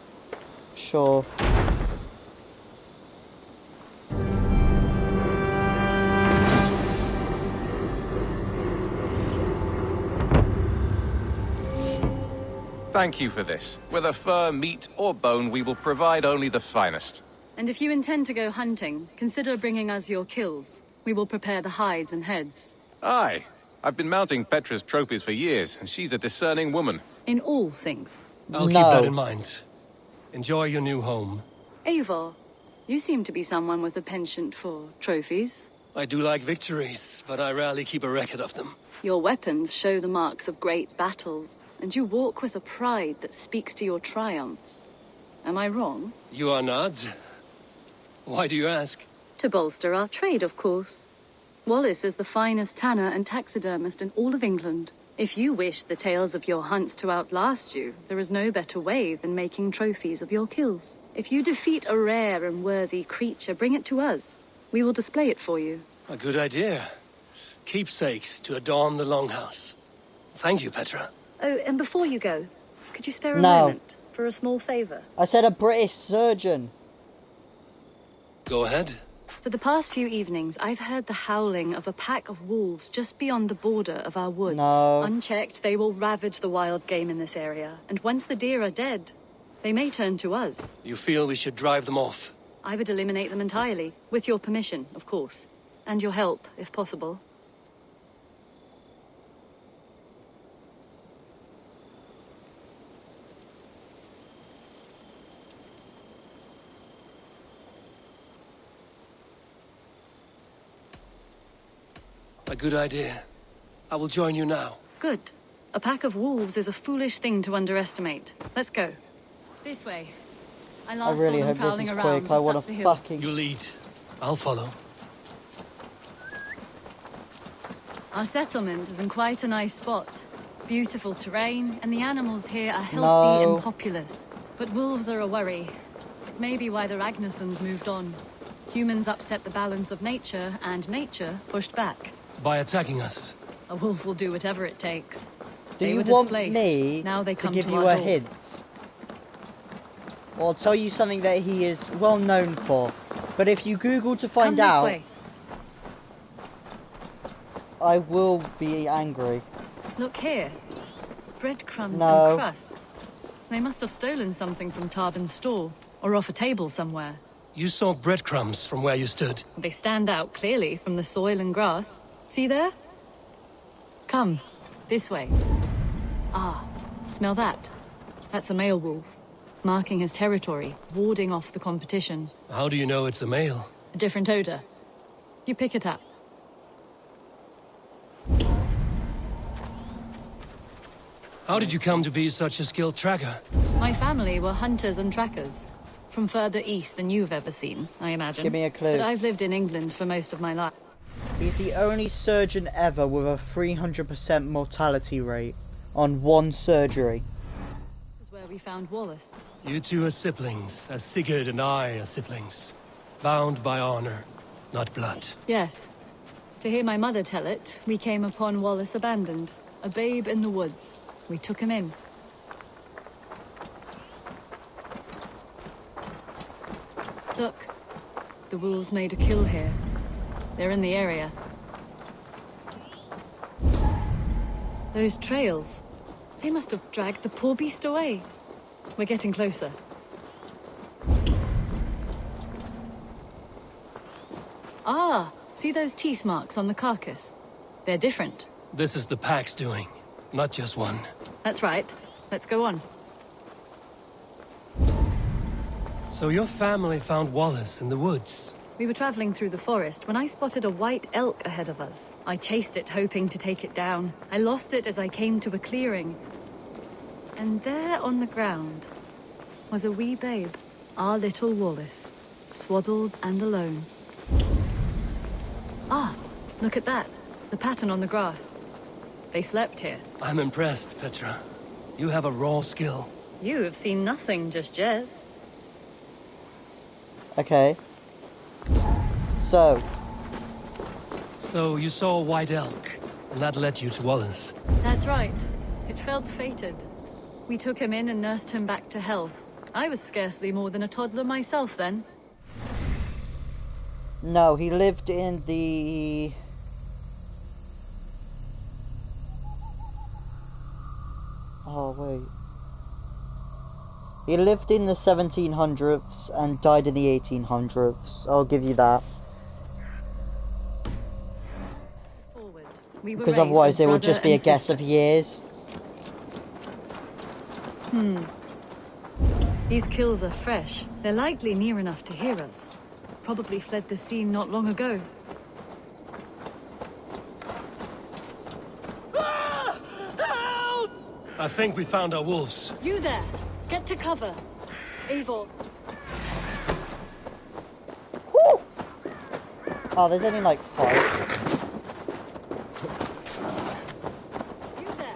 [SPEAKER 1] Sure.
[SPEAKER 8] Thank you for this. Whether fur, meat, or bone, we will provide only the finest.
[SPEAKER 16] And if you intend to go hunting, consider bringing us your kills. We will prepare the hides and heads.
[SPEAKER 8] Aye. I've been mounting Petra's trophies for years, and she's a discerning woman.
[SPEAKER 16] In all things.
[SPEAKER 4] I'll keep that in mind. Enjoy your new home.
[SPEAKER 16] Eivor, you seem to be someone with a penchant for trophies.
[SPEAKER 4] I do like victories, but I rarely keep a record of them.
[SPEAKER 16] Your weapons show the marks of great battles, and you walk with a pride that speaks to your triumphs. Am I wrong?
[SPEAKER 4] You are not. Why do you ask?
[SPEAKER 16] To bolster our trade, of course. Wallace is the finest tanner and taxidermist in all of England. If you wish the tales of your hunts to outlast you, there is no better way than making trophies of your kills. If you defeat a rare and worthy creature, bring it to us. We will display it for you.
[SPEAKER 4] A good idea. Keepsakes to adorn the longhouse. Thank you, Petra.
[SPEAKER 16] Oh, and before you go, could you spare a
[SPEAKER 1] No.
[SPEAKER 16] moment for a small favor?
[SPEAKER 1] I said a British surgeon.
[SPEAKER 4] Go ahead.
[SPEAKER 16] For the past few evenings, I've heard the howling of a pack of wolves just beyond the border of our woods.
[SPEAKER 1] No.
[SPEAKER 16] Unchecked, they will ravage the wild game in this area, and once the deer are dead, they may turn to us.
[SPEAKER 4] You feel we should drive them off?
[SPEAKER 16] I would eliminate them entirely, with your permission, of course, and your help, if possible.
[SPEAKER 4] A good idea. I will join you now.
[SPEAKER 16] Good. A pack of wolves is a foolish thing to underestimate. Let's go. This way. I last
[SPEAKER 1] really
[SPEAKER 16] saw them
[SPEAKER 1] hope this
[SPEAKER 16] prowling
[SPEAKER 1] is
[SPEAKER 16] around
[SPEAKER 1] quick. I
[SPEAKER 16] just
[SPEAKER 1] want
[SPEAKER 16] up
[SPEAKER 1] to
[SPEAKER 16] the hill.
[SPEAKER 1] fucking...
[SPEAKER 4] You lead. I'll follow.
[SPEAKER 16] Our settlement is in quite a nice spot. Beautiful terrain, and the animals here are healthy
[SPEAKER 1] No.
[SPEAKER 16] and populous. But wolves are a worry. It may be why the Ragnarsons moved on. Humans upset the balance of nature, and nature pushed back.
[SPEAKER 4] By attacking us.
[SPEAKER 16] A wolf will do whatever it takes.
[SPEAKER 1] Do
[SPEAKER 16] They
[SPEAKER 1] you
[SPEAKER 16] were
[SPEAKER 1] want
[SPEAKER 16] displaced.
[SPEAKER 1] me
[SPEAKER 16] Now they
[SPEAKER 1] to
[SPEAKER 16] come
[SPEAKER 1] give
[SPEAKER 16] to
[SPEAKER 1] you
[SPEAKER 16] our
[SPEAKER 1] a
[SPEAKER 16] door.
[SPEAKER 1] hint? Or I'll tell you something that he is well known for. But if you Google to find
[SPEAKER 16] Come this
[SPEAKER 1] out,
[SPEAKER 16] way.
[SPEAKER 1] I will be angry.
[SPEAKER 16] Look here. Breadcrumbs
[SPEAKER 1] No.
[SPEAKER 16] and crusts. They must have stolen something from Tarbin's store, or off a table somewhere.
[SPEAKER 4] You saw breadcrumbs from where you stood.
[SPEAKER 16] They stand out clearly from the soil and grass. See there? Come, this way. Ah, smell that? That's a male wolf, marking his territory, warding off the competition.
[SPEAKER 4] How do you know it's a male?
[SPEAKER 16] A different odor. You pick it up.
[SPEAKER 4] How did you come to be such a skilled tracker?
[SPEAKER 16] My family were hunters and trackers. From further east than you've ever seen, I imagine.
[SPEAKER 1] Give me a clue.
[SPEAKER 16] But I've lived in England for most of my life.
[SPEAKER 1] He's the only surgeon ever with a 300% mortality rate on one surgery.
[SPEAKER 16] This is where we found Wallace.
[SPEAKER 4] You two are siblings, as Sigurd and I are siblings. Bound by honor, not blood.
[SPEAKER 16] Yes. To hear my mother tell it, we came upon Wallace abandoned, a babe in the woods. We took him in. Look, the wolves made a kill here. They're in the area. Those trails, they must have dragged the poor beast away. We're getting closer. Ah, see those teeth marks on the carcass? They're different.
[SPEAKER 4] This is the pack's doing, not just one.
[SPEAKER 16] That's right. Let's go on.
[SPEAKER 4] So your family found Wallace in the woods.
[SPEAKER 16] We were traveling through the forest when I spotted a white elk ahead of us. I chased it, hoping to take it down. I lost it as I came to a clearing. And there on the ground was a wee babe, our little Wallace, swaddled and alone. Ah, look at that. The pattern on the grass. They slept here.
[SPEAKER 4] I'm impressed, Petra. You have a raw skill.
[SPEAKER 16] You have seen nothing just yet.
[SPEAKER 1] Okay. So
[SPEAKER 4] you saw a white elk, and that led you to Wallace.
[SPEAKER 16] That's right. It felt fated. We took him in and nursed him back to health. I was scarcely more than a toddler myself then.
[SPEAKER 1] no, he lived in the... Oh, wait. He lived in the 1700s and died in the 1800s. I'll give you that.
[SPEAKER 16] Forward. We were
[SPEAKER 1] Because
[SPEAKER 16] raised
[SPEAKER 1] otherwise
[SPEAKER 16] as
[SPEAKER 1] it would
[SPEAKER 16] brother
[SPEAKER 1] just be a
[SPEAKER 16] and
[SPEAKER 1] guess
[SPEAKER 16] sister.
[SPEAKER 1] of years.
[SPEAKER 16] These kills are fresh. They're likely near enough to hear us. Probably fled the scene not long ago.
[SPEAKER 4] I think we found our wolves.
[SPEAKER 16] You there! Get to cover. Eivor.
[SPEAKER 1] Oh, there's only like 5.
[SPEAKER 16] You there!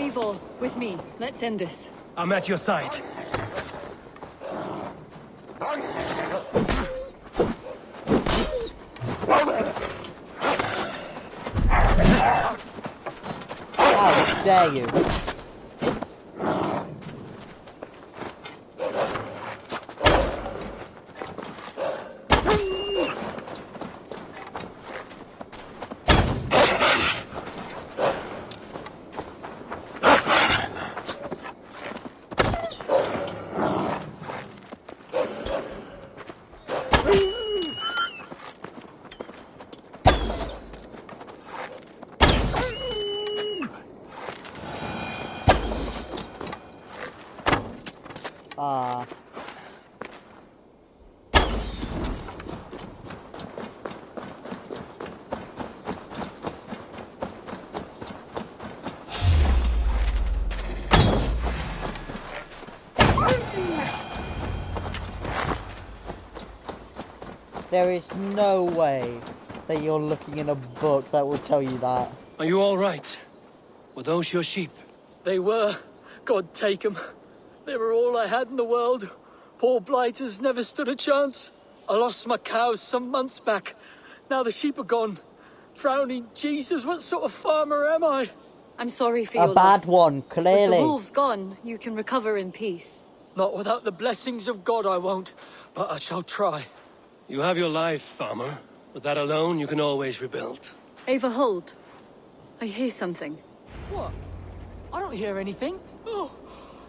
[SPEAKER 16] Eivor, with me. Let's end this.
[SPEAKER 4] I'm at your side.
[SPEAKER 1] How dare you? Ah. There is no way that you're looking in a book that will tell you that.
[SPEAKER 4] Are you all right? Were those your sheep?
[SPEAKER 15] They were. God take 'em. They were all I had in the world. Poor blighters never stood a chance. I lost my cows some months back. Now the sheep are gone. Frowning Jesus, what sort of farmer am I?
[SPEAKER 16] I'm sorry for your
[SPEAKER 1] A bad
[SPEAKER 16] loss.
[SPEAKER 1] one,
[SPEAKER 16] With
[SPEAKER 1] clearly.
[SPEAKER 16] the wolves gone, you can recover in peace.
[SPEAKER 15] Not without the blessings of God I won't, but I shall try.
[SPEAKER 4] You have your life, farmer. With that alone, you can always rebuild.
[SPEAKER 16] Ava, hold. I hear something.
[SPEAKER 15] What? I don't hear anything.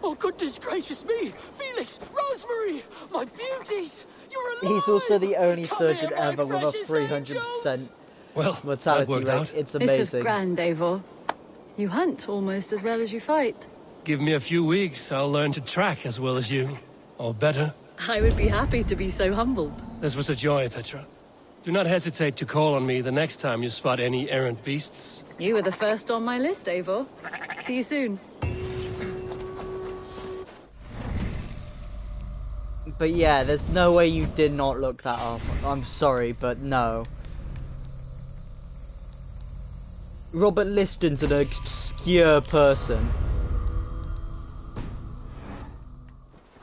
[SPEAKER 15] Oh, goodness gracious me! Felix, Rosemary, my beauties! You're alive!
[SPEAKER 1] He's also the only
[SPEAKER 15] Come
[SPEAKER 1] surgeon
[SPEAKER 15] here, my
[SPEAKER 1] ever with a
[SPEAKER 15] precious
[SPEAKER 1] 300%
[SPEAKER 4] Well,
[SPEAKER 1] mortality
[SPEAKER 4] that worked
[SPEAKER 1] rate.
[SPEAKER 4] out.
[SPEAKER 1] It's
[SPEAKER 16] This is
[SPEAKER 1] amazing.
[SPEAKER 16] grand, Eivor. You hunt almost as well as you fight.
[SPEAKER 4] Give me a few weeks, I'll learn to track as well as you. Or better.
[SPEAKER 16] I would be happy to be so humbled.
[SPEAKER 4] This was a joy, Petra. Do not hesitate to call on me the next time you spot any errant beasts.
[SPEAKER 16] You were the first on my list, Eivor. See you soon.
[SPEAKER 1] But yeah, there's no way you did not look that up. I'm sorry, but no. Robert Liston's an obscure person.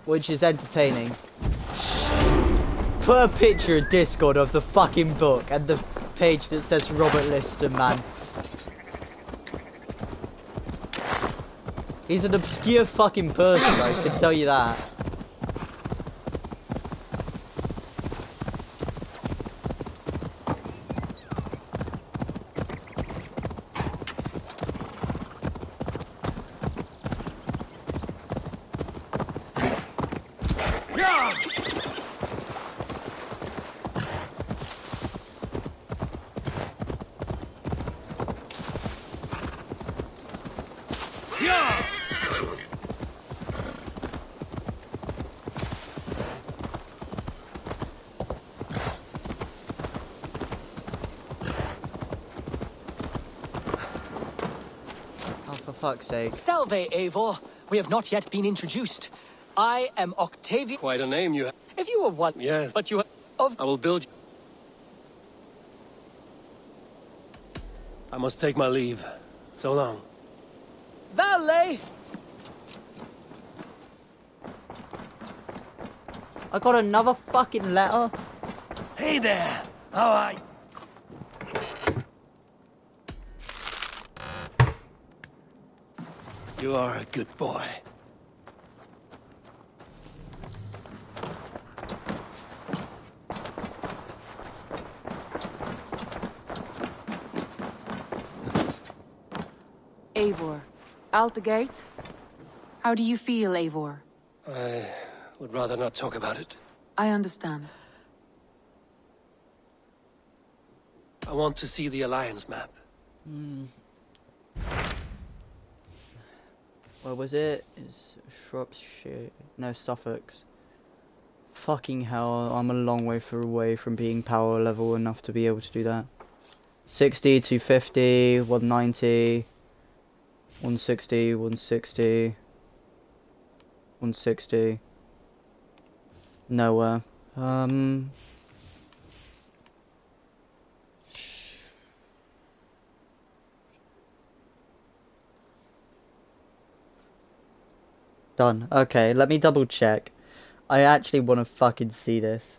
[SPEAKER 1] Which is entertaining. Put a picture in Discord of the fucking book and the page that says Robert Liston, man. He's an obscure fucking person, I can tell you that. For fuck's sake.
[SPEAKER 15] Salve, Eivor. We have not yet been introduced. I am Octavian.
[SPEAKER 4] Quite a name you have.
[SPEAKER 15] If you were one,
[SPEAKER 4] Yes.
[SPEAKER 15] but you are
[SPEAKER 4] I will build you. I must take my leave. So long.
[SPEAKER 15] Valet.
[SPEAKER 1] I got another fucking letter.
[SPEAKER 4] Hey there. How are you? You are a good boy.
[SPEAKER 17] Eivor, out the gate? How do you feel, Eivor?
[SPEAKER 4] I would rather not talk about it.
[SPEAKER 17] I understand.
[SPEAKER 4] I want to see the Alliance map.
[SPEAKER 1] Where was it? It's Shropshire. No, Suffolk's. Fucking hell, I'm a long way away from being power level enough to be able to do that. 60, 250, 190, 160, 160, 160. Nowhere. Done. Okay, let me double check. I actually want to fucking see this.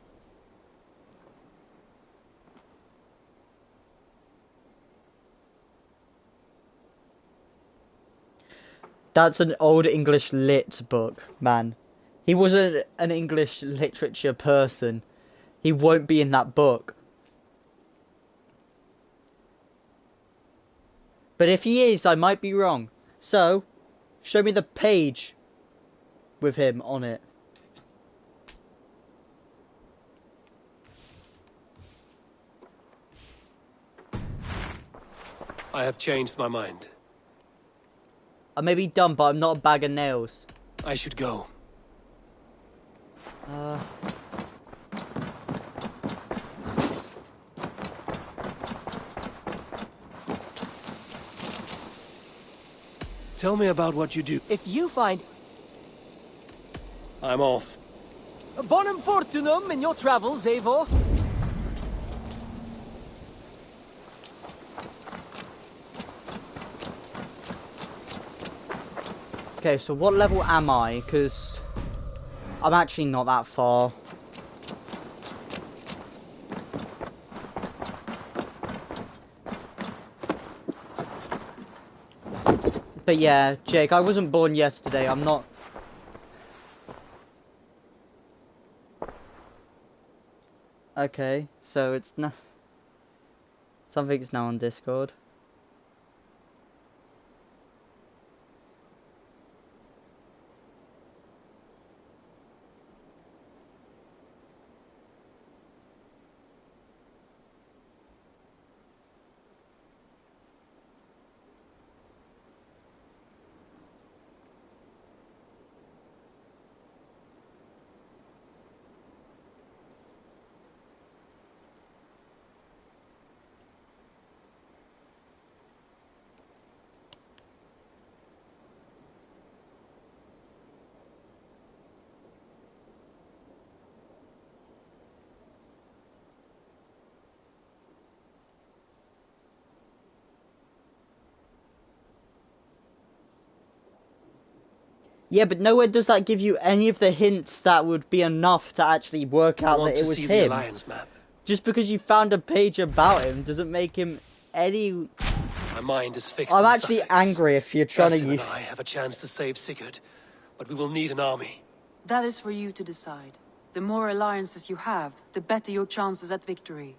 [SPEAKER 1] That's an old English lit book, man. He wasn't an English literature person. He won't be in that book. But if he is, I might be wrong. So, show me the page with him on it.
[SPEAKER 4] I have changed my mind.
[SPEAKER 1] I may be dumb, but I'm not a bag of nails.
[SPEAKER 4] I should go. Tell me about what you do.
[SPEAKER 15] If you find
[SPEAKER 4] I'm off.
[SPEAKER 15] bonum fortunum in your travels, Eivor.
[SPEAKER 1] Okay, so what level am I? Because I'm actually not that far. But yeah, Jake, I wasn't born yesterday. I'm not... Okay, so it's not... Something's now on Discord. Yeah, but nowhere does that give you any of the hints that would be enough to actually work out that it was him. Just because you found a page about him doesn't make him any...
[SPEAKER 4] My mind is fixed.
[SPEAKER 1] I'm
[SPEAKER 4] in
[SPEAKER 1] actually
[SPEAKER 4] Sussex.
[SPEAKER 1] angry if you're trying to
[SPEAKER 4] Basim
[SPEAKER 1] use...
[SPEAKER 4] and I have a chance to save Sigurd, but we will need an army.
[SPEAKER 17] That is for you to decide. The more alliances you have, the better your chances at victory.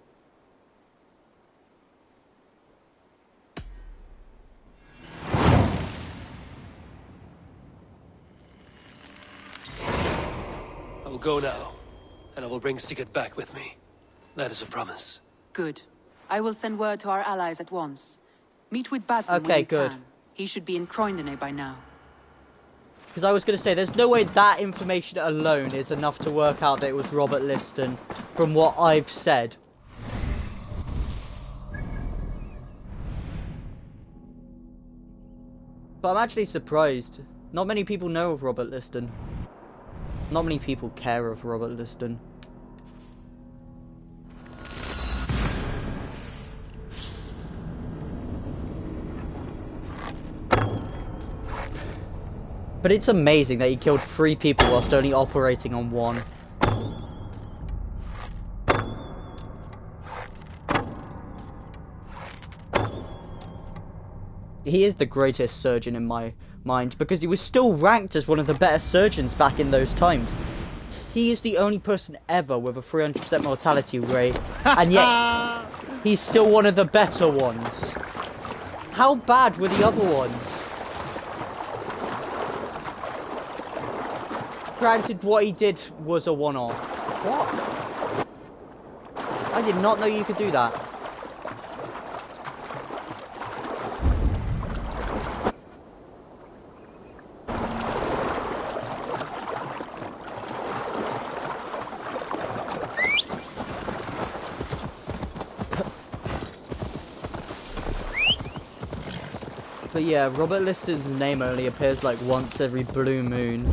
[SPEAKER 4] I will go now, and I will bring Sigurd back with me. That is a promise.
[SPEAKER 17] Good. I will send word to our allies at once. Meet with Basim when you can. He should be in Croydon by now.
[SPEAKER 1] Because I was going to say, there's no way that information alone is enough to work out that it was Robert Liston from what I've said. But I'm actually surprised. Not many people know of Robert Liston. Not many people care of Robert Liston. But it's amazing that he killed 3 people whilst only operating on 1. He is the greatest surgeon in my mind because he was still ranked as one of the better surgeons back in those times. He is the only person ever with a 300% mortality rate, and yet he's still one of the better ones. How bad were the other ones? Granted, what he did was a one-off. What? I did not know you could do that. But yeah, Robert Liston's name only appears like once every blue moon.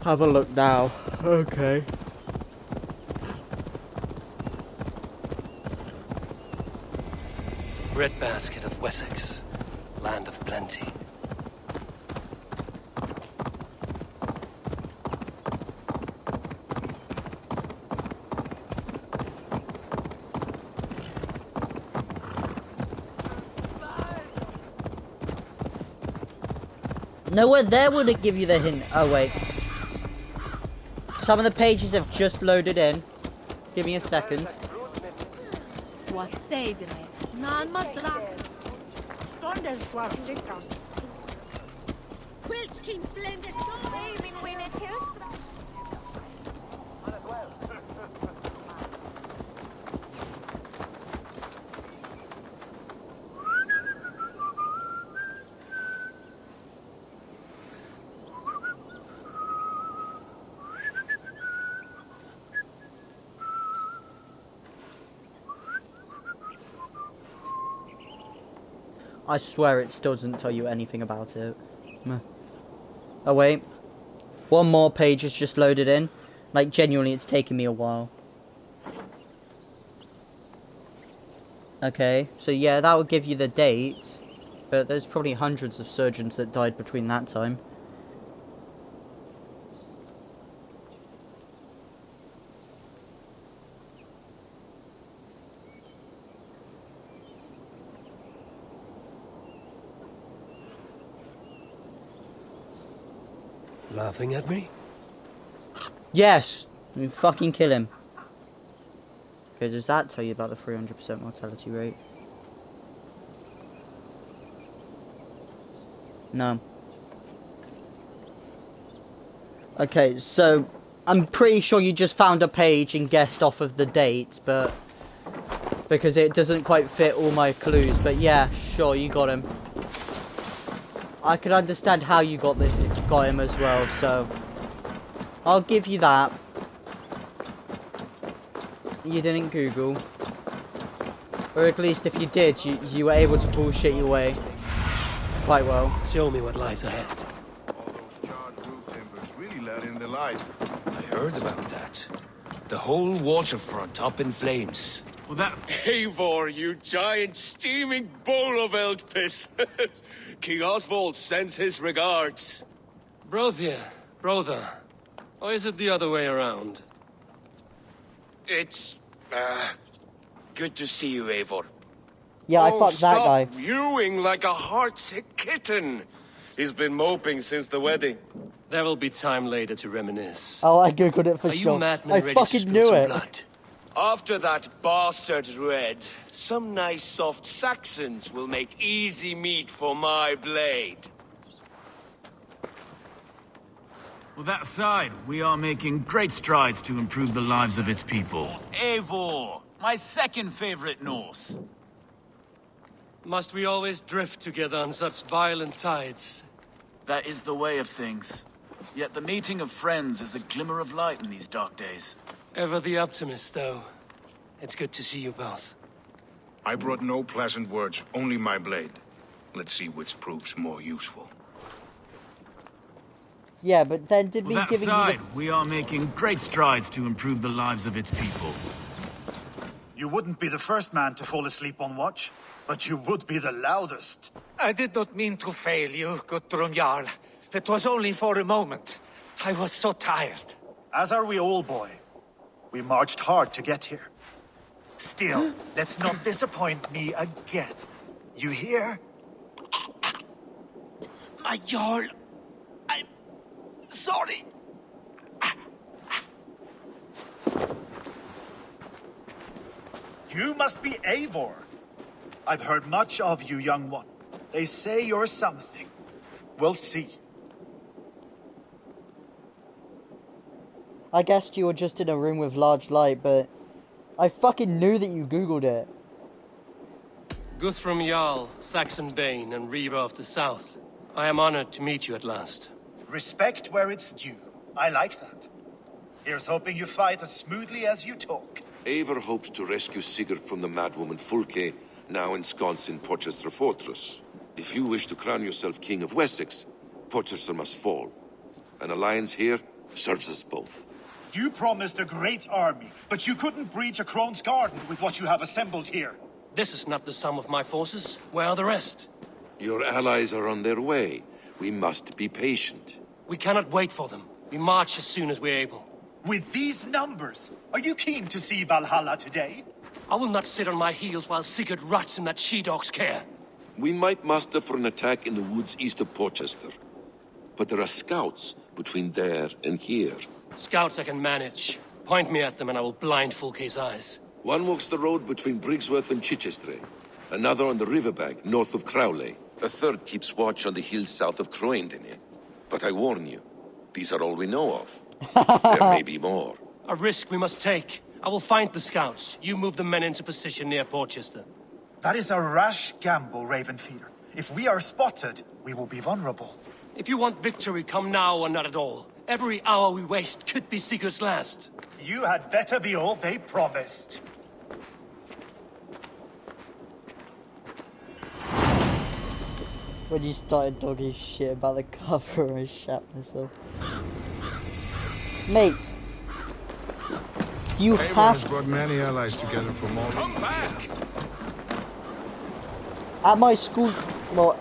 [SPEAKER 1] Have a look now. Okay.
[SPEAKER 4] Breadbasket of Wessex, land of plenty.
[SPEAKER 1] Nowhere there would it give you the hint. Oh wait. Some of the pages have just loaded in. Give me a second. I swear it still doesn't tell you anything about it. Oh wait. One more page is just loaded in. Like, genuinely, it's taken me a while. Okay, so yeah, that will give you the date. But there's probably hundreds of surgeons that died between that time.
[SPEAKER 4] Laughing at me?
[SPEAKER 1] Yes! You fucking kill him. Okay, does that tell you about the 300% mortality rate? No. Okay, so I'm pretty sure you just found a page and guessed off of the date, but because it doesn't quite fit all my clues. But yeah, sure, you got him. I could understand how you got him as well, so I'll give you that. You didn't Google, or at least if you did, you were able to bullshit your way quite well.
[SPEAKER 4] Show me what lies ahead.
[SPEAKER 18] All those charred roof timbers really let in the light. I heard about that. The whole waterfront up in flames.
[SPEAKER 19] Well, that's Eivor, you giant steaming bowl of elk piss. King Oswald sends his regards.
[SPEAKER 4] Brother. Or is it the other way around?
[SPEAKER 19] It's, good to see you, Eivor.
[SPEAKER 1] Yeah, I fucked that guy.
[SPEAKER 19] Stop mewing like a heartsick kitten. He's been moping since the wedding.
[SPEAKER 4] There will be time later to reminisce.
[SPEAKER 1] Oh, I googled it for sure. I fucking knew it.
[SPEAKER 19] Blood? After that bastard Red, some nice soft Saxons will make easy meat for my blade.
[SPEAKER 20] With that aside, we are making great strides to improve the lives of its people.
[SPEAKER 7] Eivor, my second favorite Norse.
[SPEAKER 4] Must we always drift together on such violent tides?
[SPEAKER 20] That is the way of things. Yet the meeting of friends is a glimmer of light in these dark days.
[SPEAKER 4] Ever the optimist, though. It's good to see you both.
[SPEAKER 18] I brought no pleasant words, only my blade. Let's see which proves more useful.
[SPEAKER 1] Yeah, but then did me
[SPEAKER 20] With that
[SPEAKER 1] giving
[SPEAKER 20] aside,
[SPEAKER 1] you the...
[SPEAKER 20] we are making great strides to improve the lives of its people.
[SPEAKER 10] You wouldn't be the first man to fall asleep on watch, but you would be the loudest.
[SPEAKER 21] I did not mean to fail you, Gudrun Jarl. It was only for a moment. I was so tired.
[SPEAKER 10] As are we all, boy. We marched hard to get here. Still, let's not disappoint me again. You hear?
[SPEAKER 21] My Jarl, I'm sorry.
[SPEAKER 10] You must be Eivor. I've heard much of you, young one. They say you're something. We'll see.
[SPEAKER 1] I guessed you were just in a room with large light, but I fucking knew that you googled it.
[SPEAKER 4] Guthrum Jarl, Saxon Bane, and Reaver of the South. I am honored to meet you at last.
[SPEAKER 10] Respect where it's due. I like that. Here's hoping you fight as smoothly as you talk.
[SPEAKER 3] Eivor hopes to rescue Sigurd from the madwoman Fulke, now ensconced in Porchester Fortress. If you wish to crown yourself King of Wessex, Porchester must fall. An alliance here Serves us both.
[SPEAKER 10] You promised a great army, but you couldn't breach a Krone's garden with what you have assembled here.
[SPEAKER 4] This is not the sum of my forces. Where are the rest?
[SPEAKER 3] Your allies are on their way. We must be patient.
[SPEAKER 4] We cannot wait for them. We march as soon as we're able.
[SPEAKER 10] With these numbers, are you keen to see Valhalla today?
[SPEAKER 4] I will not sit on my heels while Sigurd rots in that she-dog's care.
[SPEAKER 3] We might muster for an attack in the woods east of Porchester. But there are scouts between there and here.
[SPEAKER 4] Scouts I can manage. Point me at them and I will blind Fulke's eyes.
[SPEAKER 3] One walks the road between Briggsworth and Chichester. Another on the riverbank north of Crowley. A third keeps watch on the hills south of Croendene. But I warn you, these are all we know of. There may be more.
[SPEAKER 4] A risk we must take. I will find the scouts. You move the men into position near Porchester.
[SPEAKER 10] That is a rash gamble, Ravenfear. If we are spotted, we will be vulnerable.
[SPEAKER 4] If you want victory, come now or not at all. Every hour we waste could be Sigurd's last.
[SPEAKER 10] You had better be all they promised.
[SPEAKER 1] When you started talking shit about the cover, I shat myself. Mate, you
[SPEAKER 2] Eivor
[SPEAKER 1] have
[SPEAKER 2] has
[SPEAKER 1] to...
[SPEAKER 2] brought many allies together for more.
[SPEAKER 5] Come back!
[SPEAKER 1] At my school, well,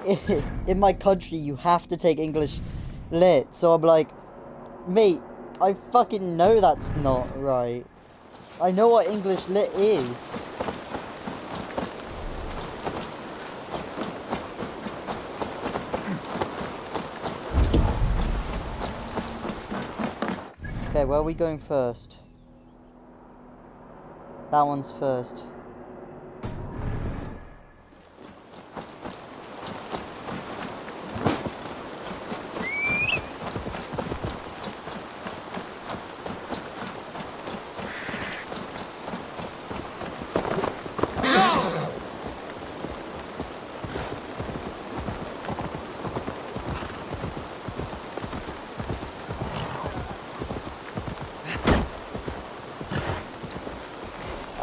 [SPEAKER 1] in my country, you have to take English lit. So I'm like, mate, I fucking know that's not right. I know what English lit is. Okay, where are we going first? That one's first.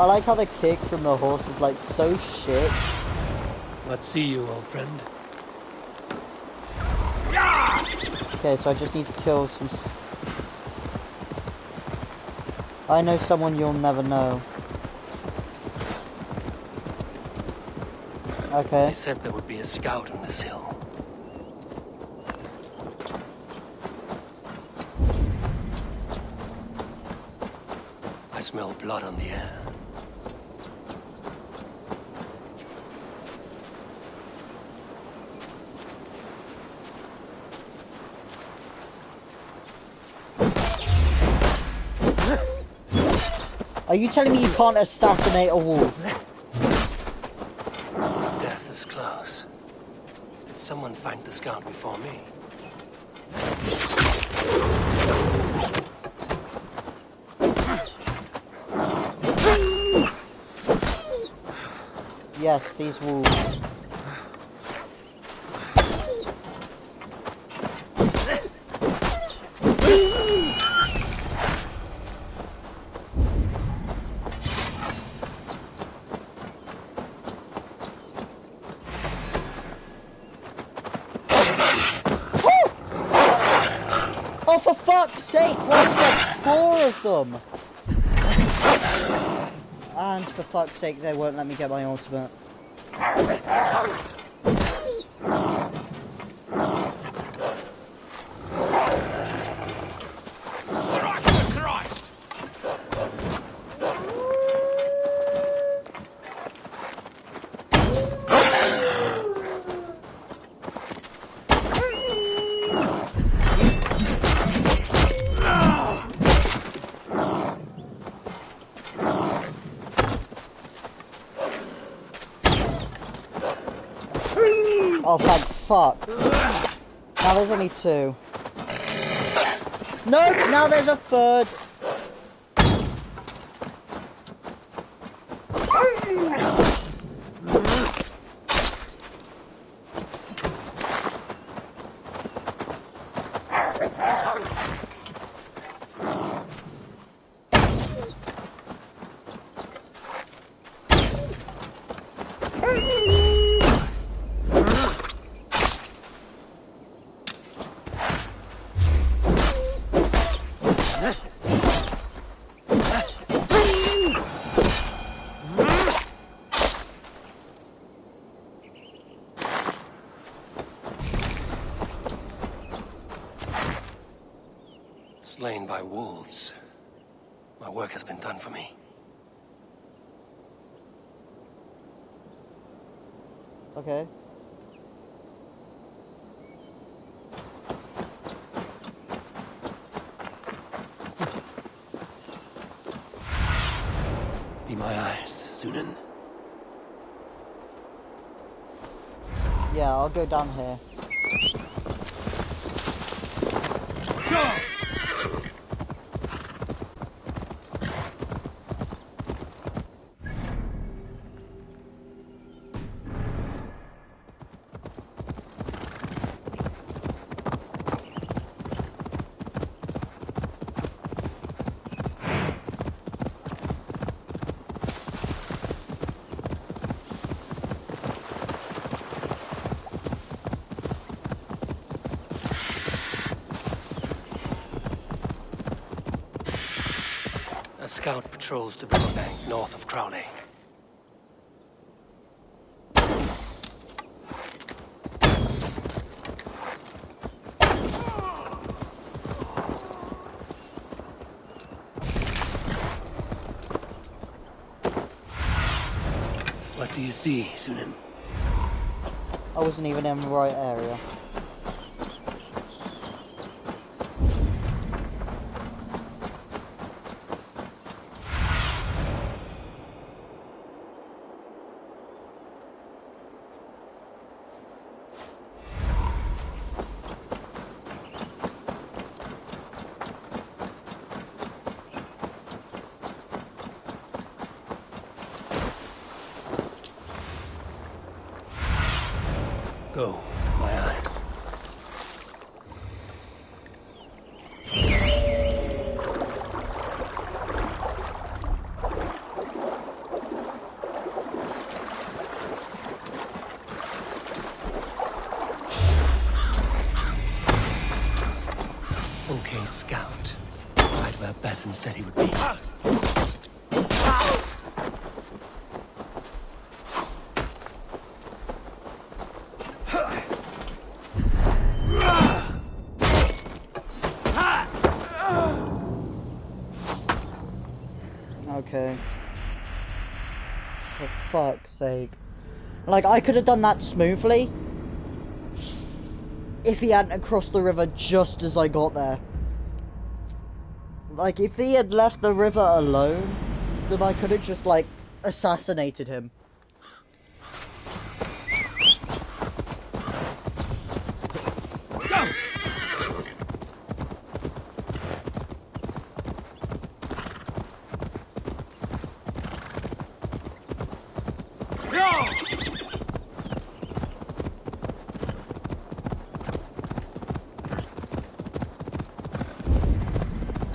[SPEAKER 1] I like how the kick from the horse is like so shit.
[SPEAKER 4] Let's see you, old friend.
[SPEAKER 1] Okay, so I just need to kill some... I know someone you'll never know. Okay.
[SPEAKER 4] They said there would be a scout on this hill. I smell blood on the air.
[SPEAKER 1] Are you telling me you can't assassinate a wolf?
[SPEAKER 4] Death is close. Did someone find the scout before me?
[SPEAKER 1] Yes, these wolves. Oh, for fuck's sake, why is there 4 of them? And for fuck's sake, they won't let me get my ultimate.
[SPEAKER 5] Christ!
[SPEAKER 1] Oh, thank fuck. Now there's only 2. No, now there's a 3rd.
[SPEAKER 4] Slain by wolves. My work has been done for me.
[SPEAKER 1] Okay.
[SPEAKER 4] Be my eyes, Sunan.
[SPEAKER 1] Yeah, I'll go down here.
[SPEAKER 4] A scout patrols the riverbank north of Crowley. What do you see, Sunan?
[SPEAKER 1] I wasn't even in the right area.
[SPEAKER 4] Go, my eyes. Okay, Scout. Right where Basim said he would be.
[SPEAKER 1] Okay. For fuck's sake. Like, I could have done that smoothly if he hadn't crossed the river just as I got there. Like, if he had left the river alone, then I could have just, like, assassinated him.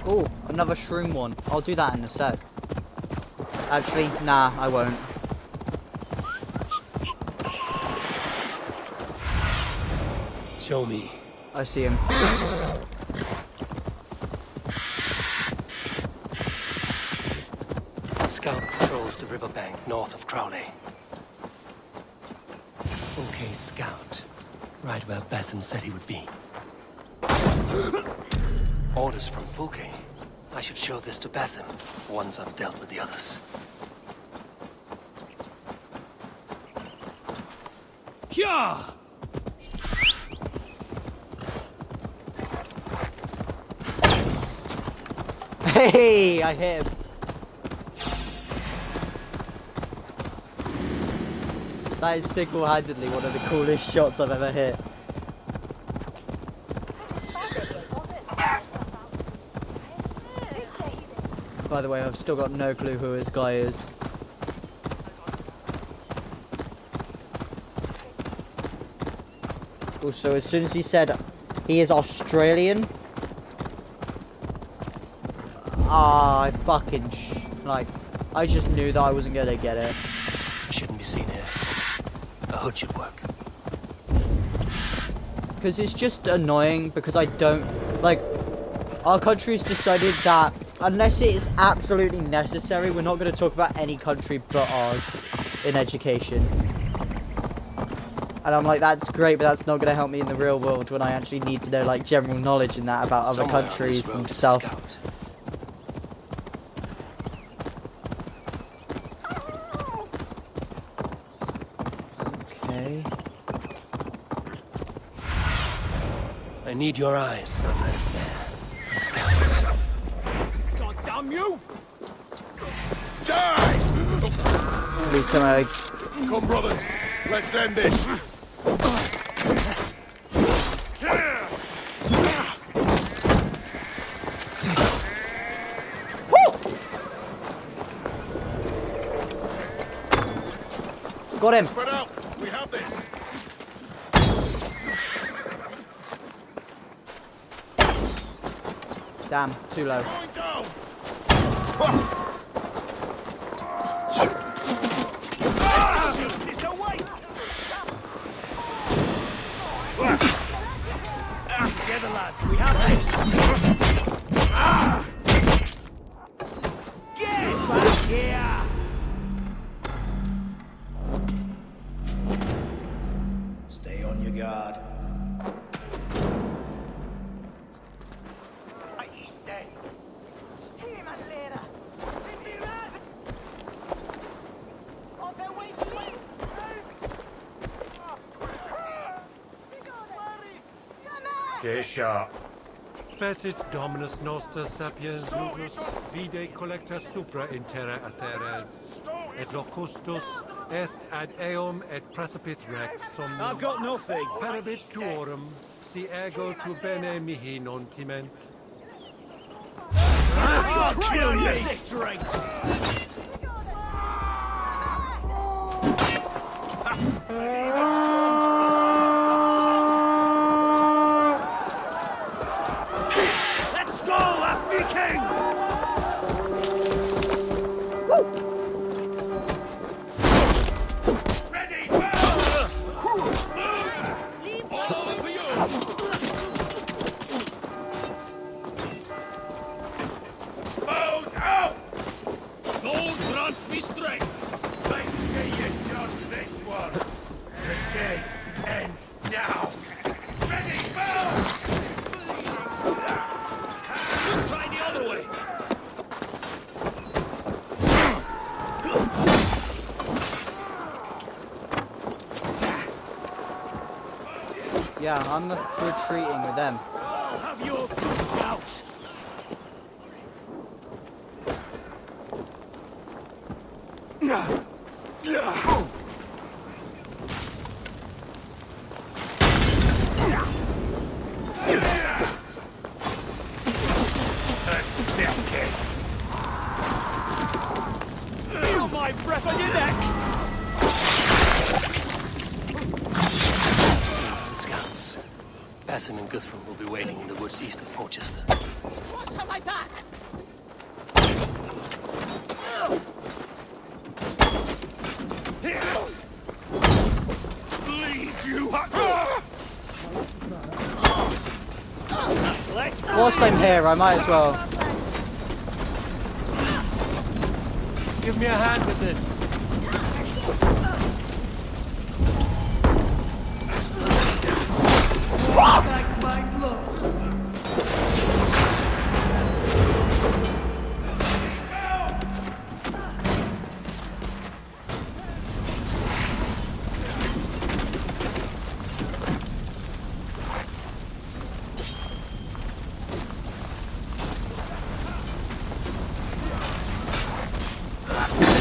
[SPEAKER 1] Oh, another shroom one. I'll do that in a sec. Actually, nah, I won't.
[SPEAKER 4] Show me.
[SPEAKER 1] I see him.
[SPEAKER 4] A scout patrols the riverbank north of Crowley. Okay, Scout. Right where Basim said he would be. Orders from Fulke. I should show this to Basim once I've dealt with the others.
[SPEAKER 5] Yeah!
[SPEAKER 1] Hey, I hit him. That is single-handedly one of the coolest shots I've ever hit. By the way, I've still got no clue who this guy is. Also, as soon as he said he is Australian, I fucking I just knew that I wasn't gonna get it.
[SPEAKER 4] I shouldn't be seen here. A hood should work.
[SPEAKER 1] Because it's just annoying because I don't, like, our country's decided that unless it is absolutely necessary, we're not going to talk about any country but ours in education. And I'm like, that's great, but that's not going to help me in the real world when I actually need to know, like, general knowledge and that about other countries and stuff. Okay.
[SPEAKER 4] I need your eyes, my friend. Scouts.
[SPEAKER 5] God damn you!
[SPEAKER 3] Die!
[SPEAKER 1] Please come out.
[SPEAKER 3] Come, brothers. Let's end this.
[SPEAKER 1] Got him.
[SPEAKER 3] Spread out. We have this.
[SPEAKER 1] Damn, too low.
[SPEAKER 3] Going down.
[SPEAKER 5] Justice await! Together, lads, we have this! Get back here! Stay on your guard.
[SPEAKER 12] Stay sharp. Fecit Dominus Noster Sapiens Ludus, vide collecta supra in terra atheres, et locustus est ad eum et praesipit rex somnum.
[SPEAKER 5] I've got nothing.
[SPEAKER 12] Parabit tuorum, si ego tu bene mihi non timent.
[SPEAKER 5] I'll kill you! Strength! Let's go, Happy King! Ready, all over you! Boat out! Gold grant me strength! Let's see you just this one! The day ends now! Ready, bow! Try the other way!
[SPEAKER 1] Yeah, I'm retreating with them.
[SPEAKER 5] I'll have your boots out! Feel my breath on your neck!
[SPEAKER 4] Scouts. Basim and Guthrum will be waiting in the woods east of Portchester.
[SPEAKER 17] Watch on my back!
[SPEAKER 5] Bleed you!
[SPEAKER 1] Whilst I'm here, I might as well.
[SPEAKER 15] Give me a hand with this.
[SPEAKER 5] Like my blows!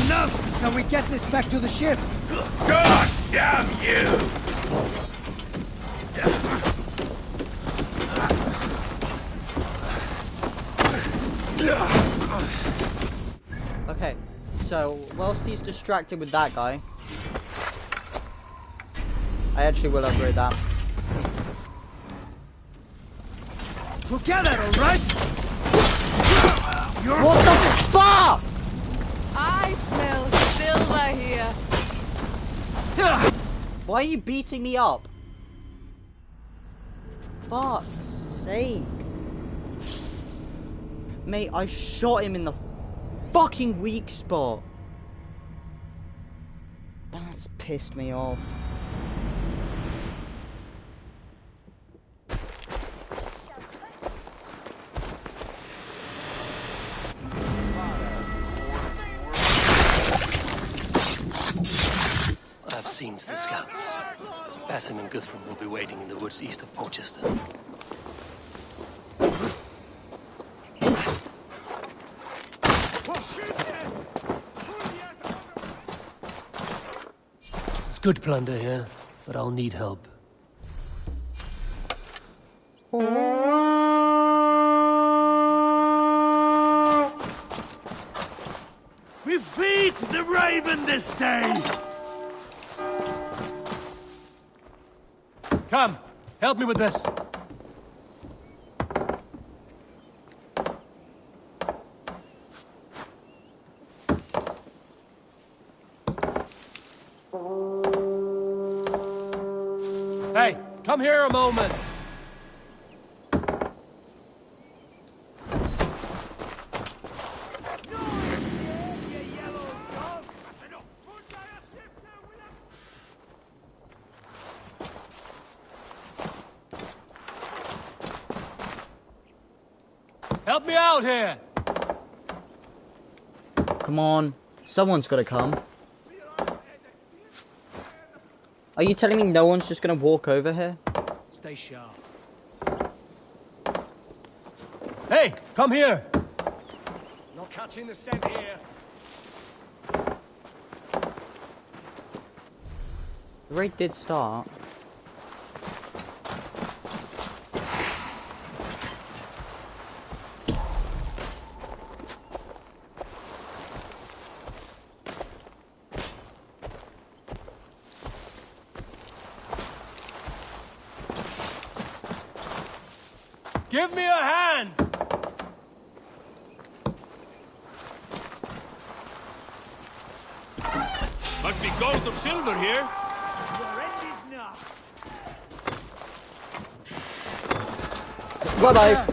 [SPEAKER 22] Enough! Can we get this back to the ship?
[SPEAKER 5] God damn you!
[SPEAKER 1] Okay, so whilst he's distracted with that guy, I actually will upgrade that.
[SPEAKER 22] Together, alright?
[SPEAKER 1] What the fuck?
[SPEAKER 17] I smell silver here.
[SPEAKER 1] Why are you beating me up? Fuck's sake. Mate, I shot him in the fucking weak spot. That's pissed me off.
[SPEAKER 4] unseen to the scouts. Basim and Guthrum will be waiting in the woods east of Porchester. It's good plunder here, but I'll need help.
[SPEAKER 5] We feed the raven this day!
[SPEAKER 4] Come, help me with this. Hey, come here a moment. Help me out here!
[SPEAKER 1] Come on. Someone's gotta come. Are you telling me no one's just gonna walk over here?
[SPEAKER 5] Stay sharp.
[SPEAKER 4] Hey, come here!
[SPEAKER 5] Not catching the scent here.
[SPEAKER 1] The raid did start.
[SPEAKER 4] Give me a hand!
[SPEAKER 5] Must be gold or silver here.
[SPEAKER 1] Bye-bye.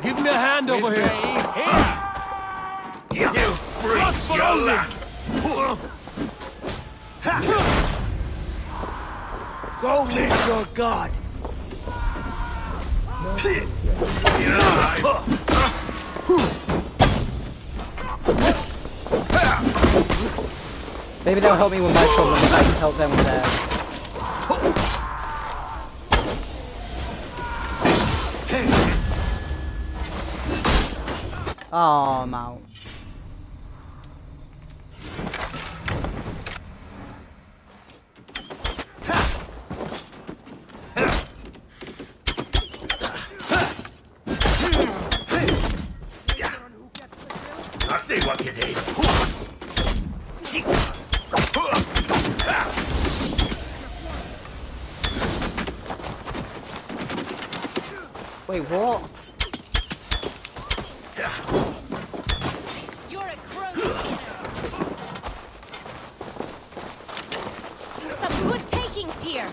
[SPEAKER 4] Give me a hand over here.
[SPEAKER 5] You freak, your luck. Go meet your god.
[SPEAKER 1] Maybe they'll help me with my problem if I can help them with theirs. Oh, I'm out.
[SPEAKER 5] I see what you did.
[SPEAKER 1] Wait, what?
[SPEAKER 11] You're a crow. Some good takings here.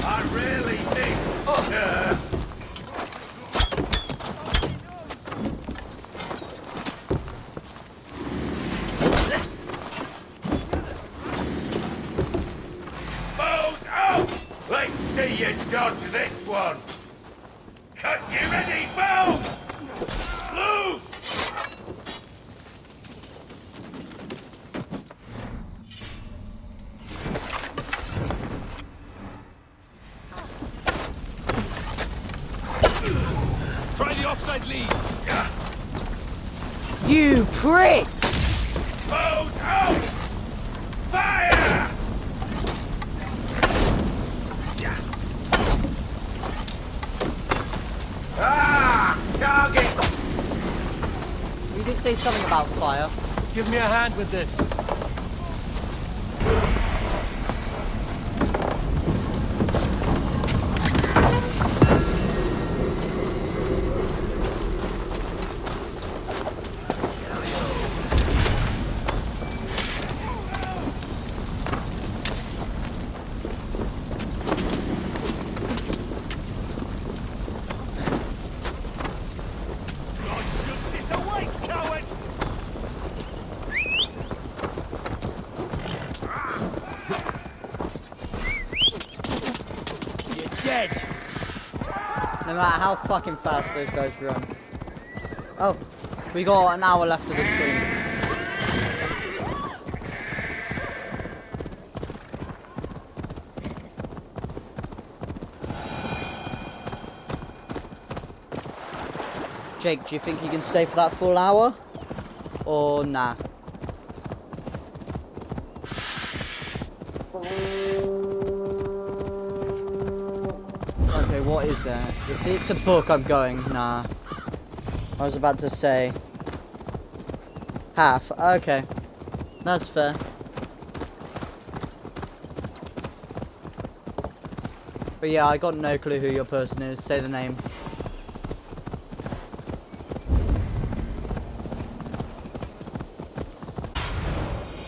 [SPEAKER 5] I really think. Boat out! Let's see you dodge this one. Cut you ready, boat! Loose! Try the offside lead.
[SPEAKER 1] You prick!
[SPEAKER 5] Boat out! Fire! Ah! Target!
[SPEAKER 1] You did say something about fire.
[SPEAKER 4] Give me a hand with this.
[SPEAKER 1] No matter how fucking fast those guys run. Oh, we got an hour left of the stream. Jake, do you think you can stay for that full hour? Or nah? Okay, what is there? If it's a book, I'm going. Nah. I was about to say half. Okay, that's fair. But yeah, I got no clue who your person is. Say the name.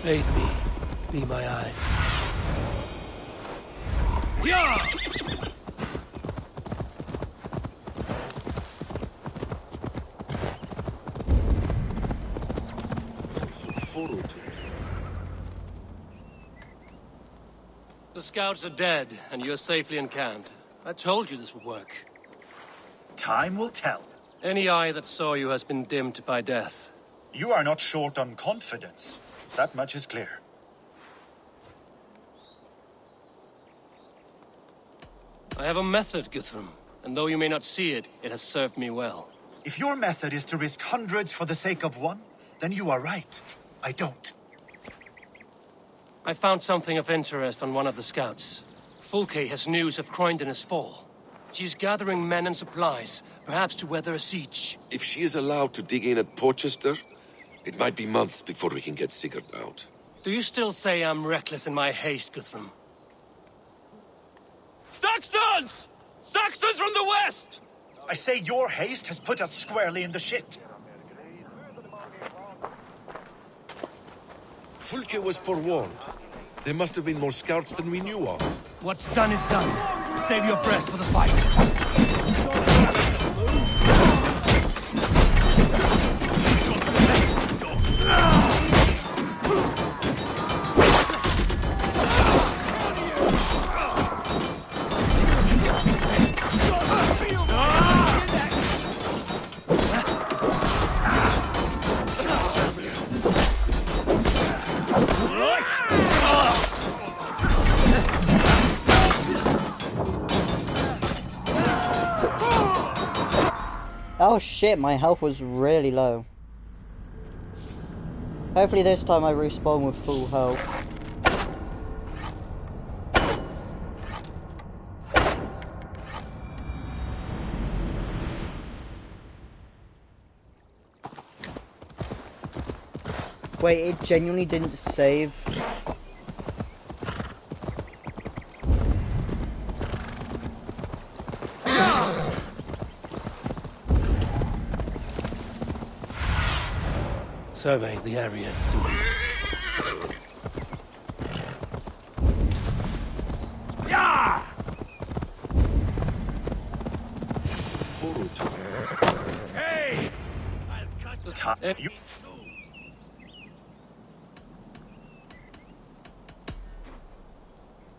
[SPEAKER 4] Aid me. Be my eyes. Yeah! The scouts are dead, and you're safely encamped. I told you this would work.
[SPEAKER 10] Time will tell.
[SPEAKER 4] Any eye that saw you has been dimmed by death.
[SPEAKER 10] You are not short on confidence. That much is clear.
[SPEAKER 4] I have a method, Guthrum, and though you may not see it, it has served me well.
[SPEAKER 10] If your method is to risk hundreds for the sake of one, then you are right. I don't.
[SPEAKER 4] I found something of interest on one of the scouts. Fulke has news of Croydon's fall. She's gathering men and supplies, perhaps to weather a siege.
[SPEAKER 3] If she is allowed to dig in at Porchester, it might be months before we can get Sigurd out.
[SPEAKER 4] Do you still say I'm reckless in my haste, Guthrum?
[SPEAKER 5] Saxons! Saxons from the west!
[SPEAKER 10] I say your haste has put us squarely in the shit.
[SPEAKER 3] Fulke was forewarned. There must have been more scouts than we knew of.
[SPEAKER 4] What's done is done. Save your breath for the fight.
[SPEAKER 1] Oh shit, my health was really low. Hopefully this time I respawn with full health. Wait, it genuinely didn't save?
[SPEAKER 4] Survey the area, Simon.
[SPEAKER 5] Yeah! Hey!
[SPEAKER 10] I'll cut you.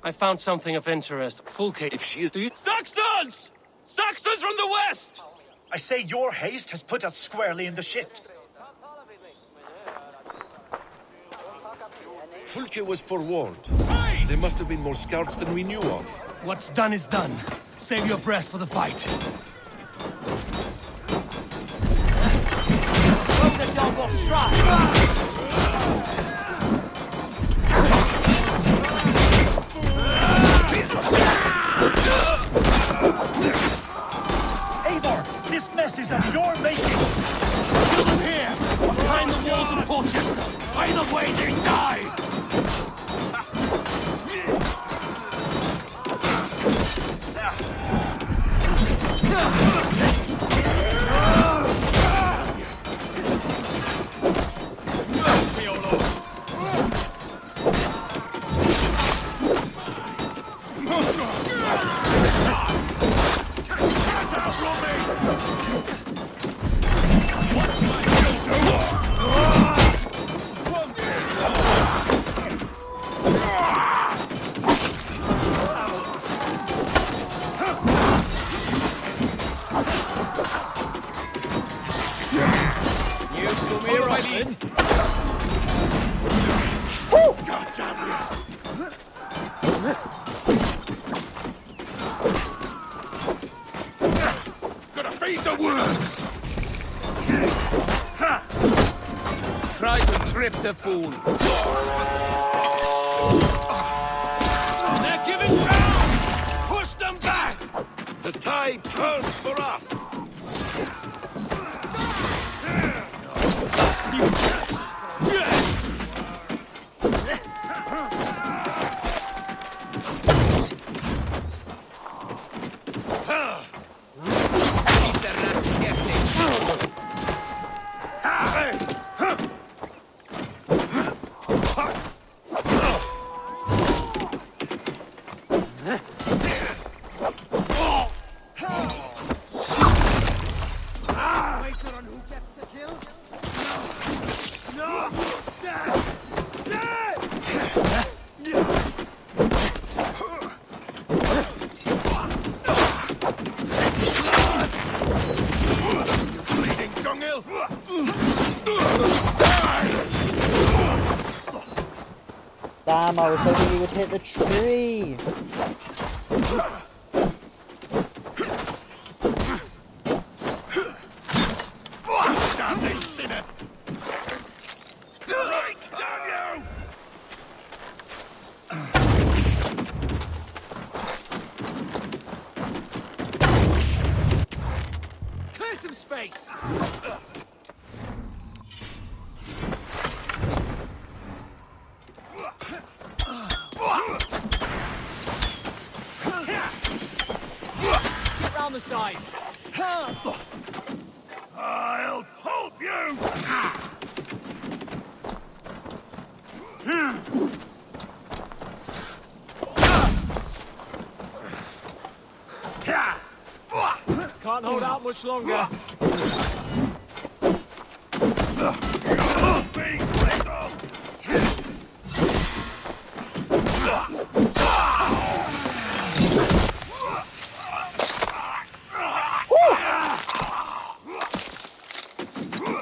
[SPEAKER 4] I found something of interest. Fulke.
[SPEAKER 3] If she is...
[SPEAKER 5] Saxons! Saxons from the west!
[SPEAKER 10] I say your haste has put us squarely in the shit.
[SPEAKER 3] Fulke was forewarned. There must have been more scouts than we knew of.
[SPEAKER 4] What's done is done. Save your breath for the fight.
[SPEAKER 5] Throw the dog off stride!
[SPEAKER 10] Eivor, this mess is of your making!
[SPEAKER 5] Kill them here! Behind the walls of Porchester! Either way, they die!
[SPEAKER 18] my lead.
[SPEAKER 3] God damn it! Gotta feed the words!
[SPEAKER 18] Try to trip the fool.
[SPEAKER 5] They're giving ground! Push them back!
[SPEAKER 3] The tide turns for us!
[SPEAKER 1] Damn, I was hoping you would hit the tree.
[SPEAKER 3] Damn this sinner! Right, damn
[SPEAKER 5] Clear some space! Get round the side!
[SPEAKER 3] I'll pulp you!
[SPEAKER 5] Can't hold out much longer.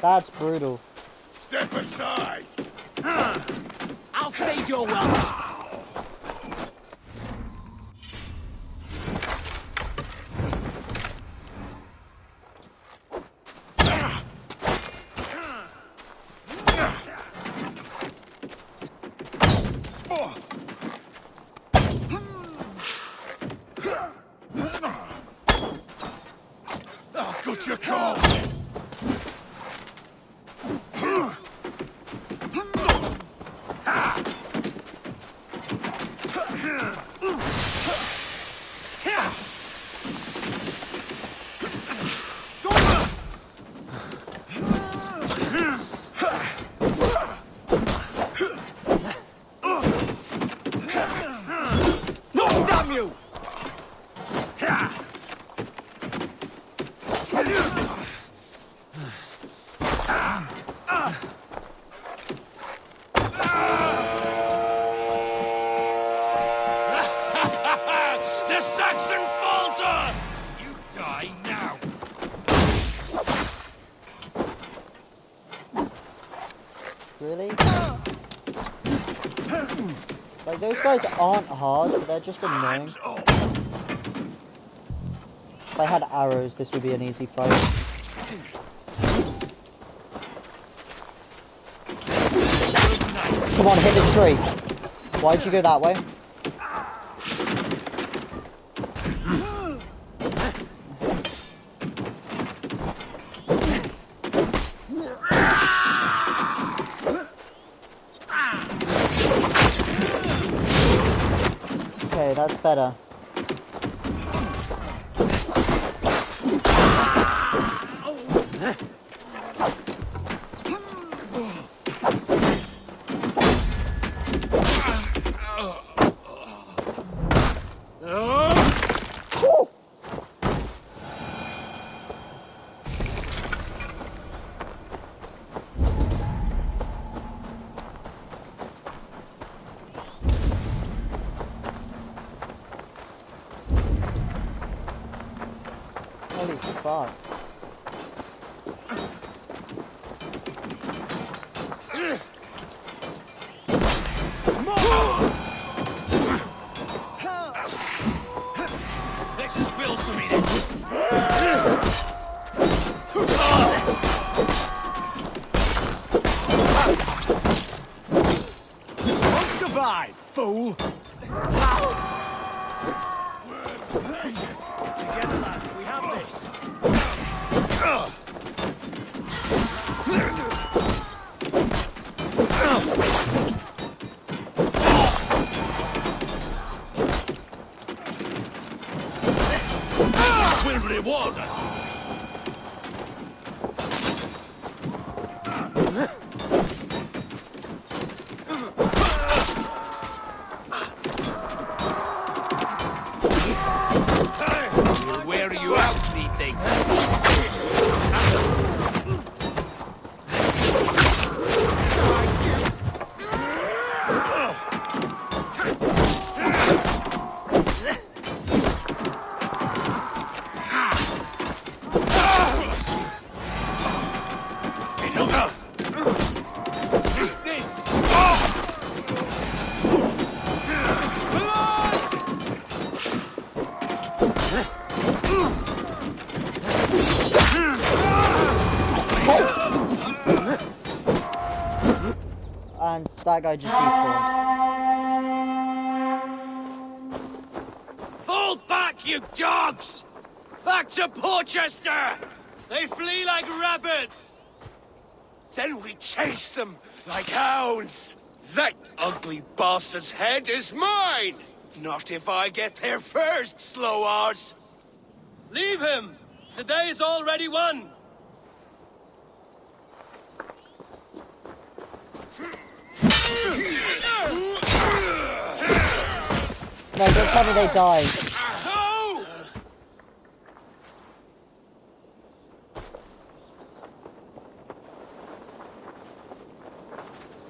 [SPEAKER 1] That's brutal.
[SPEAKER 3] Step aside!
[SPEAKER 5] I'll stage your welcome.
[SPEAKER 3] Oh, good you call!
[SPEAKER 5] Damn you!
[SPEAKER 3] The Saxon falter! You die now!
[SPEAKER 1] Really? Like, those guys aren't hard, but they're just annoying. If I had arrows, this would be an easy fight. Come on, hit the tree. Why'd you go that way? Okay, that's better. Holy fuck.
[SPEAKER 5] Die, fool!
[SPEAKER 19] Together, lads, we have this.
[SPEAKER 5] Will reward us.
[SPEAKER 19] We'll wear you out, thing.
[SPEAKER 1] And that guy just despawned.
[SPEAKER 19] Fall back, you dogs! Back to Porchester! They flee like rabbits! Then we chase them like hounds! That ugly bastard's head is mine! Not if I get there first, slow arse!
[SPEAKER 4] Leave him! The day is already won!
[SPEAKER 1] No, don't tell me they died.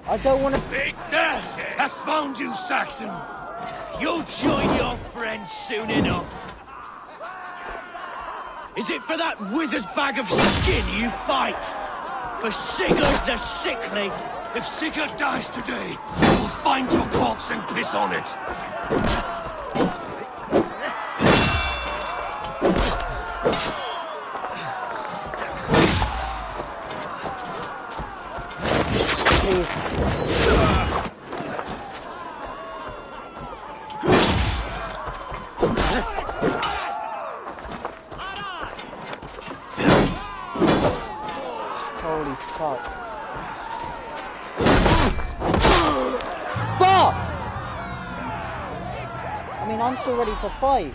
[SPEAKER 1] I don't want to.
[SPEAKER 19] Big Death has found you, Saxon! You'll join your friends soon enough! Is it for that withered bag of skin you fight? For Sigurd the Sickly? If Sigurd dies today, we'll find your corpse and piss on it!
[SPEAKER 1] Holy fuck. Fuck! I mean, I'm still ready to fight.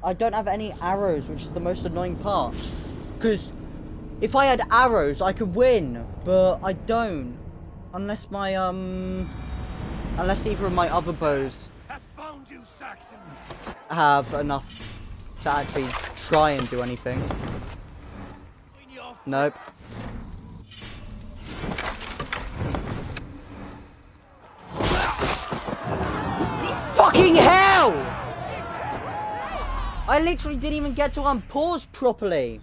[SPEAKER 1] I don't have any arrows, which is the most annoying part. Because if I had arrows, I could win, but I don't. Unless my, unless either of my other bows have enough to actually try and do anything. Nope. Fucking hell! I literally didn't even get to unpause properly.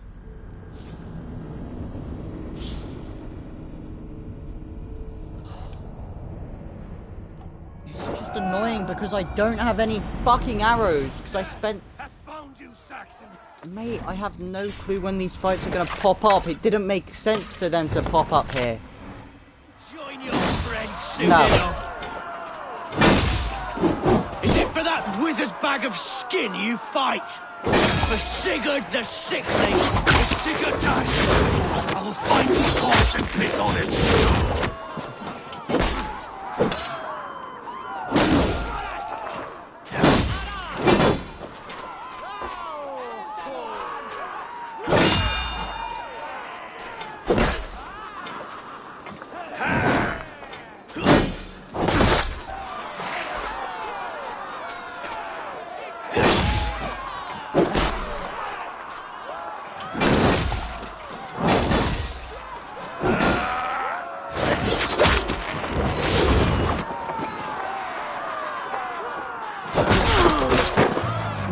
[SPEAKER 1] It's just annoying because I don't have any fucking arrows because I spent... Mate, I have no clue when these fights are going to pop up. It didn't make sense for them to pop up here.
[SPEAKER 19] Join your friends soon
[SPEAKER 1] No.
[SPEAKER 19] enough. Is it for that withered bag of skin you fight? For Sigurd the Sickly? If Sigurd dies today, I will find your corpse and piss on it.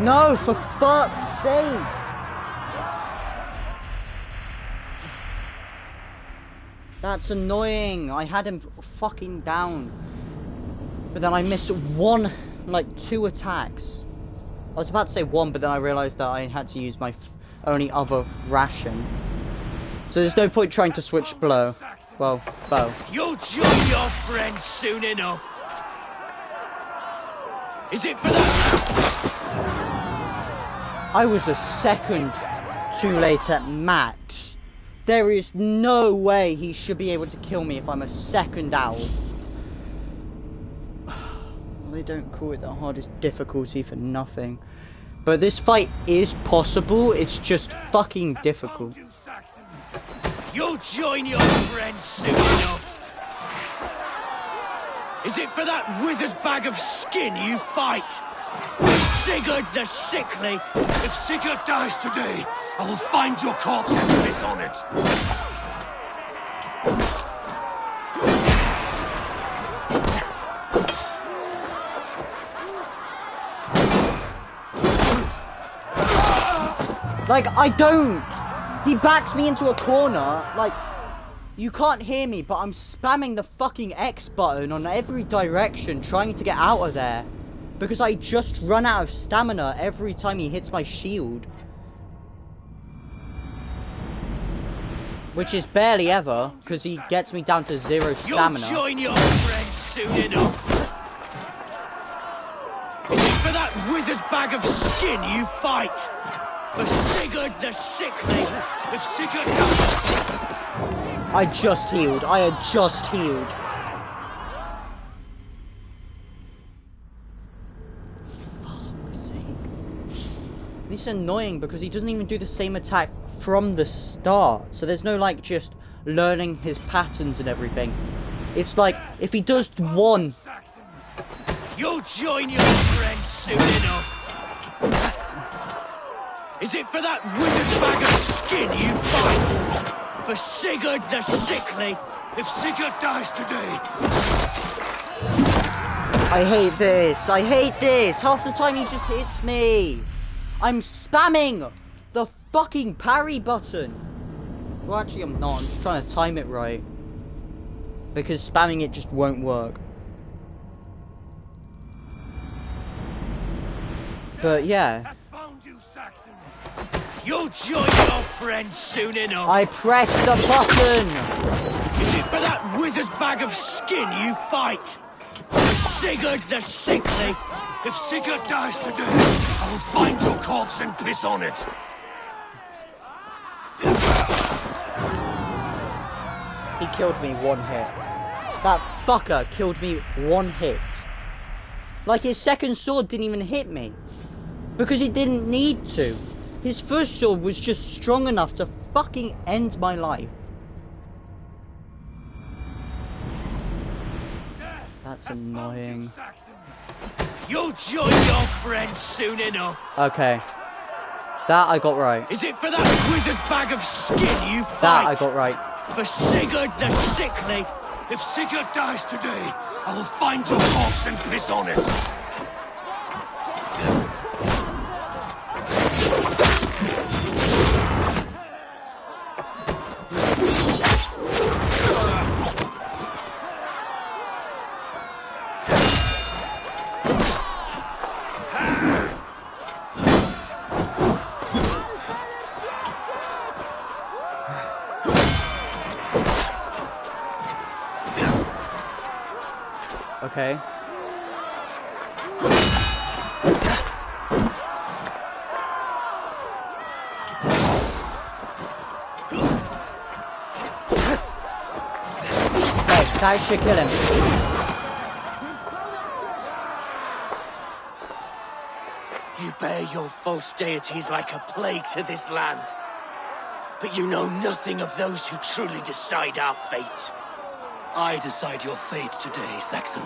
[SPEAKER 1] No, for fuck's sake! That's annoying. I had him fucking down. But then I missed one, like, 2 attacks. I was about to say 1, but then I realized that I had to use my only other ration. So there's no point trying to switch blow. Well, bow.
[SPEAKER 19] You'll join your friends soon enough. Is it for that?
[SPEAKER 1] I was a second too late at max. There is no way he should be able to kill me if I'm a second out. They don't call it the hardest difficulty for nothing. But this fight is possible, it's just fucking difficult.
[SPEAKER 19] You'll join your friends soon enough. Is it for that withered bag of skin you fight? Sigurd the Sickly?
[SPEAKER 18] If Sigurd dies today, I will find your corpse and piss on it.
[SPEAKER 1] Like, I don't! He backs me into a corner, like, you can't hear me, but I'm spamming the fucking X button on every direction trying to get out of there. Because I just run out of stamina every time he hits my shield. Which is barely ever, because he gets me down to 0 stamina.
[SPEAKER 19] You'll join your friends soon enough. Is it for that withered bag of skin you fight? For Sigurd the Sickly? If Sigurd dies...
[SPEAKER 1] I just healed. I had just healed. Fuck's sake. This is annoying because he doesn't even do the same attack from the start. So there's no, like, just learning his patterns and everything. It's like, if he does one...
[SPEAKER 19] You'll join your friends soon enough. Is it for that withered bag of skin you fight? For Sigurd the Sickly?
[SPEAKER 18] If Sigurd dies today...
[SPEAKER 1] I hate this. I hate this. Half the time he just hits me. I'm spamming the fucking parry button. Well, actually I'm not. I'm just trying to time it right. Because spamming it just won't work. But yeah.
[SPEAKER 19] You'll join your friends soon enough.
[SPEAKER 1] I pressed the button.
[SPEAKER 19] Is it for that withered bag of skin you fight? Sigurd the Sickly?
[SPEAKER 18] If Sigurd dies today, I will find your corpse and piss on it.
[SPEAKER 1] He killed me one hit. That fucker killed me one hit. Like, his second sword didn't even hit me. Because he didn't need to. His first sword was just strong enough to fucking end my life. That's annoying.
[SPEAKER 19] You'll join your friends soon enough.
[SPEAKER 1] Okay. That I got right.
[SPEAKER 19] Is it for that withered bag of skin you fight?
[SPEAKER 1] That I got right.
[SPEAKER 19] For Sigurd the Sickly?
[SPEAKER 18] If Sigurd dies today, I will find your corpse and piss on it.
[SPEAKER 1] Okay. Okay, that should kill him.
[SPEAKER 19] You bear your false deities like a plague to this land. But you know nothing of those who truly decide our fate.
[SPEAKER 18] I decide your fate today, Saxon.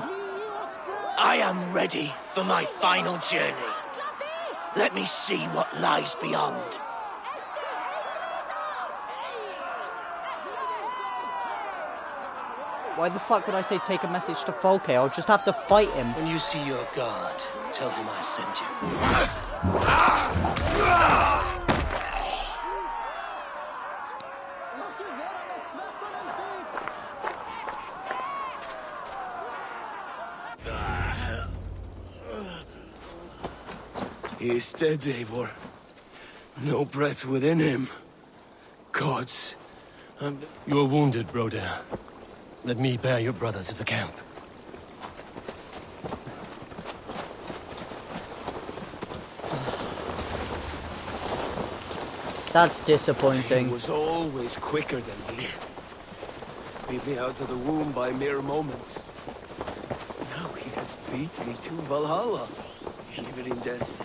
[SPEAKER 19] I am ready for my final journey. Let me see what lies beyond.
[SPEAKER 1] Why the fuck would I say take a message to Folke? I'll just have to fight him.
[SPEAKER 19] When you see your god, tell him I sent you.
[SPEAKER 18] He is dead, Eivor. No breath within him. Gods,
[SPEAKER 4] You are wounded, Broder. Let me bear your brother to the camp.
[SPEAKER 1] That's disappointing.
[SPEAKER 19] He was always quicker than me. Beat me out of the womb by mere moments. Now he has beat me to Valhalla, even in death.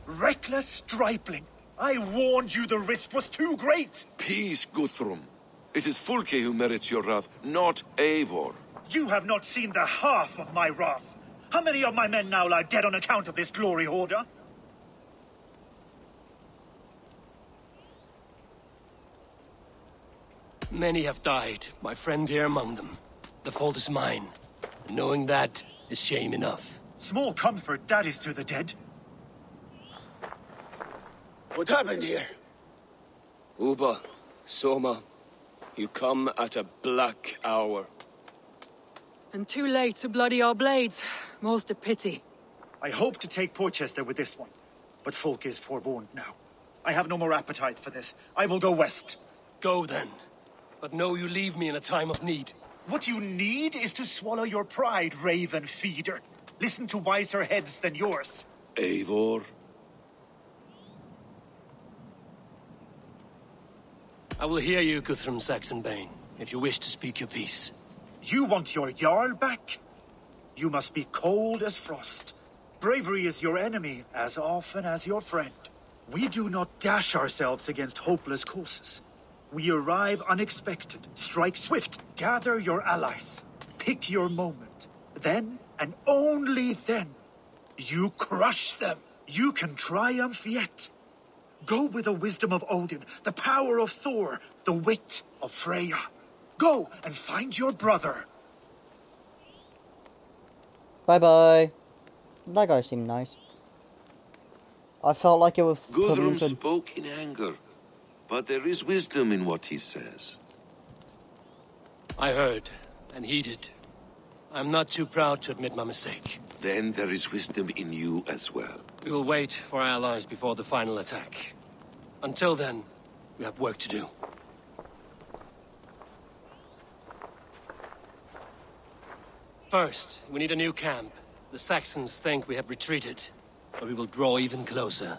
[SPEAKER 10] Reckless stripling! I warned you the risk was too great!
[SPEAKER 3] Peace, Guthrum. It is Fulke who merits your wrath, not Eivor.
[SPEAKER 10] You have not seen the half of my wrath. How many of my men now lie dead on account of this glory hoarder?
[SPEAKER 4] Many have died, my friend here among them. The fault is mine. Knowing that is shame enough.
[SPEAKER 10] Small comfort that is to the dead.
[SPEAKER 19] What happened here? Uba, Soma, you come at a black hour.
[SPEAKER 17] And too late to bloody our blades. Most a pity.
[SPEAKER 10] I hope to take Porchester with this one, but Folk is forewarned now. I have no more appetite for this. I will go west.
[SPEAKER 4] Go then. But know you leave me in a time of need.
[SPEAKER 10] What you need is to swallow your pride, raven feeder. Listen to wiser heads than yours.
[SPEAKER 3] Eivor?
[SPEAKER 4] I will hear you, Guthrum Saxonbane, if you wish to speak your piece.
[SPEAKER 10] You want your Jarl back? You must be cold as frost. Bravery is your enemy as often as your friend. We do not dash ourselves against hopeless courses. We arrive unexpected, strike swift, gather your allies, pick your moment. Then, and only then, you crush them. You can triumph yet. Go with the wisdom of Odin, the power of Thor, the wit of Freya. Go and find your brother.
[SPEAKER 1] Bye-bye. That guy seemed nice. I felt like it was...
[SPEAKER 3] Guthrum spoke in anger, but there is wisdom in what he says.
[SPEAKER 4] I heard and heeded. I'm not too proud to admit my mistake.
[SPEAKER 3] Then there is wisdom in you as well.
[SPEAKER 4] We will wait for our allies before the final attack. Until then, we have work to do. First, we need a new camp. The Saxons think we have retreated, but we will draw even closer.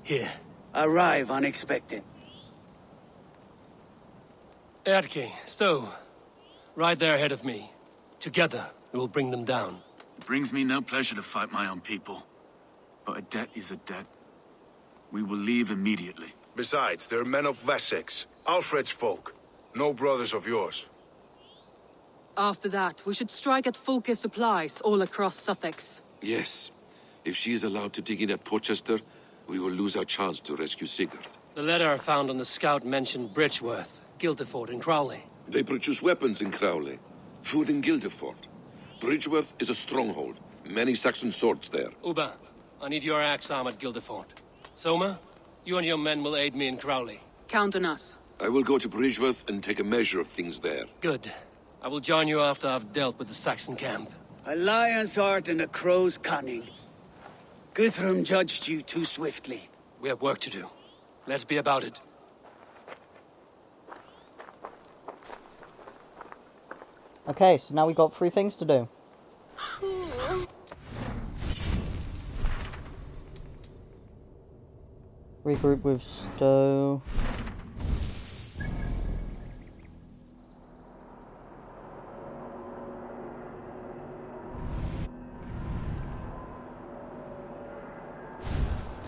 [SPEAKER 4] Here.
[SPEAKER 6] Arrive unexpected.
[SPEAKER 4] Erke, Stowe. Right there ahead of me. Together, we will bring them down.
[SPEAKER 20] It brings me no pleasure to fight my own people. But a debt is a debt. We will leave immediately.
[SPEAKER 2] Besides, they're men of Wessex, Alfred's folk. No brothers of yours.
[SPEAKER 17] After that, we should strike at Fulke's supplies all across Sussex.
[SPEAKER 3] Yes. If she is allowed to dig in at Porchester, we will lose our chance to rescue Sigurd.
[SPEAKER 4] The letter found on the scout mentioned Bridgeworth, Guildeford, and Crowley.
[SPEAKER 3] They produce weapons in Crowley, food in Guildeford. Bridgeworth is a stronghold. Many Saxon swords there.
[SPEAKER 4] Uba, I need your axe arm at Guildeford. Soma, you and your men will aid me in Crowley.
[SPEAKER 17] Count on us.
[SPEAKER 3] I will go to Bridgeworth and take a measure of things there.
[SPEAKER 4] Good. I will join you after I've dealt with the Saxon camp.
[SPEAKER 6] A lion's heart and a crow's cunning. Guthrum judged you too swiftly.
[SPEAKER 4] We have work to do. Let's be about it.
[SPEAKER 1] Okay, so now we got 3 things to do. Regroup with Stowe.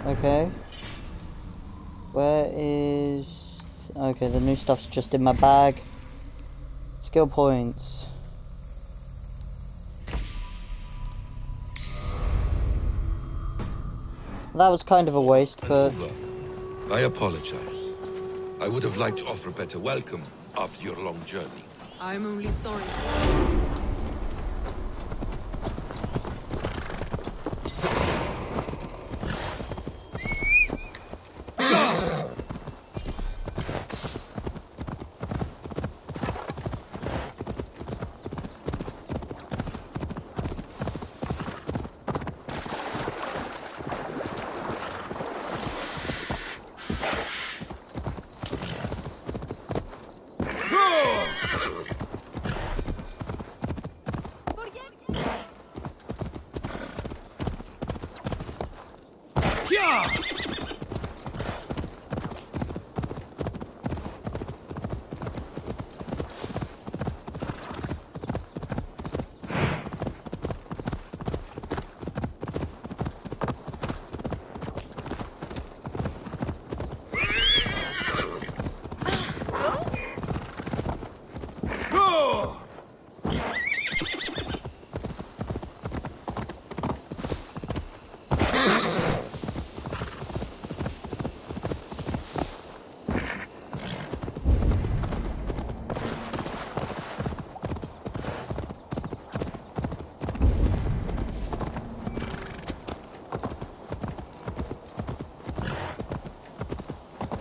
[SPEAKER 1] Okay. Where is... Okay, the new stuff's just in my bag. Skill points. That was kind of a waste, but...
[SPEAKER 3] I apologize. I would have liked to offer a better welcome after your long journey.
[SPEAKER 17] I'm only sorry.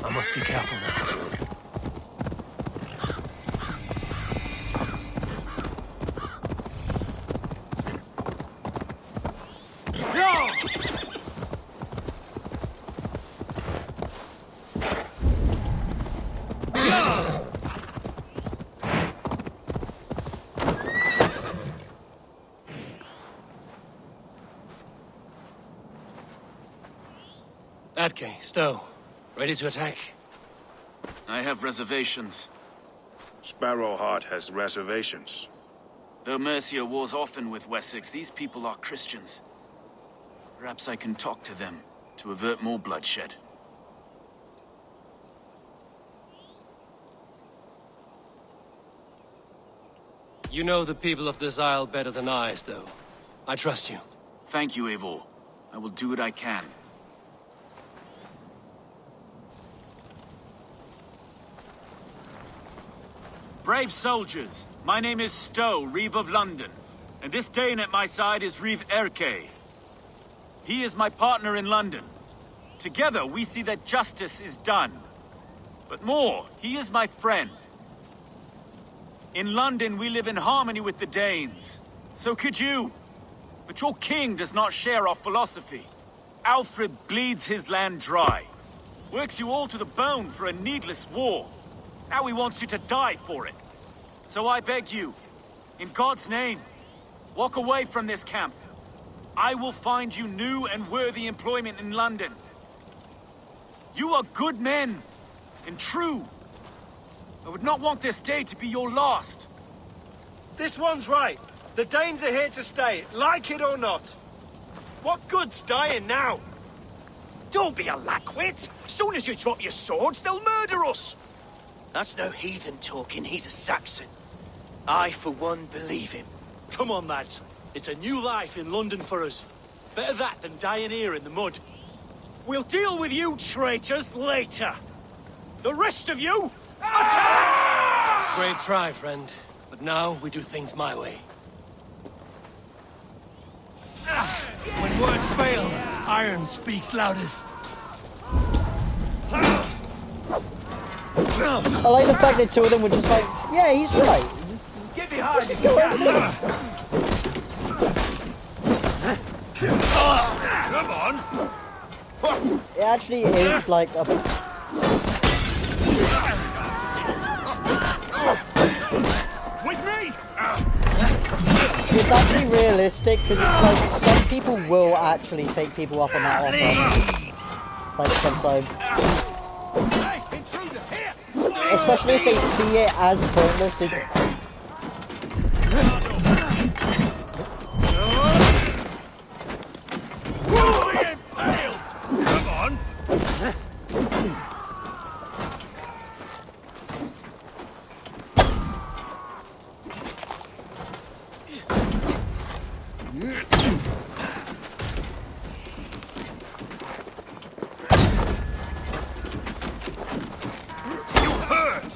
[SPEAKER 4] I must be careful now. Adke, Stowe, ready to attack?
[SPEAKER 20] I have reservations.
[SPEAKER 2] Sparrowheart has reservations.
[SPEAKER 20] Though Mercia wars often with Wessex, these people are Christians. Perhaps I can talk to them to avert more bloodshed.
[SPEAKER 4] You know the people of this isle better than I, Stowe. I trust you.
[SPEAKER 20] Thank you, Eivor. I will do what I can. Brave soldiers, my name is Stowe, Reeve of London, and this Dane at my side is Reeve Erke. He is my partner in London. Together we see that justice is done. But more, he is my friend. In London we live in harmony with the Danes. So could you. But your king does not share our philosophy. Alfred bleeds his land dry. Works you all to the bone for a needless war. Now he wants you to die for it. So I beg you, in God's name, walk away from this camp. I will find you new and worthy employment in London. You are good men, and true. I would not want this day to be your last.
[SPEAKER 19] This one's right. The Danes are here to stay, like it or not. What good's dying now?
[SPEAKER 5] Don't be a lackwit! Soon as you drop your swords, they'll murder us! That's no heathen talking, he's a Saxon. I, for one, believe him.
[SPEAKER 9] Come on, lads. It's a new life in London for us. Better that than dying here in the mud.
[SPEAKER 5] We'll deal with you traitors later. The rest of you, attack!
[SPEAKER 4] Great try, friend. But now we do things my way.
[SPEAKER 5] When words fail, iron speaks loudest.
[SPEAKER 1] I like the fact that two of them were just like, yeah, he's right.
[SPEAKER 5] Get behind
[SPEAKER 1] just go over there.
[SPEAKER 5] Come on!
[SPEAKER 1] It actually is like a...
[SPEAKER 5] With me!
[SPEAKER 1] It's actually realistic, because it's like, some people will actually take people up on that offer. Like, sometimes. Especially if they see it as pointless.
[SPEAKER 5] Come on! You hurt!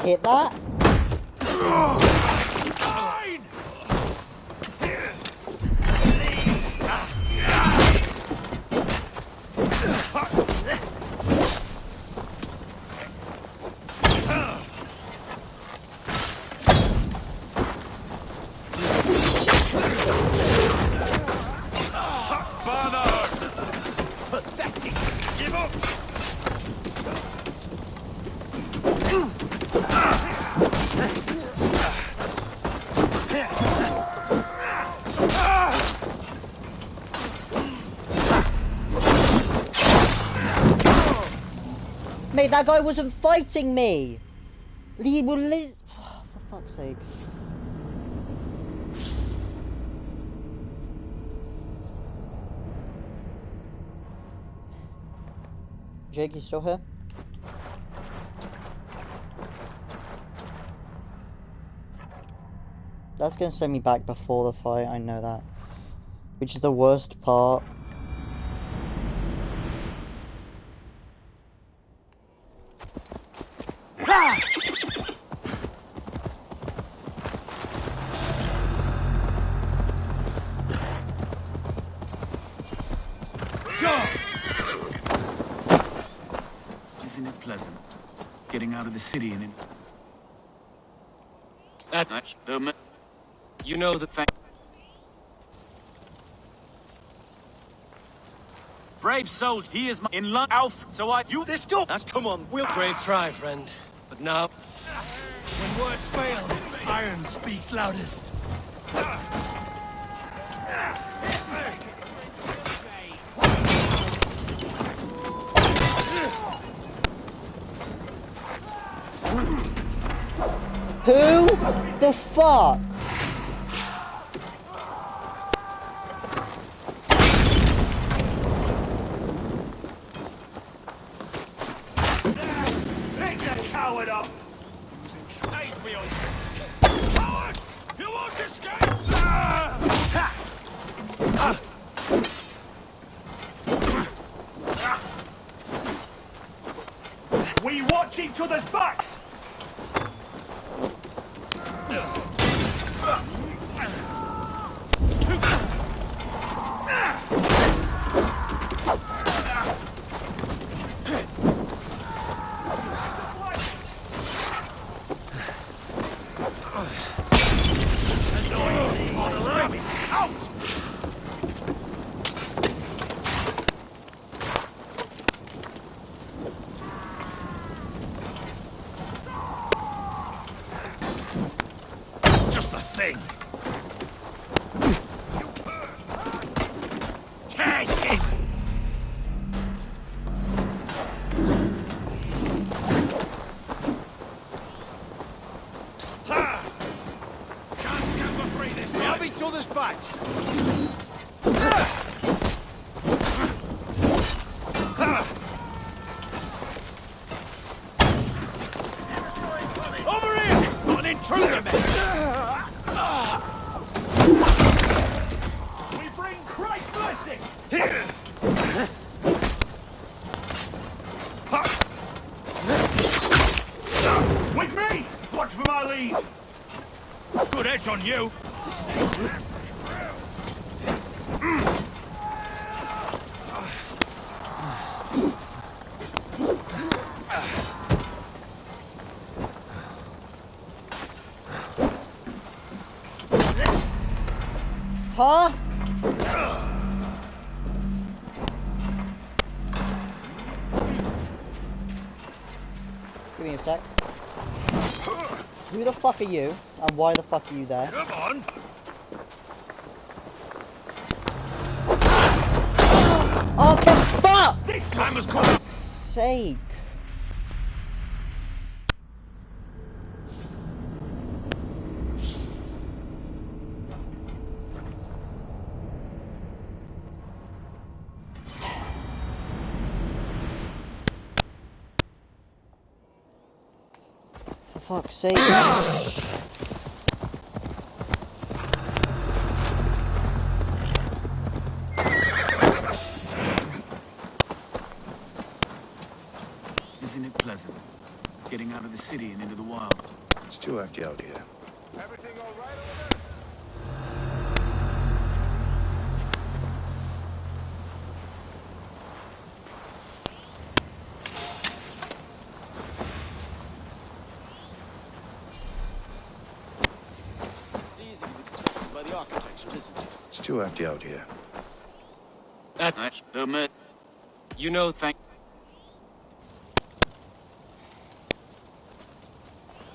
[SPEAKER 1] hit that?
[SPEAKER 5] Pathetic! Give up!
[SPEAKER 1] Mate, that guy wasn't fighting me! He will for fuck's sake. Jake, you still here? That's gonna send me back before the fight, I know that. Which is the worst part.
[SPEAKER 20] Isn't it pleasant? Getting out of the city and in...
[SPEAKER 4] You know the fact.
[SPEAKER 20] Brave soldier, he is my... in London, Alf, so this door!
[SPEAKER 4] Come on, we'll... Brave try, friend. But now... When words fail, iron speaks loudest.
[SPEAKER 1] Who the fuck?
[SPEAKER 5] Pick that coward up! Stage me on. Coward! You won't escape! We watch each other's backs! Just the thing. Cash it! Ha! Can't stand for free this time. We have each other's backs. Over here! Not an intruder, man! We bring Christ's blessing! With me! Watch for my lead! Good edge on you!
[SPEAKER 1] Huh? Give me a sec. Who the fuck are you? And why the fuck are you there?
[SPEAKER 5] Come on!
[SPEAKER 1] Oh, for fuck!
[SPEAKER 5] This time was called.
[SPEAKER 1] Sake. For fuck's sake.
[SPEAKER 20] Isn't it pleasant? getting out of the city and into the wild.
[SPEAKER 18] It's too empty out here.
[SPEAKER 9] By the architecture, isn't it?
[SPEAKER 18] It's too empty out here.
[SPEAKER 20] That's the myth. You know, thank.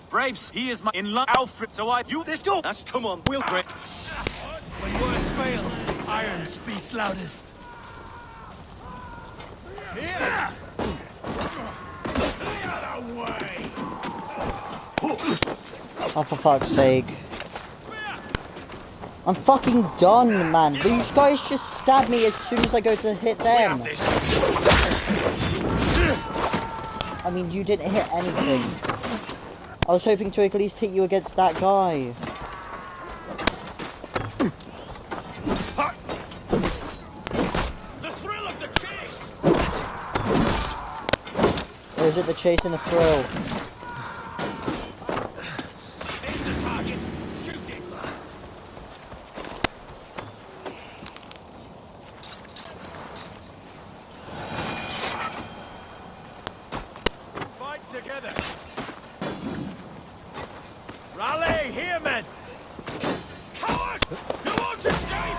[SPEAKER 20] Braves, he is my in-law Alfred, so you this door.
[SPEAKER 9] That's come on, we'll break.
[SPEAKER 5] When words fail, iron speaks loudest. Here! The other way!
[SPEAKER 1] Oh, for fuck's sake. I'm fucking done, man. These guys just stab me as soon as I go to hit them. I mean, you didn't hit anything. I was hoping to at least hit you against that guy.
[SPEAKER 5] The thrill of the chase!
[SPEAKER 1] Or is it the chase and the thrill?
[SPEAKER 5] Here's the target. Shoot it! Fight together! Rally, here, men! Coward! You won't escape!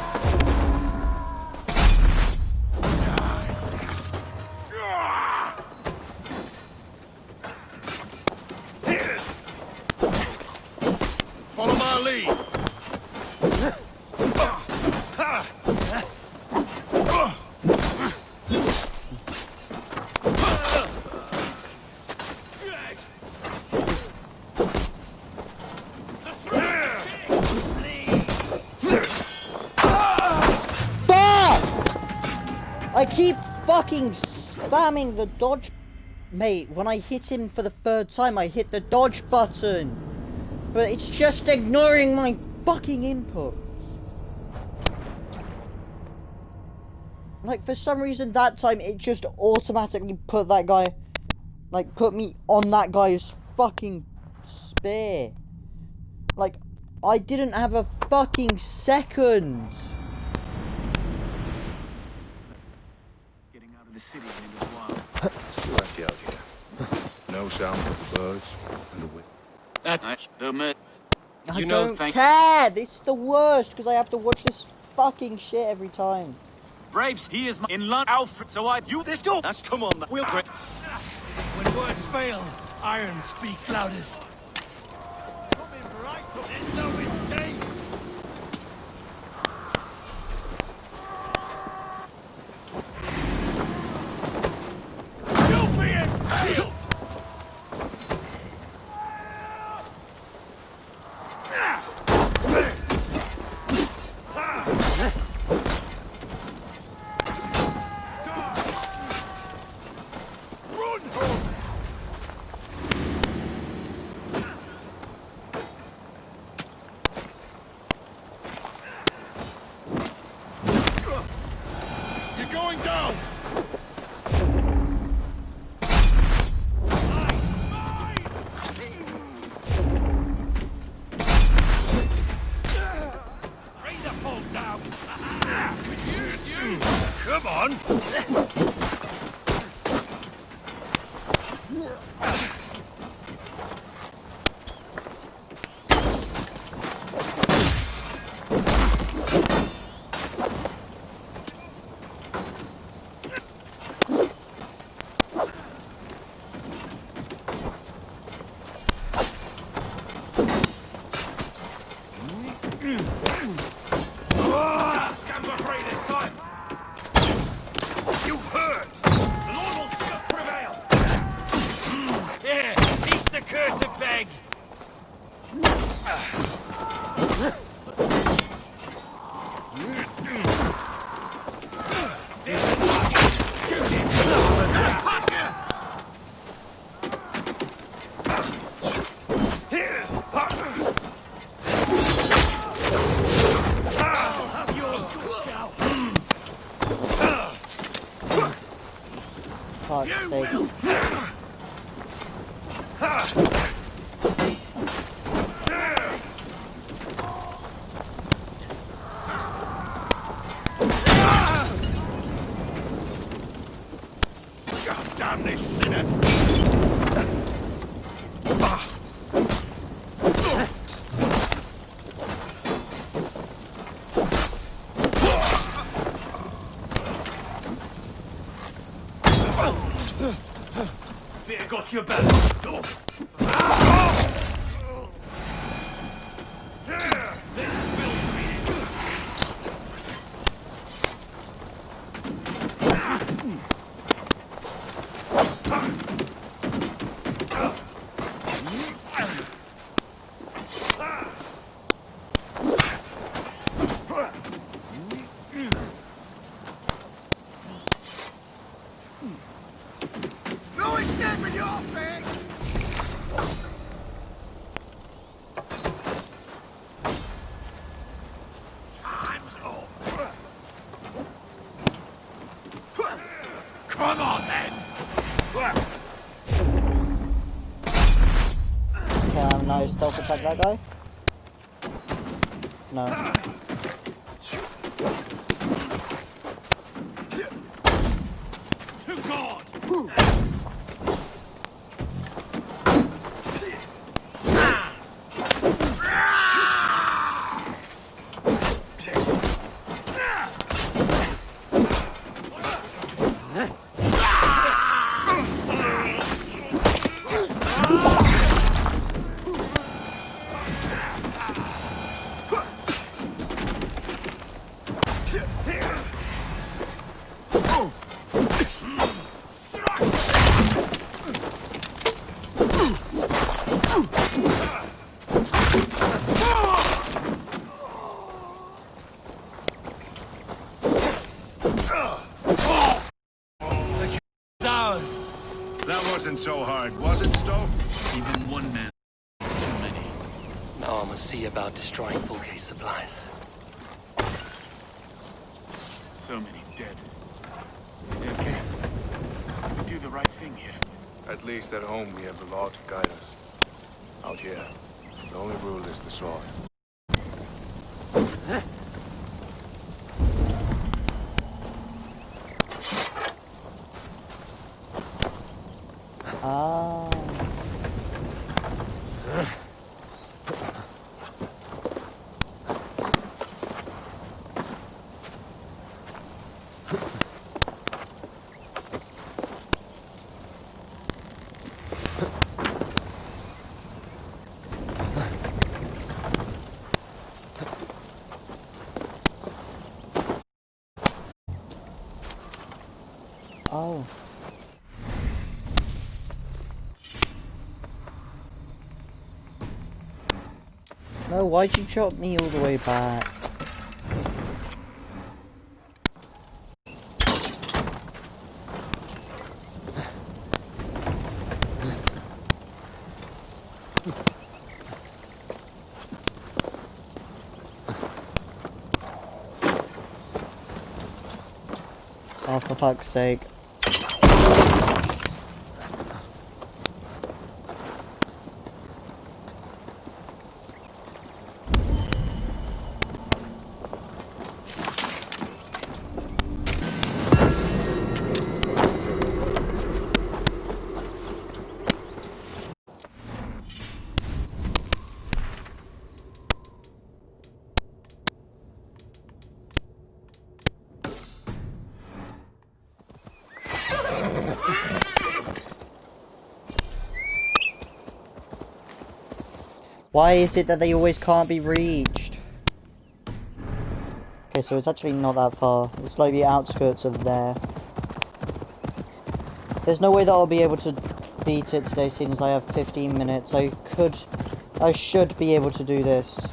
[SPEAKER 5] Follow my lead!
[SPEAKER 1] I keep fucking spamming the dodge. Mate, when I hit him for the third time, I hit the dodge button. But it's just ignoring my fucking inputs. Like, for some reason that time, it just automatically put that guy... Like, put me on that guy's fucking spear. Like, I didn't have a fucking second.
[SPEAKER 20] The city and into the wild.
[SPEAKER 18] It's too empty out here. No sound but the birds and the wind.
[SPEAKER 20] That's the myth.
[SPEAKER 1] I don't care. This is the worst because I have to watch this fucking shit every time.
[SPEAKER 20] Braves, he is my in-law Alfred, so you this door.
[SPEAKER 9] That's come on, we'll break.
[SPEAKER 5] When words fail, iron speaks loudest. Coming right up, there's no escape! You'll be impaled! Come on!
[SPEAKER 1] Fuck's sake.
[SPEAKER 5] Off your back! Go!
[SPEAKER 22] No escape with your face!
[SPEAKER 18] Time's up. Come on, then.
[SPEAKER 1] Can I stealth attack that guy? No.
[SPEAKER 5] To God!
[SPEAKER 2] Ours. That wasn't so hard, was it, Stowe?
[SPEAKER 5] Even one man is too many.
[SPEAKER 4] Now I must see about destroying Fulke's supplies.
[SPEAKER 20] So many dead. Okay. We do the right thing here.
[SPEAKER 8] At least at home we have the law to guide us. Out here, the only rule is the sword.
[SPEAKER 1] Ah. Oh. No, why'd you chop me all the way back? Oh, for fuck's sake. Why is it that they always can't be reached? Okay, so it's actually not that far. It's like the outskirts of there. There's no way that I'll be able to beat it today, seeing as I have 15 minutes. I should be able to do this.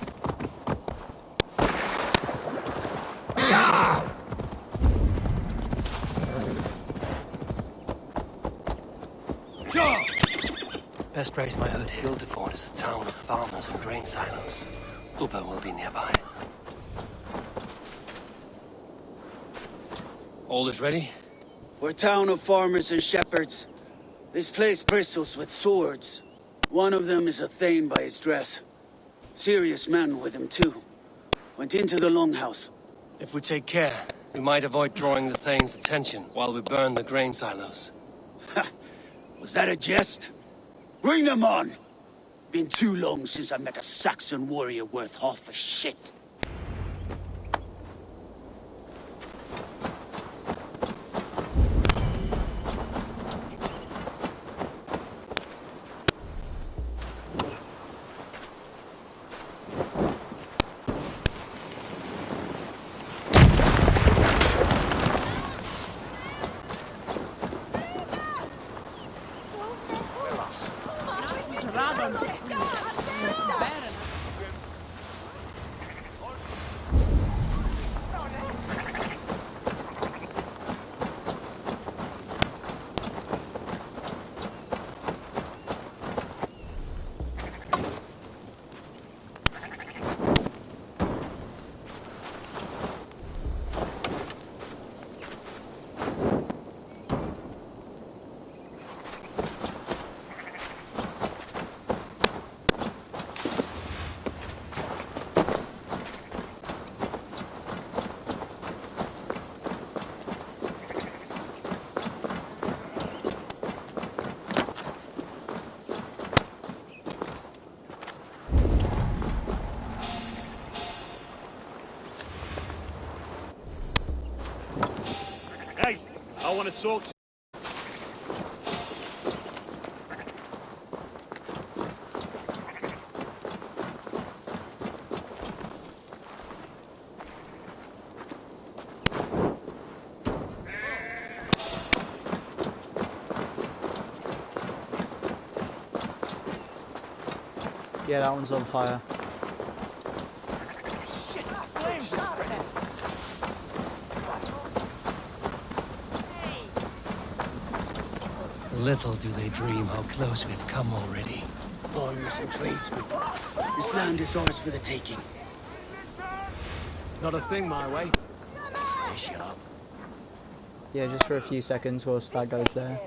[SPEAKER 4] Best raise my hood. Hildeford is a town of farmers and grain silos. Uber will be nearby. All is ready?
[SPEAKER 6] We're a town of farmers and shepherds. This place bristles with swords. One of them is a thane by his dress. Serious man with him too. Went into the longhouse.
[SPEAKER 4] If we take care, we might avoid drawing the thane's attention while we burn the grain silos.
[SPEAKER 6] Was that a jest? Bring them on! Been too long since I met a Saxon warrior worth half a shit.
[SPEAKER 5] I want to talk to...
[SPEAKER 1] Yeah, that one's on fire.
[SPEAKER 19] Shit, flames are spreading.
[SPEAKER 13] Little do they dream how close we've come already.
[SPEAKER 6] Farmers and tradesmen. This land is ours for the taking.
[SPEAKER 5] Not a thing my way.
[SPEAKER 6] Stay sharp.
[SPEAKER 1] Yeah, just for a few seconds whilst that goes there.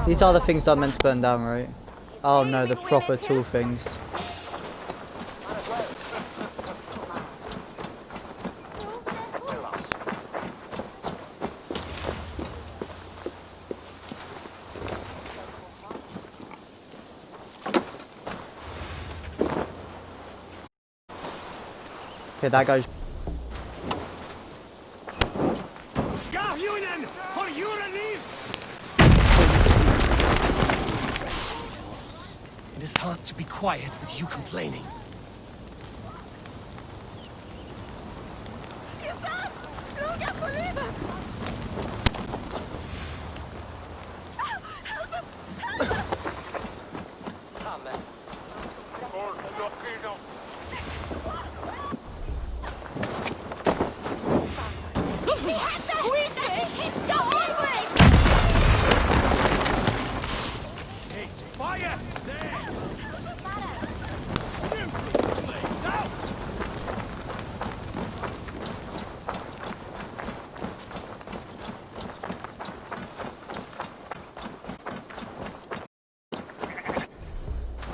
[SPEAKER 1] These are the things that are meant to burn down, right? Oh no, the proper tool things. Okay, that goes.
[SPEAKER 5] For your relief!
[SPEAKER 13] It is hard to be quiet with you complaining.
[SPEAKER 5] Fire!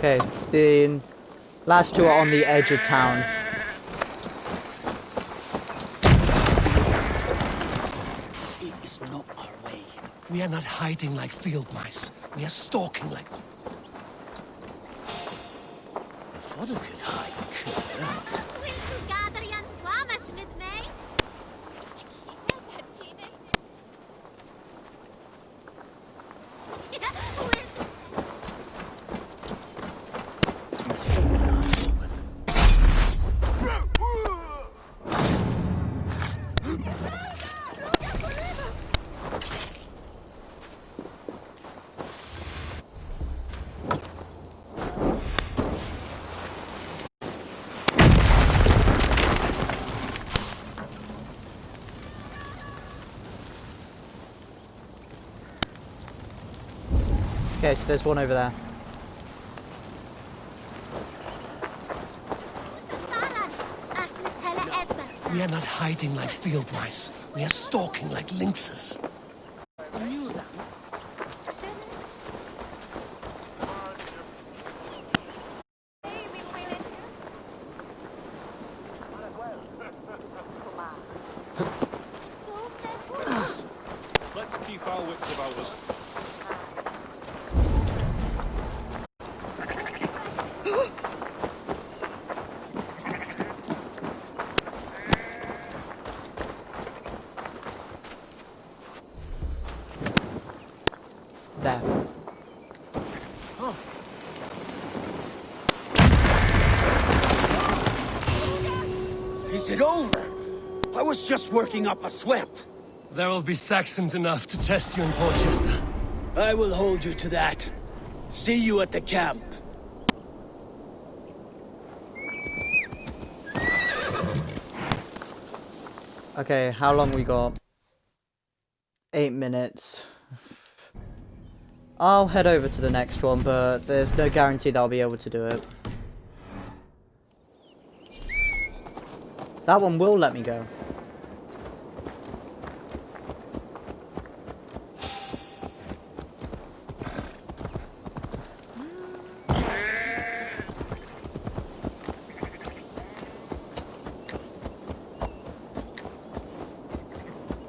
[SPEAKER 1] Okay, the last two are on the edge of town.
[SPEAKER 13] It is not our way. We are not hiding like field mice. We are stalking like... The father could hide,
[SPEAKER 1] Okay, so there's one over there.
[SPEAKER 13] We are not hiding like field mice. We are stalking like lynxes.
[SPEAKER 5] Let's keep our wits about us.
[SPEAKER 1] There.
[SPEAKER 6] Is it over? I was just working up a sweat.
[SPEAKER 4] There will be Saxons enough to test you in Porchester.
[SPEAKER 6] I will hold you to that. See you at the camp.
[SPEAKER 1] Okay, how long we got? 8 minutes. I'll head over to the next one, but there's no guarantee that I'll be able to do it. That one will let me go.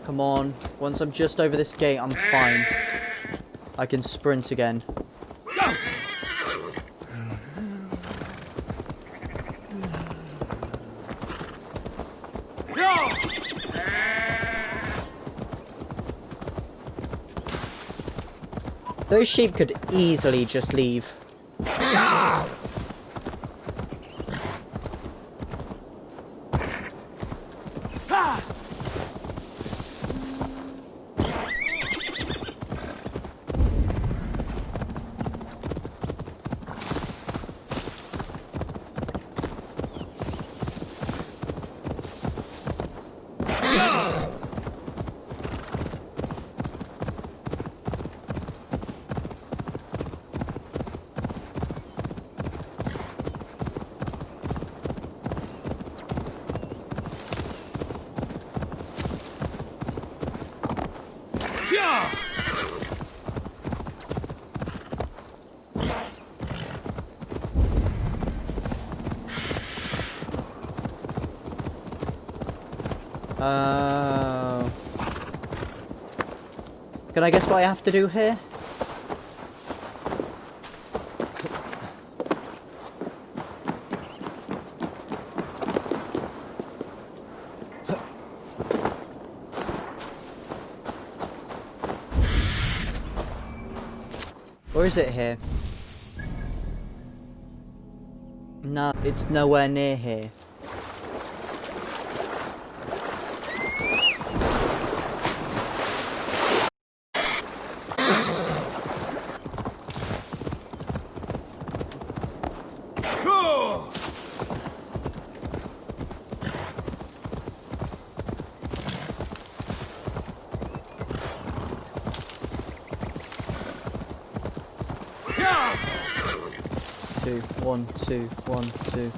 [SPEAKER 1] Come on. Once I'm just over this gate, I'm fine. I can sprint again. Those sheep could easily just leave. Can I guess what I have to do here? Or is it here? No, it's nowhere near here. One, two, 1, 2.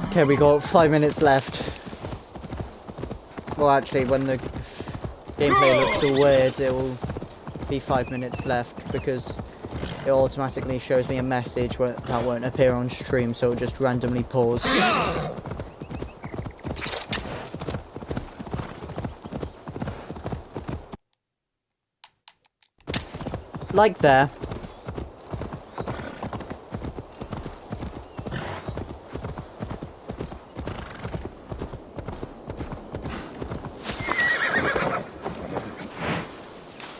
[SPEAKER 1] Okay, we got 5 minutes left. Well, actually, when the gameplay looks all weird, it will be 5 minutes left because it automatically shows me a message that won't appear on stream, so it'll just randomly pause. Like there.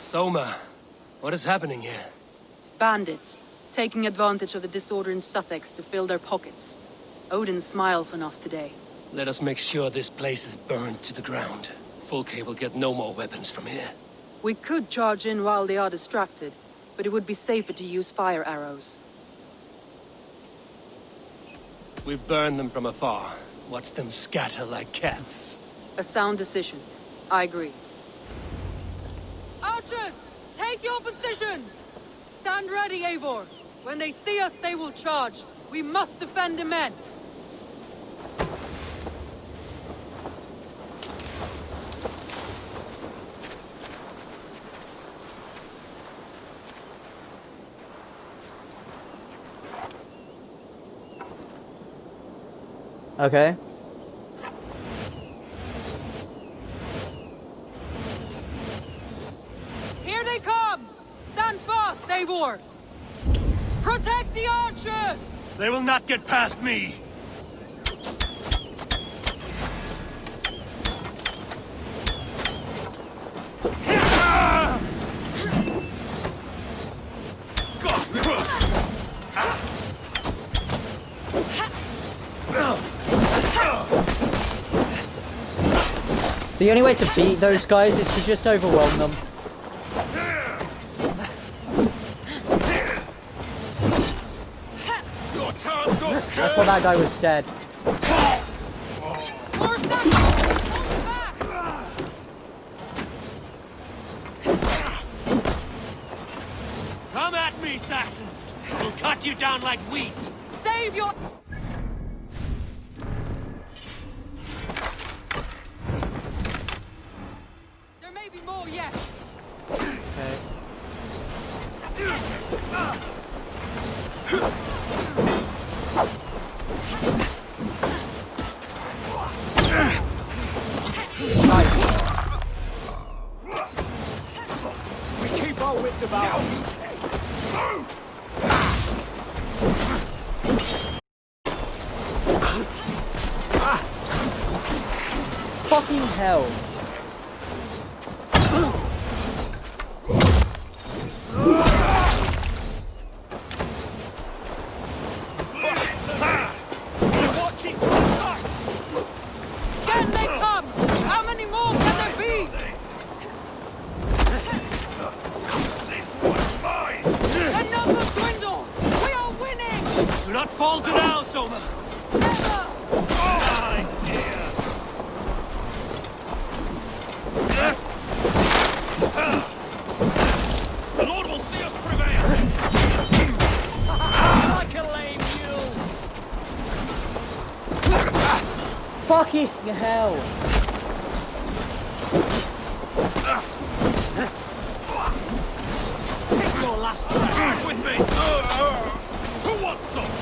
[SPEAKER 4] Soma, what is happening here?
[SPEAKER 17] Bandits, taking advantage of the disorder in Sussex to fill their pockets. Odin smiles on us today.
[SPEAKER 4] Let us make sure this place is burned to the ground. Fulke will get no more weapons from here.
[SPEAKER 17] We could charge in while they are distracted, but it would be safer to use fire arrows.
[SPEAKER 4] We burn them from afar. Watch them scatter like cats.
[SPEAKER 17] A sound decision. I agree. Archers! Take your positions! Stand ready, Eivor. When they see us, they will charge. We must defend the men.
[SPEAKER 1] Okay.
[SPEAKER 17] Here they come! Stand fast, Eivor! Protect the archers!
[SPEAKER 4] They will not get past me!
[SPEAKER 1] The only way to beat those guys is to just overwhelm them. I thought that guy was dead.
[SPEAKER 4] Come at me, Saxons! We'll cut you down like wheat!
[SPEAKER 17] Save your... There may be more yet.
[SPEAKER 1] Okay.
[SPEAKER 20] That's about us.
[SPEAKER 1] Fucking hell.
[SPEAKER 17] Can they come? How many more can there be? The numbers dwindle! We are winning!
[SPEAKER 4] Do not falter now, Soma!
[SPEAKER 5] The Lord will see us prevail!
[SPEAKER 4] Like a lame mule!
[SPEAKER 1] Fucking hell.
[SPEAKER 4] Take your last breath!
[SPEAKER 5] With me! Who wants some?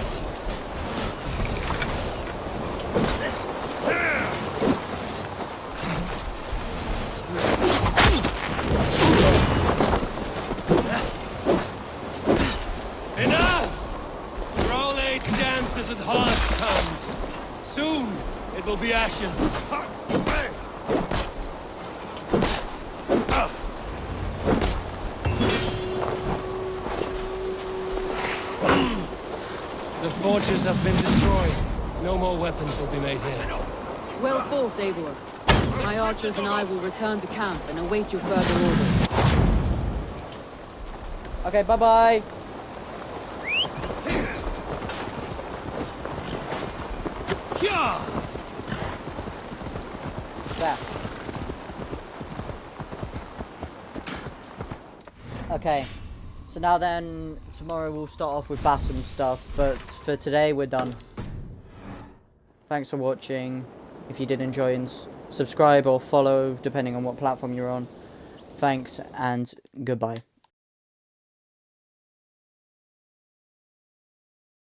[SPEAKER 4] Enough! Your age dances with hard tongues. Soon, it will be ashes. The forges have been destroyed. No more weapons will be made here.
[SPEAKER 17] Well fought, Eivor. My archers and I will return to camp and await your further orders.
[SPEAKER 1] Okay, bye-bye. There. Okay. So now then, tomorrow we'll start off with Bassam stuff, but for today we're done. Thanks for watching. If you did enjoy, and subscribe or follow, depending on what platform you're on. Thanks, and goodbye.